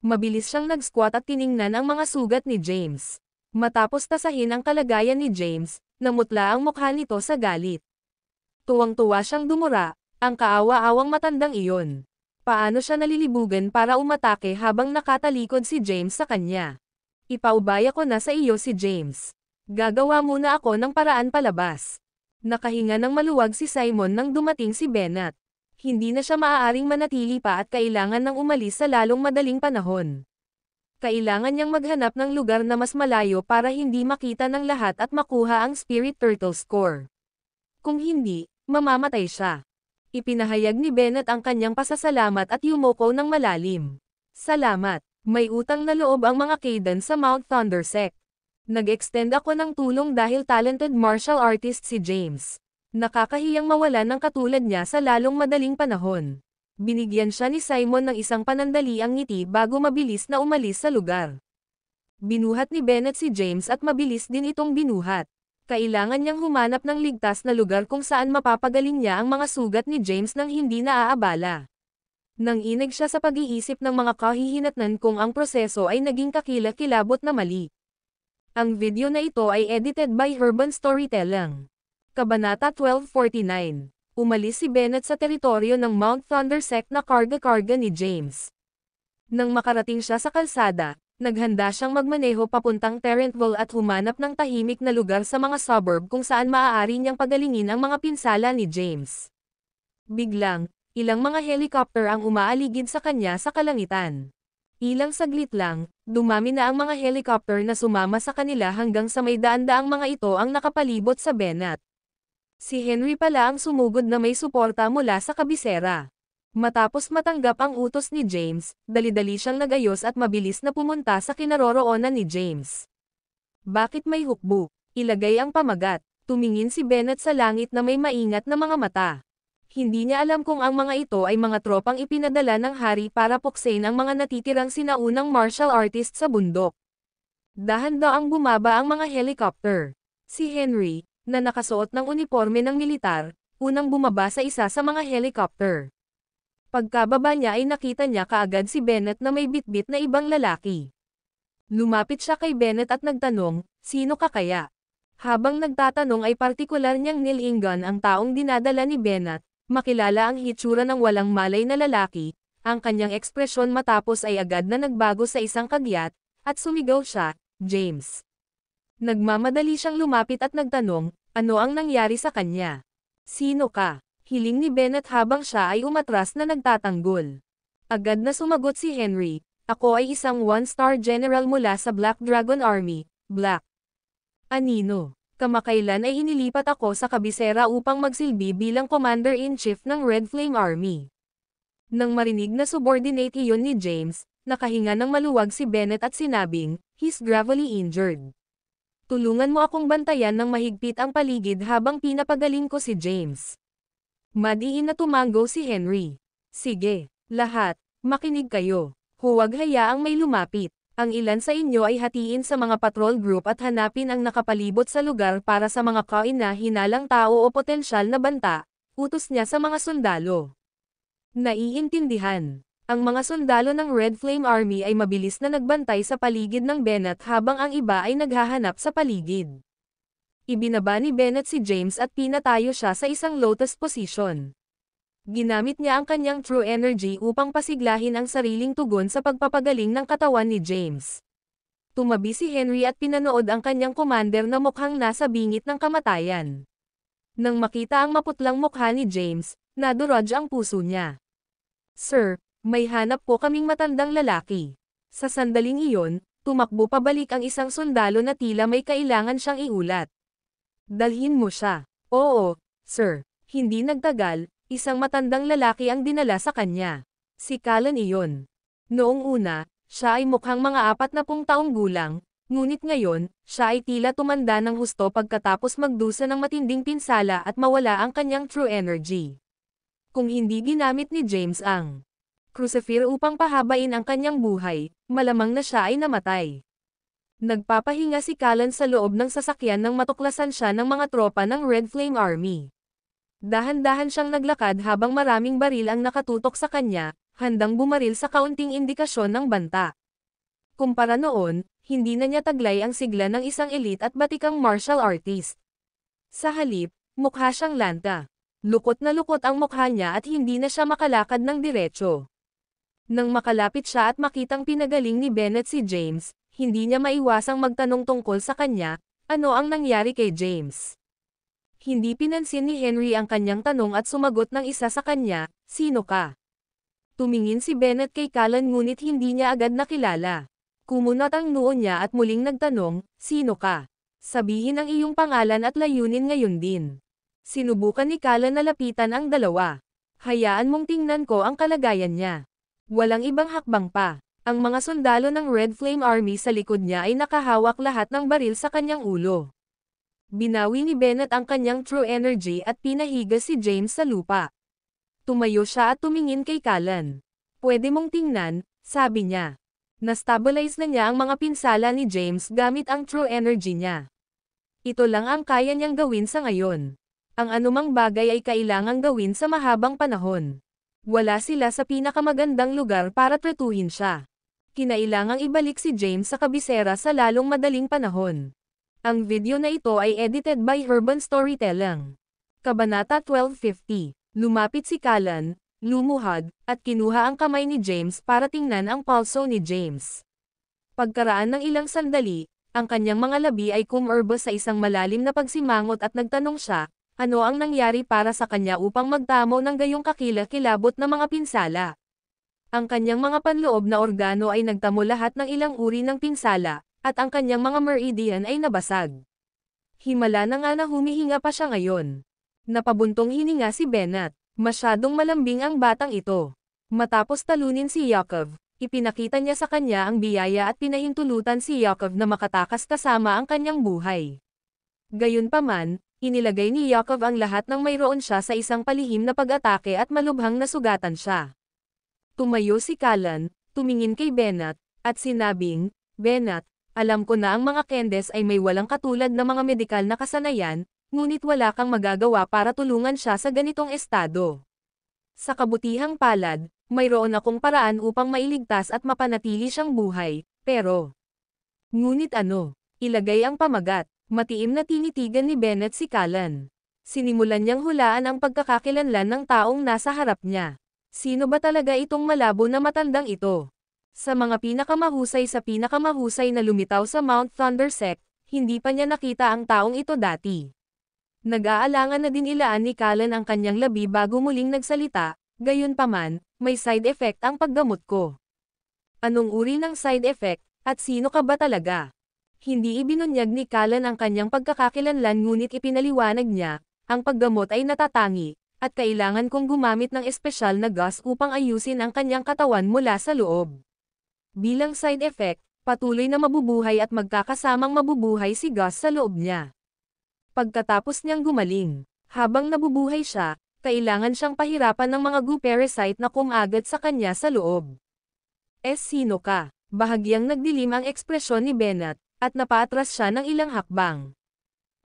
Speaker 2: Mabilis siyang nag-squat at tiningnan ang mga sugat ni James. Matapos tasahin ang kalagayan ni James, namutla ang mukha nito sa galit. Tuwang-tuwa siyang dumura, ang kaawa-awang matandang iyon. Paano siya nalilibugan para umatake habang nakatalikod si James sa kanya? "Ipaubaya ko na sa iyo si James. Gagawa muna ako ng paraan palabas." Nakahinga ng maluwag si Simon nang dumating si Bennett. Hindi na siya maaaring manatili pa at kailangan nang umalis sa lalong madaling panahon. Kailangan niyang maghanap ng lugar na mas malayo para hindi makita ng lahat at makuha ang Spirit Turtle score. Kung hindi, mamamatay siya. Ipinahayag ni Bennett ang kanyang pasasalamat at yumuko ng malalim. Salamat. May utang na loob ang mga Kayden sa Mount Thundersect. Nag-extend ako ng tulong dahil talented martial artist si James. Nakakahiyang mawalan ng katulad niya sa lalong madaling panahon. Binigyan siya ni Simon ng isang panandaliang ngiti bago mabilis na umalis sa lugar. Binuhat ni Bennett si James at mabilis din itong binuhat. Kailangan niyang humanap ng ligtas na lugar kung saan mapapagaling niya ang mga sugat ni James nang hindi naaabala. Nang inig siya sa pag-iisip ng mga kahihinatnan kung ang proseso ay naging kakilakilabot na mali. Ang video na ito ay edited by Urban Storytelling. Kabanata 1249. Umalis si Bennett sa teritoryo ng Mount Thundersect na karga-karga ni James. Nang makarating siya sa kalsada, naghanda siyang magmaneho papuntang Terrentville at humanap ng tahimik na lugar sa mga suburb kung saan maaari niyang pagalingin ang mga pinsala ni James. Biglang, ilang mga helicopter ang umaaligid sa kanya sa kalangitan. Ilang saglit lang, dumami na ang mga helicopter na sumama sa kanila hanggang sa may daan-daang mga ito ang nakapalibot sa Bennett. Si Henry pala ang sumugod na may suporta mula sa kabisera. Matapos matanggap ang utos ni James, dali-dali siyang nagayos at mabilis na pumunta sa kinaroroonan ni James. Bakit may hukbo? Ilagay ang pamagat. Tumingin si Bennett sa langit na may maingat na mga mata. Hindi niya alam kung ang mga ito ay mga tropang ipinadala ng hari para puksain ang mga natitirang sinaunang martial artist sa bundok. Dahan-daang bumaba ang mga helicopter. Si Henry, na nakasuot ng uniforme ng militar, unang bumaba sa isa sa mga helicopter. Pagkababa niya ay nakita niya kaagad si Bennett na may bitbit na ibang lalaki. Lumapit siya kay Bennett at nagtanong, "Sino ka kaya?" Habang nagtatanong ay partikular niyang nilingan ang taong dinadala ni Bennett. Makilala ang hitsura ng walang malay na lalaki, ang kanyang ekspresyon matapos ay agad na nagbago sa isang kagyat, at sumigaw siya, "James." Nagmamadali siyang lumapit at nagtanong, ano ang nangyari sa kanya? "Sino ka?" Hiling ni Bennett habang siya ay umatras na nagtatanggol. Agad na sumagot si Henry, "Ako ay isang one-star general mula sa Black Dragon Army, Black." "Anino? Kamakailan ay inilipat ako sa kabisera upang magsilbi bilang Commander-in-Chief ng Red Flame Army." Nang marinig na subordinate iyon ni James, nakahinga ng maluwag si Bennett at sinabing, "He's gravely injured. Tulungan mo akong bantayan ng mahigpit ang paligid habang pinapagaling ko si James." Madiin na tumanggo si Henry. "Sige, lahat, makinig kayo. Huwag hayaang may lumapit. Ang ilan sa inyo ay hatiin sa mga patrol group at hanapin ang nakapalibot sa lugar para sa mga kaina-hinalang tao o potensyal na banta," utos niya sa mga sundalo. Naiintindihan. Ang mga sundalo ng Red Flame Army ay mabilis na nagbantay sa paligid ng Bennett habang ang iba ay naghahanap sa paligid. Ibinaba ni Bennett si James at pinatayo siya sa isang lotus position. Ginamit niya ang kanyang true energy upang pasiglahin ang sariling tugon sa pagpapagaling ng katawan ni James. Tumabi si Henry at pinanood ang kanyang commander na mukhang nasa bingit ng kamatayan. Nang makita ang maputlang mukha ni James, nadurog ang puso niya. "Sir, may hanap po kaming matandang lalaki." Sa sandaling iyon, tumakbo pabalik ang isang sundalo na tila may kailangan siyang iulat. "Dalhin mo siya." "Oo, sir." Hindi nagtagal, isang matandang lalaki ang dinala sa kanya. Si Callan iyon. Noong una, siya ay mukhang mga 40 taong gulang, ngunit ngayon, siya ay tila tumanda ng husto pagkatapos magdusa ng matinding pinsala at mawala ang kanyang true energy. Kung hindi ginamit ni James ang crucifer upang pahabain ang kanyang buhay, malamang na siya ay namatay. Nagpapahinga si Callan sa loob ng sasakyan nang matuklasan siya ng mga tropa ng Red Flame Army. Dahan-dahan siyang naglakad habang maraming baril ang nakatutok sa kanya, handang bumaril sa kaunting indikasyon ng banta. Kumpara noon, hindi na niya taglay ang sigla ng isang elite at batikang martial artist. Sa halip, mukha siyang lanta. Lukot na lukot ang mukha niya at hindi na siya makalakad ng diretso. Nang makalapit siya at makitang pinagaling ni Bennett si James, hindi niya maiwasang magtanong tungkol sa kanya, ano ang nangyari kay James. Hindi pinansin ni Henry ang kanyang tanong at sumagot ng isa sa kanya, "Sino ka?" Tumingin si Bennett kay Callan ngunit hindi niya agad nakilala. Kumunot ang noo niya at muling nagtanong, "Sino ka? Sabihin ang iyong pangalan at layunin ngayon din." Sinubukan ni Callan na lapitan ang dalawa. "Hayaan mong tingnan ko ang kalagayan niya." Walang ibang hakbang pa. Ang mga sundalo ng Red Flame Army sa likod niya ay nakahawak lahat ng baril sa kanyang ulo. Binawi ni Bennett ang kanyang true energy at pinahiga si James sa lupa. Tumayo siya at tumingin kay Callan. "Pwede mong tingnan," sabi niya. Na-stabilize na niya ang mga pinsala ni James gamit ang true energy niya. Ito lang ang kaya niyang gawin sa ngayon. Ang anumang bagay ay kailangang gawin sa mahabang panahon. Wala sila sa pinakamagandang lugar para tretuhin siya. Kinailangang ibalik si James sa kabisera sa lalong madaling panahon. Ang video na ito ay edited by Urban Storytelling. Kabanata 1250. Lumapit si Callan, lumuhod, at kinuha ang kamay ni James para tingnan ang pulso ni James. Pagkaraan ng ilang sandali, ang kanyang mga labi ay kumurbo sa isang malalim na pagsimangot at nagtanong siya, ano ang nangyari para sa kanya upang magtamo ng gayong kakilakilabot na mga pinsala. Ang kanyang mga panloob na organo ay nagtamo lahat ng ilang uri ng pinsala, at ang kanyang mga meridian ay nabasag. Himala na nga na humihinga pa siya ngayon. Napabuntong hininga si Bennett. Masyadong malambing ang batang ito. Matapos talunin si Yakov, ipinakita niya sa kanya ang biyaya at pinahintulutan si Yakov na makatakas kasama ang kanyang buhay. Gayunpaman, inilagay ni Yakov ang lahat ng mayroon siya sa isang palihim na pag-atake at malubhang nasugatan siya. Tumayo si Callan, tumingin kay Bennett, at sinabing, "Bennett, alam ko na ang mga Kendes ay may walang katulad na mga medikal na kasanayan, ngunit wala kang magagawa para tulungan siya sa ganitong estado. Sa kabutihang palad, mayroon akong paraan upang mailigtas at mapanatili siyang buhay, pero..." Ngunit ano? Ilagay ang pamagat. Matiim na tinitigan ni Bennett si Callan. Sinimulan niyang hulaan ang pagkakakilanlan ng taong nasa harap niya. Sino ba talaga itong malabo na matandang ito? Sa mga pinakamahusay na lumitaw sa Mount Thunder Sect, hindi pa niya nakita ang taong ito dati. Nag-aalangan na din ilaan ni Callan ang kanyang labi bago muling nagsalita, "Gayunpaman, may side effect ang paggamot ko." "Anong uri ng side effect, at sino ka ba talaga?" Hindi ibinunyag ni Callan ang kanyang pagkakakilanlan ngunit ipinaliwanag niya, "Ang paggamot ay natatangi, at kailangan kong gumamit ng espesyal na gas upang ayusin ang kanyang katawan mula sa loob." Bilang side effect, patuloy na mabubuhay at magkakasamang mabubuhay si Gus sa loob niya. Pagkatapos niyang gumaling, habang nabubuhay siya, kailangan siyang pahirapan ng mga goo parasite na kumagat sa kanya sa loob. Sino ka? Bahagyang nagdilim ang ekspresyon ni Bennett, at napaatras siya ng ilang hakbang.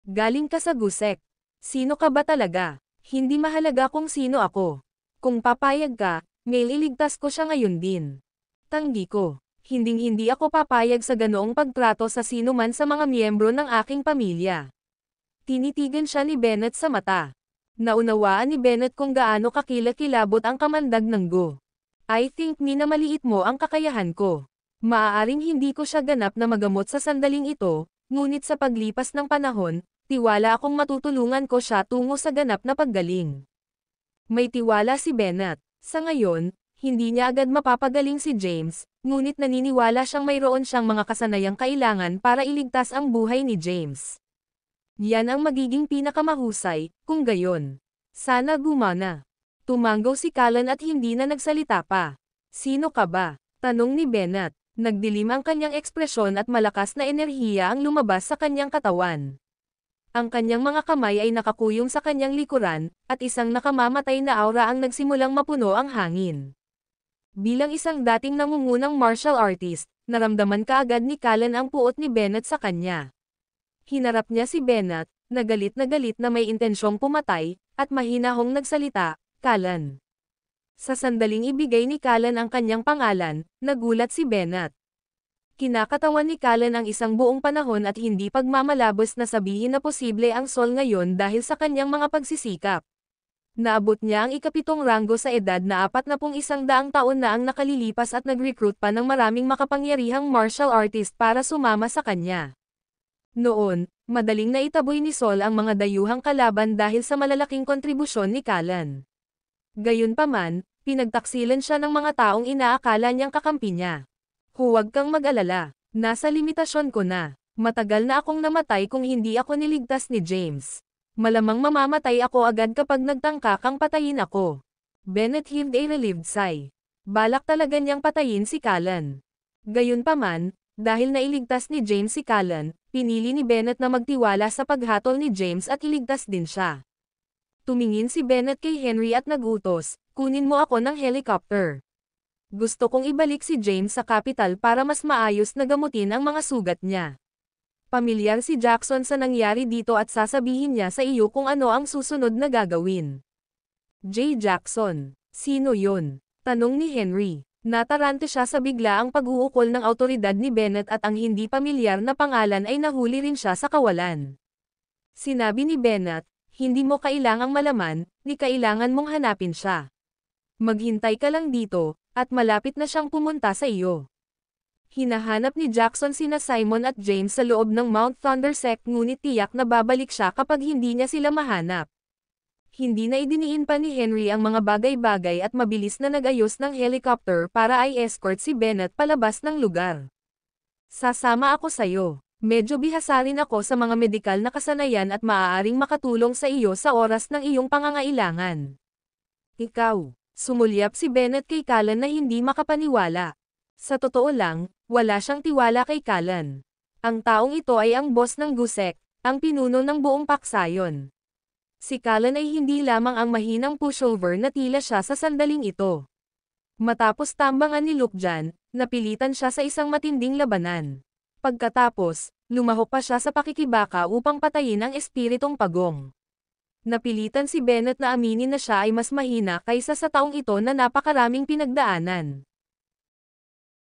Speaker 2: "Galing ka sa Gusek. Sino ka ba talaga? Hindi mahalaga kung sino ako. Kung papayag ka, iligtas ko siya ngayon din." Tanggi ko. Hinding-hindi ako papayag sa ganoong pagtrato sa sino man sa mga miyembro ng aking pamilya. Tinitigan siya ni Bennett sa mata. Naunawaan ni Bennett kung gaano kakilakilabot ang kamandag ng Go. "I think na maliit mo ang kakayahan ko. Maaaring hindi ko siya ganap na magamot sa sandaling ito, ngunit sa paglipas ng panahon, tiwala akong matutulungan ko siya tungo sa ganap na paggaling." May tiwala si Bennett. Sa ngayon, hindi niya agad mapapagaling si James, ngunit naniniwala siyang mayroon siyang mga kasanayang kailangan para iligtas ang buhay ni James. Yan ang magiging pinakamahusay, kung gayon. Sana gumana. Tumanggaw si Callan at hindi na nagsalita pa. "Sino ka ba?" tanong ni Bennett. Nagdilim ang kanyang ekspresyon at malakas na enerhiya ang lumabas sa kanyang katawan. Ang kanyang mga kamay ay nakakuyong sa kanyang likuran, at isang nakamamatay na aura ang nagsimulang mapuno ang hangin. Bilang isang dating nangungunang martial artist, naramdaman kaagad ni Callan ang puot ni Bennett sa kanya. Hinarap niya si Bennett, na galit na may intensyong pumatay, at mahinahong nagsalita, "Callan." Sa sandaling ibigay ni Callan ang kanyang pangalan, nagulat si Bennett. Kinakatawan ni Callan ang isang buong panahon at hindi pagmamalabos na sabihin na posible ang Sol ngayon dahil sa kanyang mga pagsisikap. Naabot niya ang ikapitong ranggo sa edad na 41 taon na ang nakalilipas at nag-recruit pa ng maraming makapangyarihang martial artist para sumama sa kanya. Noon, Madaling naitaboy ni Sol ang mga dayuhang kalaban dahil sa malalaking kontribusyon ni Callan. Gayunpaman, pinagtaksilan siya ng mga taong inaakala niyang kakampi niya. Huwag kang mag-alala, nasa limitasyon ko na. Matagal na akong namatay kung hindi ako niligtas ni James. Malamang mamamatay ako agad kapag nagtangka kang patayin ako. Bennett heaved a relieved sigh. Balak talaga niyang patayin si Callan. Gayunpaman, dahil nailigtas ni James si Callan, pinili ni Bennett na magtiwala sa paghatol ni James at iligtas din siya. Tumingin si Bennett kay Henry at nagutos, kunin mo ako ng helicopter. Gusto kong ibalik si James sa capital para mas maayos na gamutin ang mga sugat niya. Pamilyar si Jackson sa nangyari dito at sasabihin niya sa iyo kung ano ang susunod na gagawin. J. Jackson, sino yun? Tanong ni Henry. Natarante siya sa biglaang pag-uukol ng awtoridad ni Bennett at ang hindi pamilyar na pangalan ay nahuli rin siya sa kawalan. Sinabi ni Bennett, hindi mo kailangang malaman, ni kailangan mong hanapin siya. Maghintay ka lang dito, at malapit na siyang pumunta sa iyo. Hinahanap ni Jackson sina Simon at James sa loob ng Mount Thunder Sect ngunit tiyak na babalik siya kapag hindi niya sila mahanap. Hindi na idiniin pa ni Henry ang mga bagay-bagay at mabilis na nag-ayos ng helicopter para ay escort si Bennett palabas ng lugar. Sasama ako sayo. Medyo bihasa rin ako sa mga medikal na kasanayan at maaaring makatulong sa iyo sa oras ng iyong pangangailangan. Ikaw. Sumulyap si Bennett kay Callan na hindi makapaniwala. Sa totoo lang, wala siyang tiwala kay Callan. Ang taong ito ay ang boss ng GUSEC, ang pinuno ng buong paksayon. Si Callan ay hindi lamang ang mahinang pushover na tila siya sa sandaling ito. Matapos tambangan ni Lukjan, napilitan siya sa isang matinding labanan. Pagkatapos, lumahok pa siya sa pakikibaka upang patayin ang espiritong pagong. Napilitan si Bennett na aminin na siya ay mas mahina kaysa sa taong ito na napakaraming pinagdaanan.